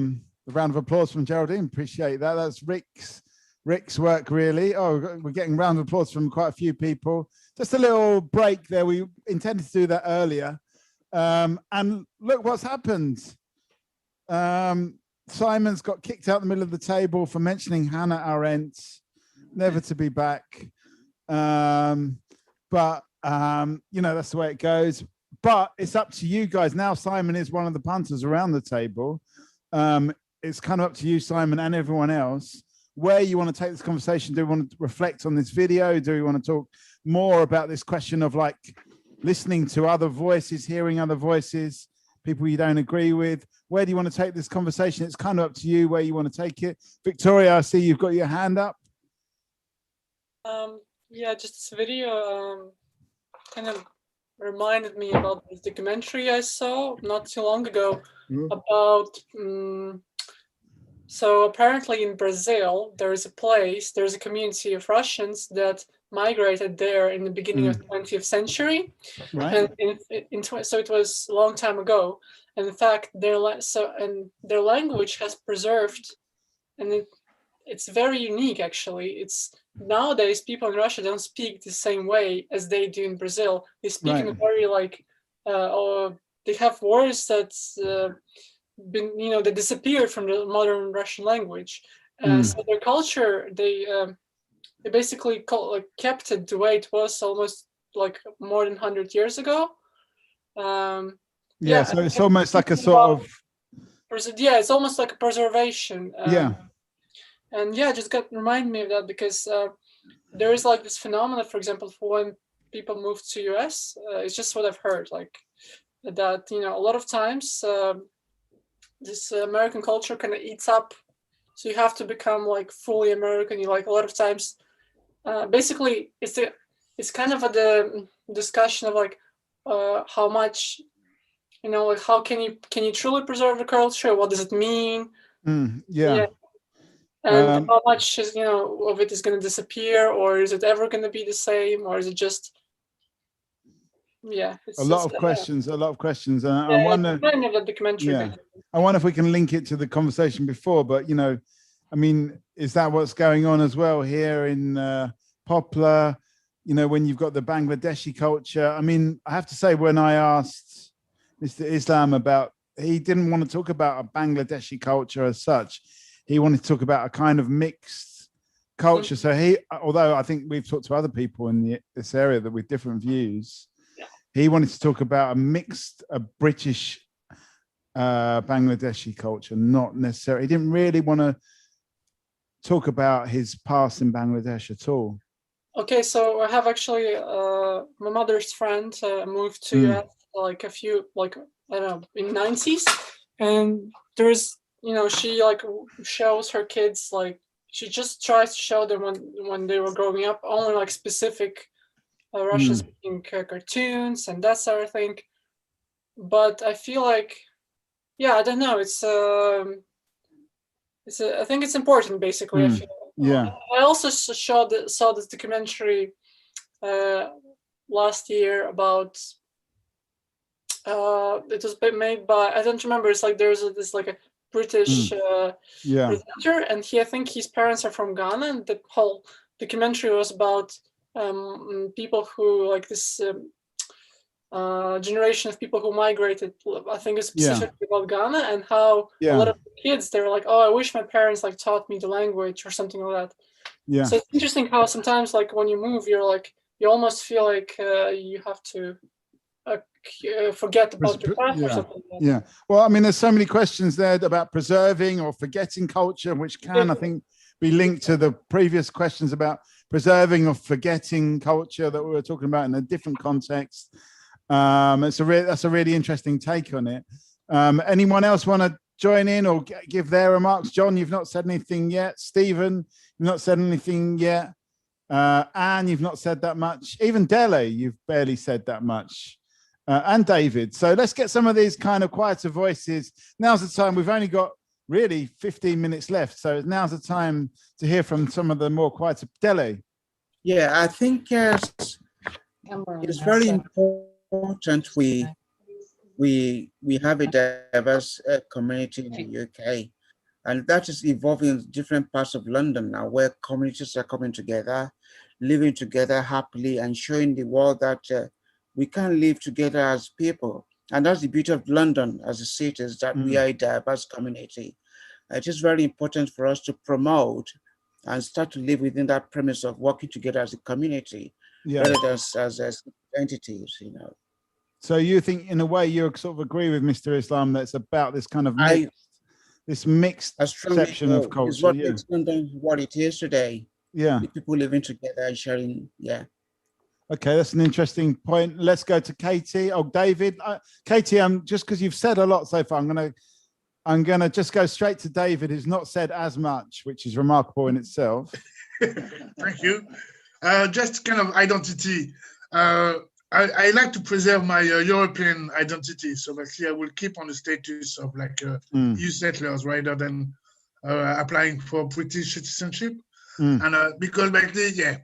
round of applause from Geraldine. Appreciate that. That's Rick's work, really. Oh, we're getting a round of applause from quite a few people. Just a little break there. We intended to do that earlier. And look what's happened. Simon's got kicked out the middle of the table for mentioning Hannah Arendt, never to be back. But you know, that's the way it goes. But it's up to you guys. Now Simon is one of the punters around the table. It's kind of up to you, Simon, and everyone else, where you want to take this conversation. Do we want to reflect on this video? Do we want to talk more about this question of like listening to other voices, hearing other voices, people you don't agree with? Where do you want to take this conversation? It's kind of up to you where you want to take it. Victoria, I see you've got your hand up. Yeah, just this video kind of reminded me about this documentary I saw not too long ago about, so apparently in Brazil, there's a community of Russians that migrated there in the beginning of the 20th century. Right. And so it was a long time ago. And in fact, their language has preserved, and it's very unique, actually. It's nowadays people in Russia don't speak the same way as they do in Brazil. They speak in a very like, they have words that's been, you know, that disappeared from the modern Russian language. So their culture, they basically kept it the way it was almost like more than 100 years ago. Yeah, so it's almost like a sort of. Yeah, it's almost like a preservation. Yeah. And yeah, just remind me of that, because there is like this phenomenon, for example, for when people move to US, it's just what I've heard, like that, you know, a lot of times this American culture kind of eats up. So you have to become like fully American. You like a lot of times, basically it's kind of the discussion of like how much, you know, like how can you truly preserve the culture? What does it mean? Yeah. And how much is, you know, of it is going to disappear, or is it ever going to be the same, or is it just, yeah, it's a lot of questions. I wonder, the documentary. Yeah, I wonder if we can link it to the conversation before, but you know, I mean, is that what's going on as well here in Poplar? you know, when you've got the Bangladeshi culture. I mean, I have to say, when I asked Mr. Islam about, he didn't want to talk about a Bangladeshi culture as such. He wanted to talk about a kind of mixed culture. So he, although I think we've talked to other people in this area that with different views, he wanted to talk about a mixed, British Bangladeshi culture, not necessarily. He didn't really want to talk about his past in Bangladesh at all. Okay, so I have actually my mother's friend moved to US like a few, like, I don't know, in 90s, and there's, you know, she like shows her kids, like she just tries to show them when they were growing up only like specific Russian speaking cartoons and that sort of thing. But I feel like, yeah, I don't know, I think it's important, basically. I feel. Yeah. I also saw this documentary last year about. It was made by, I don't remember. It's like there's this like a British presenter, and I think his parents are from Ghana, and the whole documentary was about people who, like this generation of people who migrated. I think it's specifically about Ghana, and how a lot of kids, they were like, "Oh, I wish my parents like taught me the language or something like that." Yeah. So it's interesting how sometimes, like when you move, you're like, you almost feel like you have to forget about your past or something like that. Yeah. Well, I mean, there's so many questions there about preserving or forgetting culture, which can, I think, be linked to the previous questions about preserving or forgetting culture that we were talking about in a different context. That's a really interesting take on it. Anyone else want to join in or give their remarks? John, you've not said anything yet. Stephen, you've not said anything yet. Anne, you've not said that much. Even Dele, you've barely said that much. And David. So let's get some of these kind of quieter voices. Now's the time. We've only got really 15 minutes left. So now's the time to hear from some of the more quieter. Dele. Yeah, I think it's very important we have a diverse community in the UK, and that is evolving in different parts of London now, where communities are coming together, living together happily, and showing the world that we can live together as people. And that's the beauty of London as a city, is that we are a diverse community. It is very important for us to promote and start to live within that premise of working together as a community, rather than as entities, you know. So you think, in a way, you sort of agree with Mr. Islam that it's about this kind of mixed perception of culture. Is what makes London what it is today. Yeah. The people living together and sharing. Yeah. Okay, that's an interesting point. Let's go to Katie. Oh, David. Katie, just because you've said a lot so far, I'm gonna just go straight to David, who's not said as much, which is remarkable in itself. Thank you. Just kind of identity. I like to preserve my European identity, so basically I will keep on the status of like EU settlers rather than applying for British citizenship. And because basically,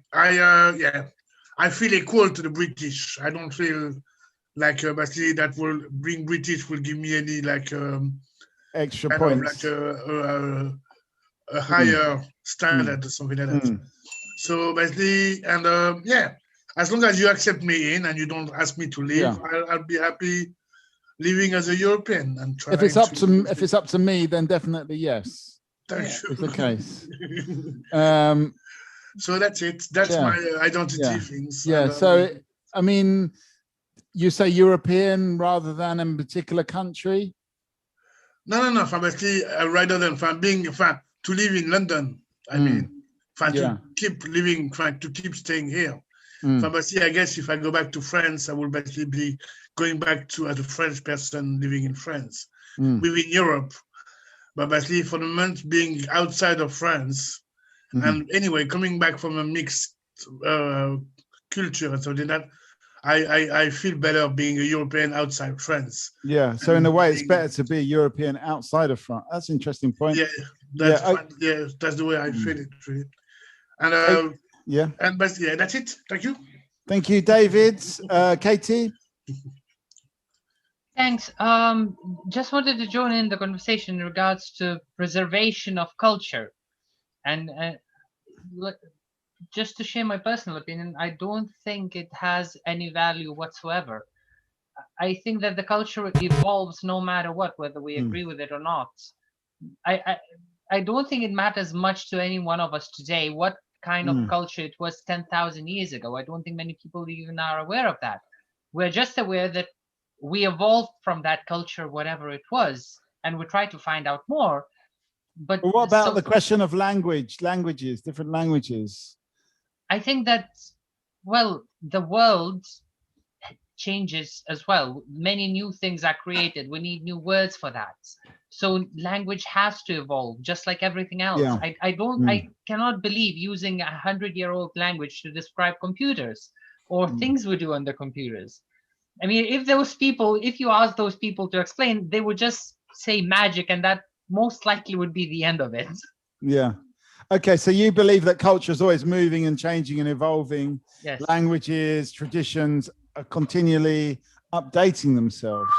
I feel equal to the British. I don't feel like basically that will bring British will give me any like extra points, like a higher standard or something like that. So basically, and as long as you accept me in and you don't ask me to leave, I'll be happy living as a European and trying. If it's up to me, then definitely yes. It's the case. So that's it. That's my identity things. Yeah. So I mean, you say European rather than in a particular country. No. Basically, rather than to live in London. I mean, to keep living, to keep staying here. Basically, I guess if I go back to France, I will basically be going back to as a French person living in France, within Europe. But basically, for the moment, being outside of France, and anyway, coming back from a mixed culture and something that I feel better being a European outside France. Yeah. So in a way, it's better to be a European outside of France. That's an interesting point. Yeah. That's the way I feel it. Really. And and basically, that's it. Thank you. Thank you, David. Katie. Thanks. Just wanted to join in the conversation in regards to preservation of culture, and just to share my personal opinion, I don't think it has any value whatsoever. I think that the culture evolves no matter what, whether we agree with it or not. I don't think it matters much to any one of us today what kind of culture it was 10,000 years ago. I don't think many people even are aware of that. We're just aware that we evolved from that culture, whatever it was, and we try to find out more. But what about the question of languages, different languages? I think that, well, the world changes as well. Many new things are created. We need new words for that. So language has to evolve, just like everything else. Yeah. I cannot believe using 100-year-old language to describe computers or things we do on the computers. I mean, if you ask those people to explain, they would just say magic, and that most likely would be the end of it. Yeah. Okay, so you believe that culture is always moving and changing and evolving. Yes. Languages, traditions are continually updating themselves.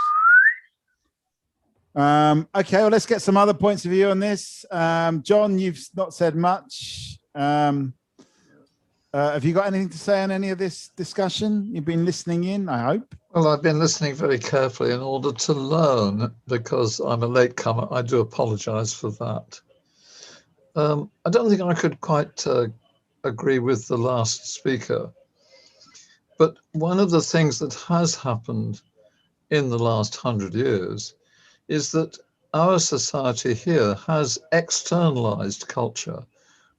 Okay, well, let's get some other points of view on this. John, you've not said much. Have you got anything to say on any of this discussion? You've been listening in, I hope. Well, I've been listening very carefully in order to learn, because I'm a latecomer. I do apologize for that. I don't think I could quite agree with the last speaker. But one of the things that has happened in the last 100 years is that our society here has externalized culture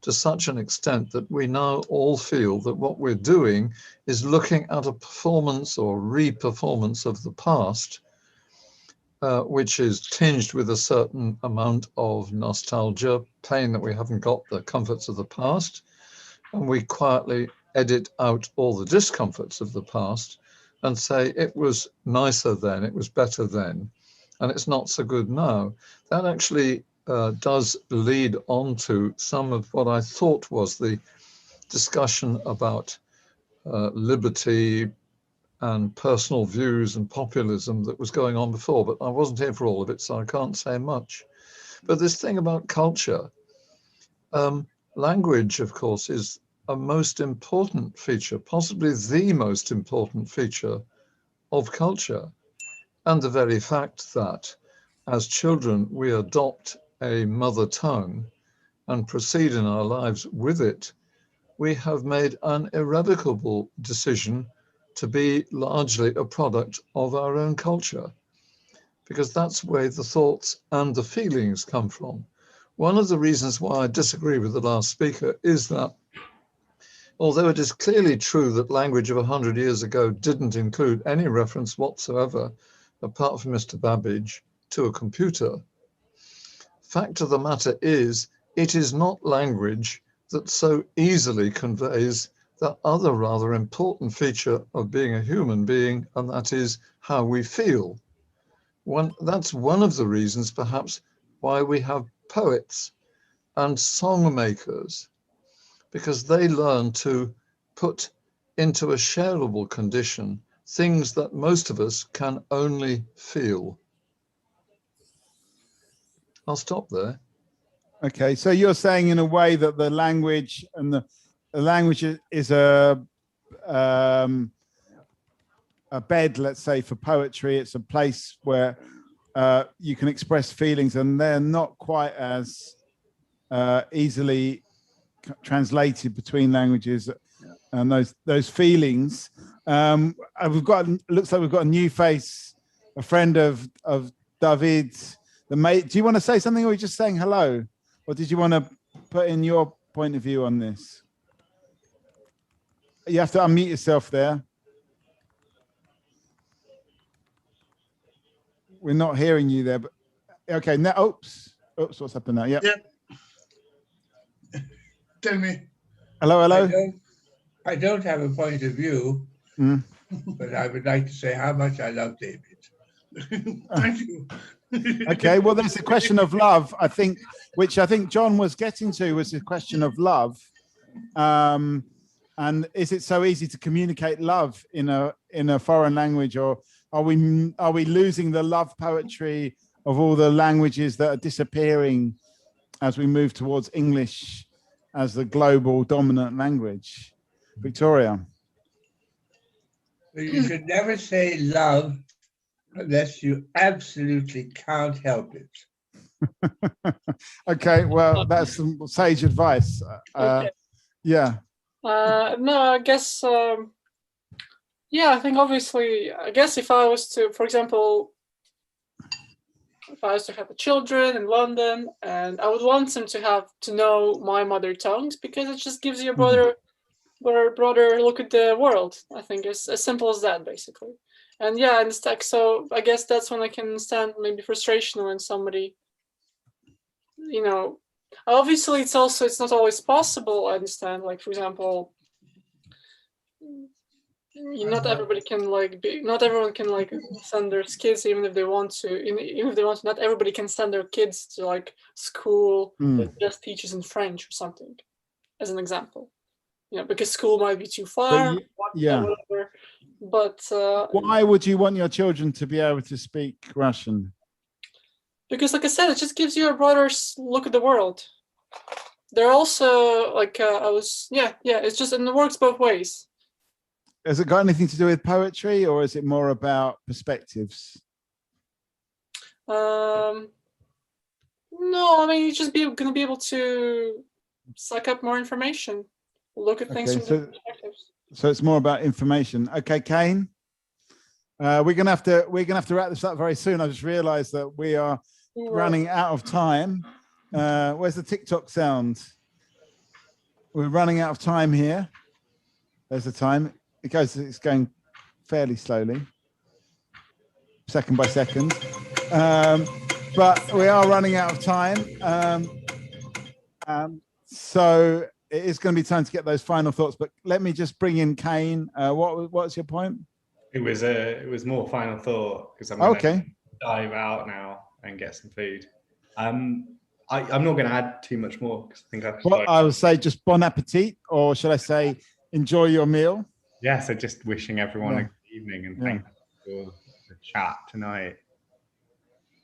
to such an extent that we now all feel that what we're doing is looking at a performance or re-performance of the past, which is tinged with a certain amount of nostalgia, pain that we haven't got the comforts of the past, and we quietly edit out all the discomforts of the past and say it was nicer then, it was better then, and it's not so good now. That actually does lead on to some of what I thought was the discussion about liberty and personal views and populism that was going on before, but I wasn't here for all of it, so I can't say much. But this thing about culture, language, of course, is a most important feature, possibly the most important feature of culture. And the very fact that as children, we adopt a mother tongue and proceed in our lives with it, we have made an irrevocable decision to be largely a product of our own culture, because that's where the thoughts and the feelings come from. One of the reasons why I disagree with the last speaker is that although it is clearly true that language of 100 years ago didn't include any reference whatsoever, apart from Mr. Babbage, to a computer, fact of the matter is, it is not language that so easily conveys that other rather important feature of being a human being, and that is how we feel. That's one of the reasons, perhaps, why we have poets and song makers, because they learn to put into a shareable condition things that most of us can only feel. I'll stop there. Okay, so you're saying in a way that the language and the language is a bed, let's say, for poetry. It's a place where you can express feelings, and they're not quite as easily translated between languages, and those feelings. Looks like we've got a new face, a friend of David, the mate. Do you want to say something, or are you just saying hello, or did you want to put in your point of view on this? You have to unmute yourself there. We're not hearing you there, but okay. Now, oops, what's happened now? Yep. Tell me. Hello. I don't have a point of view, but I would like to say how much I love David. Thank you. Okay, well, there's a question of love, I think, which I think John was getting to, was the question of love. And is it so easy to communicate love in a foreign language, or are we losing the love poetry of all the languages that are disappearing as we move towards English as the global dominant language. Victoria. You should never say love unless you absolutely can't help it. Okay, well, that's some sage advice. Okay. Yeah. No, I guess, yeah, I think obviously, I guess if I was to, for example, if I was to have children in London, and I would want them to know my mother tongues, because it just gives you a broader look at the world. I think it's as simple as that, basically. And yeah, in the stack, so I guess that's when I can understand maybe frustration when somebody, you know, obviously it's not always possible. I understand, like, for example, not everybody can not everyone can like send their kids even if they want to, even if they want to. Not everybody can send their kids to like school that just teaches in French or something, as an example. You know, because school might be too far, whatever. But why would you want your children to be able to speak Russian? Because, like I said, it just gives you a broader look at the world. They're also like it's just, and it works both ways. Has it got anything to do with poetry, or is it more about perspectives? No, I mean, you're just going to be able to suck up more information, look at things from different perspectives. So it's more about information. Okay, Kane. We're gonna have to wrap this up very soon. I just realised that we are running out of time. Where's the TikTok sound? We're running out of time here. There's the time. It's going fairly slowly, second by second. But we are running out of time. So it is going to be time to get those final thoughts. But let me just bring in Kane. What's your point? It was more final thought, because I'm going to dive out now and get some food. I'm not going to add too much more, because I think I would say just bon appetit, or should I say enjoy your meal? Yeah, so just wishing everyone a good evening, and thank you for the chat tonight.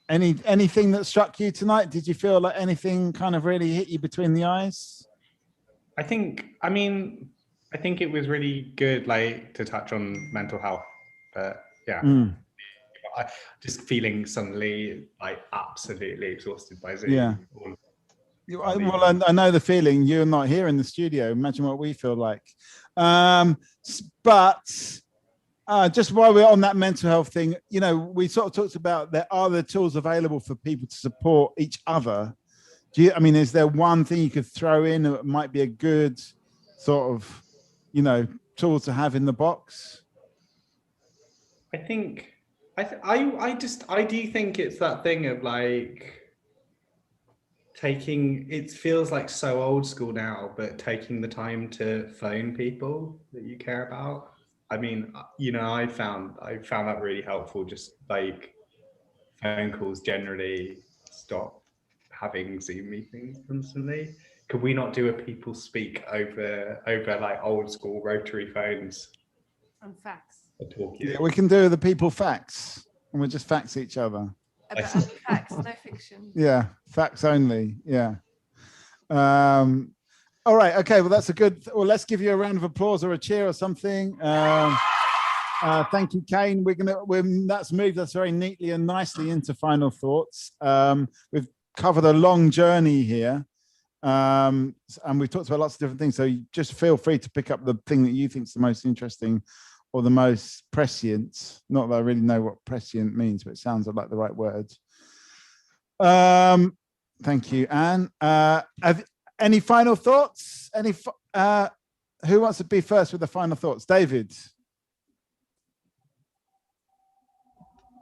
Anything that struck you tonight? Did you feel like anything kind of really hit you between the eyes? I think it was really good, like, to touch on mental health, but I just feeling suddenly like absolutely exhausted by Zoom. Yeah. Well, I know the feeling. You're not here in the studio. Imagine what we feel like. But just while we're on that mental health thing, you know, we sort of talked about there are the tools available for people to support each other. Is there one thing you could throw in that might be a good sort of, you know, tool to have in the box? I think I do think it's that thing of like it feels like so old school now, but taking the time to phone people that you care about. I mean, you know, I found that really helpful. Just like phone calls generally, stop having Zoom meetings constantly. Could we not do a people speak over like old school rotary phones? And facts. Yeah, we can do the people facts, and we'll just fax each other. But only facts, no fiction. Yeah, facts only. Yeah. All right. Okay. Well, that's a good. Well, let's give you a round of applause or a cheer or something. Thank you, Kane. That's moved us very neatly and nicely into final thoughts. We've covered a long journey here, and we've talked about lots of different things. So you just feel free to pick up the thing that you think is the most interesting or the most prescient. Not that I really know what prescient means, but it sounds like the right word. Thank you, Anne. Any final thoughts? Who wants to be first with the final thoughts? David.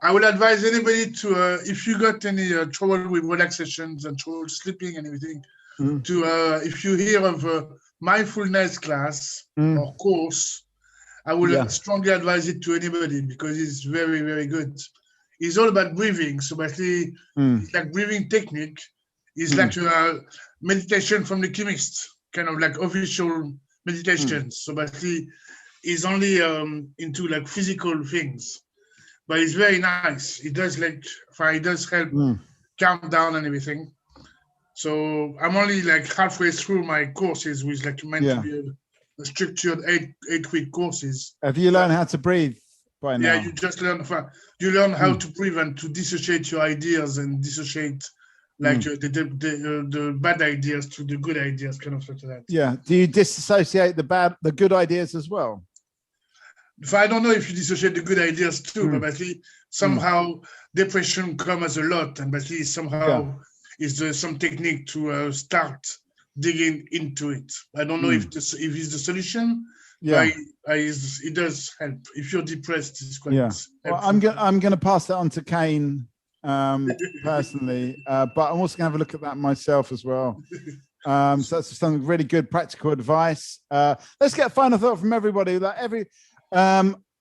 I would advise anybody to, if you got any trouble with relaxations and trouble sleeping and everything, if you hear of a mindfulness class or course, I would strongly advise it to anybody, because it's very, very good. It's all about breathing. So basically, it's like breathing technique. It's like meditation from the chemist, kind of like official meditations. So basically, it's only into like physical things, but it's very nice. It does help calm down and everything. So I'm only like halfway through my courses, which like meant to be a structured eight-week courses. Have you learned how to breathe by now? Yeah, you just learn. You learn how to breathe and to dissociate your ideas and dissociate like the bad ideas to the good ideas, kind of like that. Yeah. Do you disassociate the good ideas as well? I don't know if you dissociate the good ideas too, but basically somehow depression comes a lot, and basically somehow is there some technique to start digging into it. I don't know if it's the solution. Yeah, it does help. If you're depressed, it's quite. Yeah. Well, I'm going to pass that on to Kane personally, but I'm also going to have a look at that myself as well. So that's some really good practical advice. Let's get a final thought from everybody.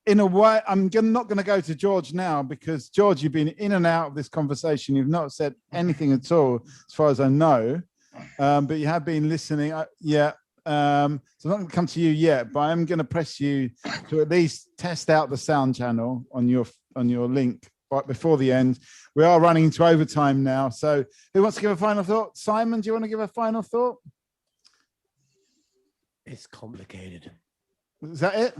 In a way, I'm not going to go to George now, because George, you've been in and out of this conversation. You've not said anything at all, as far as I know, but you have been listening. So I'm not going to come to you yet, but I'm going to press you to at least test out the sound channel on your link right before the end. We are running into overtime now. So who wants to give a final thought? Simon, do you want to give a final thought? It's complicated. Is that it?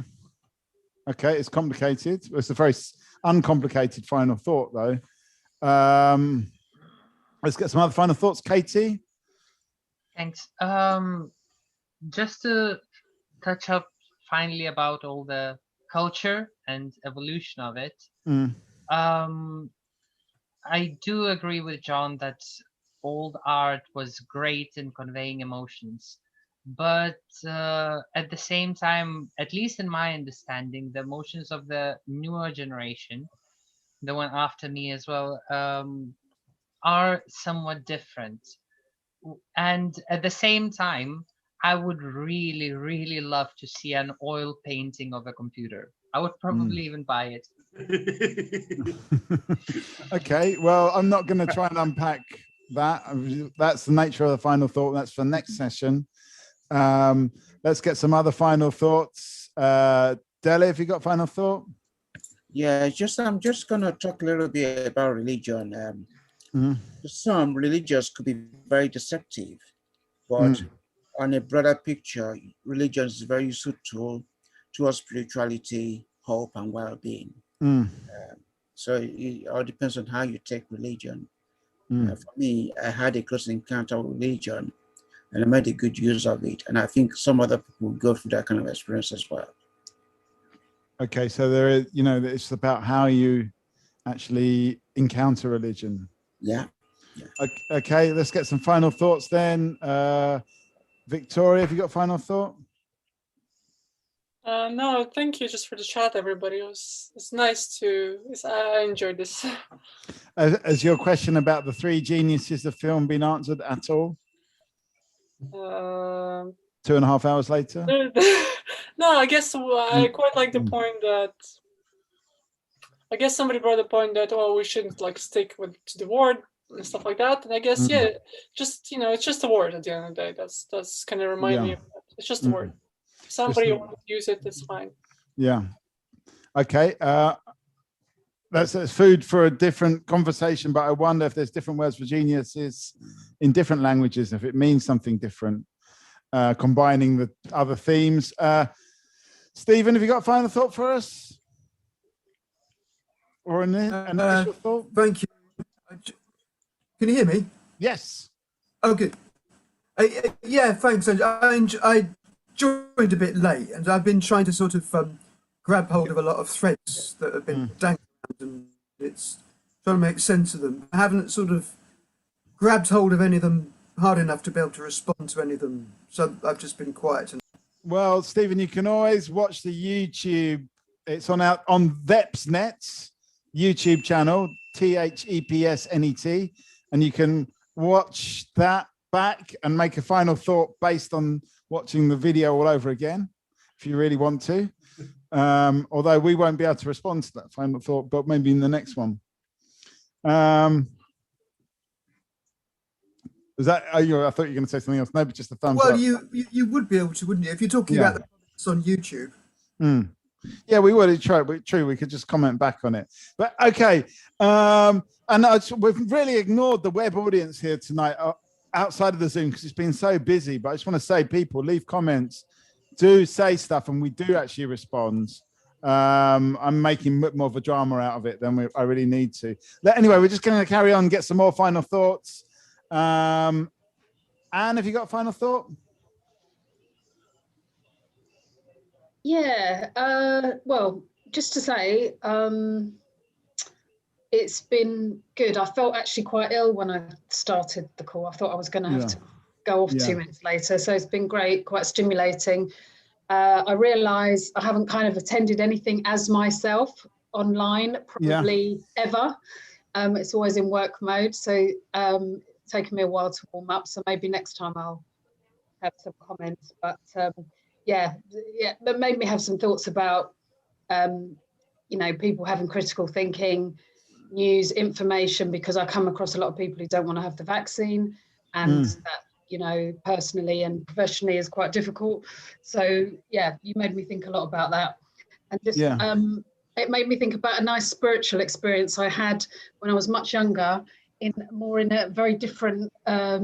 Okay, it's complicated. It's a very uncomplicated final thought, though. Let's get some other final thoughts. Katie? Thanks. Just to touch up finally about all the culture and evolution of it. I do agree with John that old art was great in conveying emotions. But at the same time, at least in my understanding, the emotions of the newer generation, the one after me as well, are somewhat different. And at the same time, I would really, really love to see an oil painting of a computer. I would probably even buy it. Okay, well, I'm not going to try and unpack that. That's the nature of the final thought. That's for next session. Let's get some other final thoughts. Dele, have you got final thought? Yeah, I'm just gonna talk a little bit about religion. Some religions could be very deceptive, but on a broader picture, religion is a very useful tool towards spirituality, hope, and well-being. So it all depends on how you take religion. For me, I had a close encounter with religion, and I made a good use of it. And I think some other people go through that kind of experience as well. Okay, so there is, it's about how you actually encounter religion. Yeah. Okay, let's get some final thoughts then. Victoria, have you got a final thought? No, thank you just for the chat, everybody. It's nice I enjoyed this. Has your question about the three geniuses of film been answered at all? 2.5 hours later? No, I guess I quite like the point that I guess somebody brought the point that we shouldn't stick to the word and stuff like that. And I guess just it's just a word at the end of the day. That's kind of remind me of that. It's just a word. If somebody wants to use it, it's fine. Yeah. Okay. That's food for a different conversation, but I wonder if there's different words for geniuses in different languages, if it means something different, combining the other themes. Stephen, have you got a final thought for us? Or an initial thought? Thank you. Can you hear me? Yes. Oh, good. Yeah, thanks. I joined a bit late, and I've been trying to sort of grab hold of a lot of threads that have been dangling around, and it's trying to make sense of them. I haven't sort of grabbed hold of any of them hard enough to be able to respond to any of them, so I've just been quiet. Well, Stephen, you can always watch the YouTube. It's on VEPSNet's YouTube channel, THEPSNET, and you can watch that back and make a final thought based on watching the video all over again, if you really want to. Although we won't be able to respond to that final thought, but maybe in the next one. Is that? I thought you were going to say something else. No, but just a thumbs up. Well, you would be able to, wouldn't you? If you're talking about the comments on YouTube. Yeah, we would. True, we could just comment back on it. But okay, and we've really ignored the web audience here tonight. outside of the Zoom because it's been so busy. But I just want to say, people, leave comments, do say stuff, and we do actually respond. I'm making more of a drama out of it than I really need to. Anyway, we're just going to carry on, get some more final thoughts. Anne, have you got a final thought? Yeah, well, just to say, it's been good. I felt actually quite ill when I started the call. I thought I was going to have to go off 2 minutes later. So it's been great, quite stimulating. I realise I haven't kind of attended anything as myself online, probably ever. It's always in work mode. So it's taken me a while to warm up. So maybe next time I'll have some comments. But yeah, that made me have some thoughts about, you know, people having critical thinking, news, information, because I come across a lot of people who don't want to have the vaccine, and that, you know, personally and professionally is quite difficult. So yeah, you made me think a lot about that. And just it made me think about a nice spiritual experience I had when I was much younger, in a very different I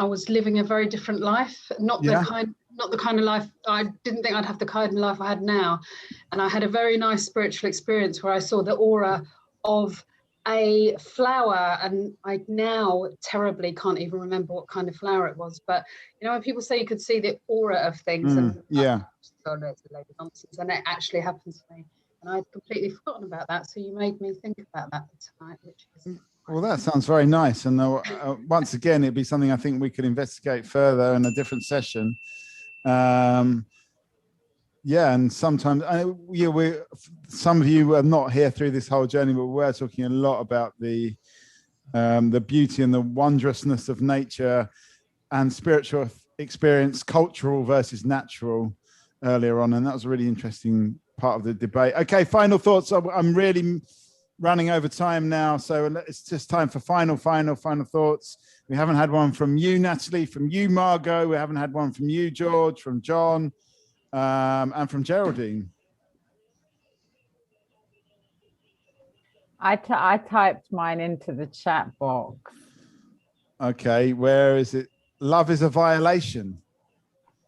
was living a very different life, not the kind of life, I didn't think I'd have the kind of life I had now. And I had a very nice spiritual experience where I saw the aura of a flower, and I now terribly can't even remember what kind of flower it was. But you know, when people say you could see the aura of things, and it's a load of nonsense, and it actually happened to me, and I'd completely forgotten about that. So you made me think about that tonight, which is Well, that sounds very nice. And once again, it'd be something I think we could investigate further in a different session. Yeah, and sometimes, some of you are not here through this whole journey, but we're talking a lot about the beauty and the wondrousness of nature and spiritual experience, cultural versus natural, earlier on. And that was a really interesting part of the debate. Okay, final thoughts. I'm really running over time now, so it's just time for final thoughts. We haven't had one from you, Natalie, from you, Margot. We haven't had one from you, George, from John, and from Geraldine. I typed mine into the chat box. Okay, where is it? Love is a violation.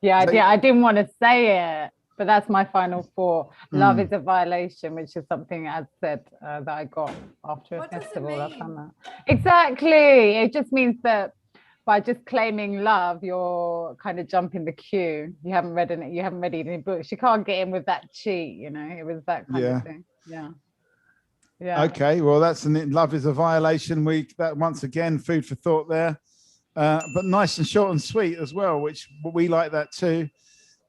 Yeah, I didn't want to say it, but that's my final thought. Love is a violation, which is something, as said, that I got after a festival. I found that. Exactly. It just means that by just claiming love, you're kind of jumping the queue. You haven't read any books. You can't get in with that cheat, you know. It was that kind of thing. Yeah. Yeah. Okay, well, that's love is a violation week. That once again, food for thought there. But nice and short and sweet as well, which we like that too.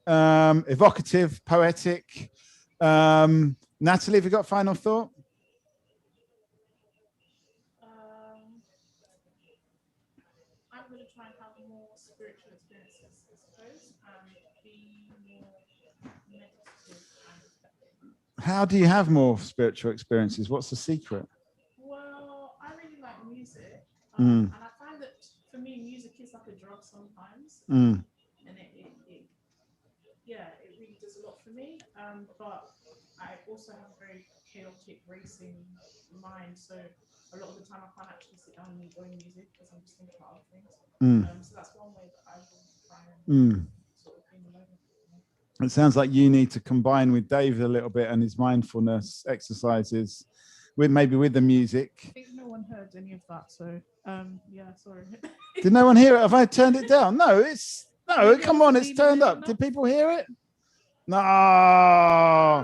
Evocative, poetic. Natalie, have you got a final thought? I'm going to try and have more spiritual experiences, I suppose, and be more meditative and reflective. How do you have more spiritual experiences? What's the secret? Well, I really like music, and I find that for me, music is like a drug sometimes, and it really does a lot for me. But I also have a very chaotic, racing mind, so a lot of the time I can't actually sit down and enjoy music because I'm just thinking about other things. So that's one way that I will try and sort of bring the moment. It sounds like you need to combine with Dave a little bit and his mindfulness exercises with the music. I think no one heard any of that, so yeah, sorry. Did no one hear it? Have I turned it down? No, come on, it's turned up. Did people hear it? No.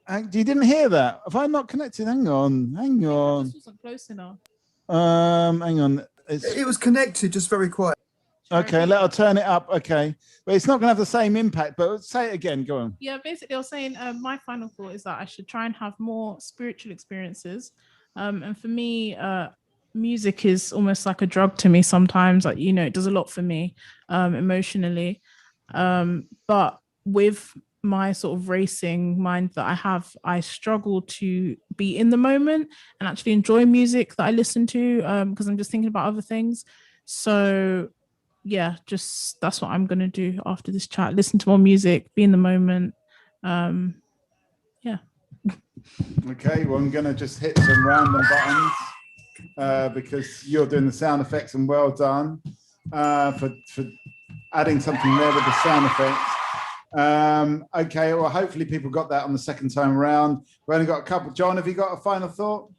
You didn't hear that? Have I not connected? Hang on. This wasn't close enough. Hang on. It was connected, just very quiet. Okay, I'll turn it up. Okay, but it's not going to have the same impact. But say it again. Go on. Yeah, basically, I was saying my final thought is that I should try and have more spiritual experiences. And for me, music is almost like a drug to me sometimes. Like, you know, it does a lot for me emotionally. But with my sort of racing mind that I have, I struggle to be in the moment and actually enjoy music that I listen to because I'm just thinking about other things. So yeah, just that's what I'm gonna do after this chat. Listen to more music, be in the moment. Yeah. Okay, well, I'm gonna just hit some random buttons. because you're doing the sound effects, and well done for adding something there with the sound effects. Okay, well, hopefully people got that on the second time around. We've only got a couple. John, have you got a final thought?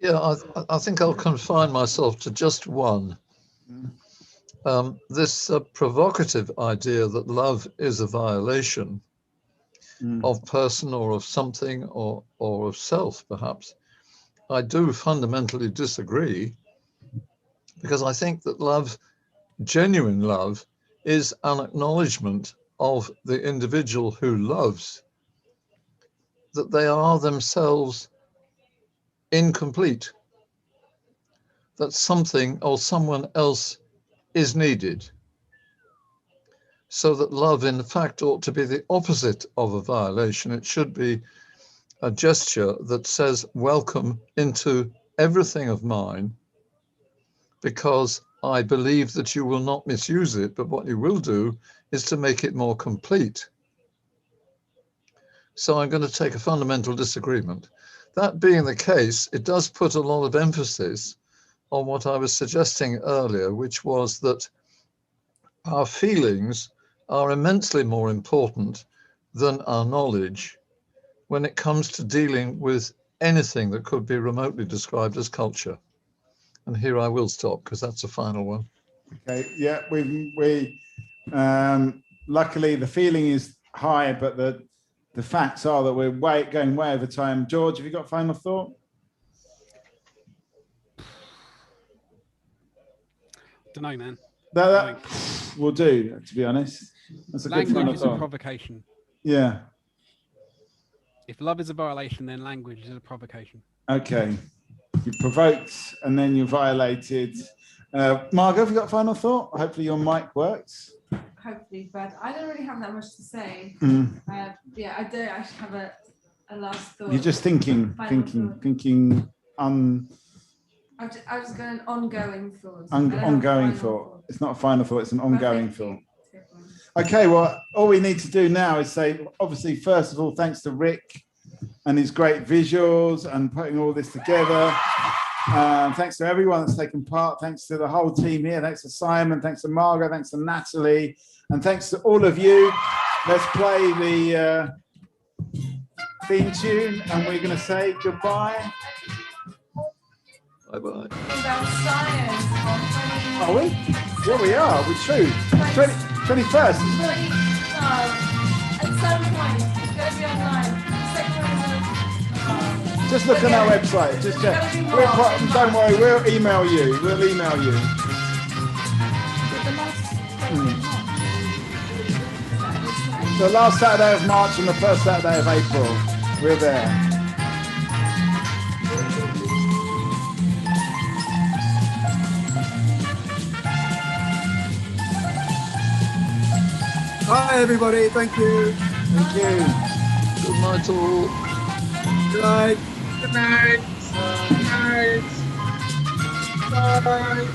Yeah, I think I'll confine myself to just one. This provocative idea that love is a violation of person or of something or of self, perhaps, I do fundamentally disagree, because I think that love, genuine love, is an acknowledgement of the individual who loves, that they are themselves incomplete, that something or someone else is needed. So that love, in fact, ought to be the opposite of a violation. It should be a gesture that says, welcome into everything of mine, because I believe that you will not misuse it, but what you will do is to make it more complete. So I'm going to take a fundamental disagreement. That being the case, it does put a lot of emphasis on what I was suggesting earlier, which was that our feelings are immensely more important than our knowledge when it comes to dealing with anything that could be remotely described as culture. And here I will stop, because that's the final one. Okay, yeah, we luckily the feeling is high, but the facts are that we're going way over time. George, have you got a final thought? Don't know, man. That will do, to be honest. That's a good final Language is a thought. provocation. Yeah. If love is a violation, then language is a provocation. Okay. You provoked and then you violated. Margot, have you got a final thought? Hopefully your mic works. Hopefully, but I don't really have that much to say. Yeah, I don't actually have a last thought. You're just thinking. I was going ongoing thought. Ongoing thought. It's not a final thought, it's an ongoing thought. Okay, well, all we need to do now is say, obviously, first of all, thanks to Rick and his great visuals and putting all this together. Thanks to everyone that's taken part. Thanks to the whole team here. Thanks to Simon. Thanks to Margot. Thanks to Natalie. And thanks to all of you. Let's play the theme tune, and we're going to say goodbye. Bye-bye. Are we? Yeah, we are. We're true. 21st. At some point, it's going to be online. Just look on our website. Just check. Don't worry, we'll email you. We'll email you. The last Saturday of March and the first Saturday of April. We're there. Bye, everybody. Thank you. Thank you. Good night, all. Good night. Good night. Good night. Bye.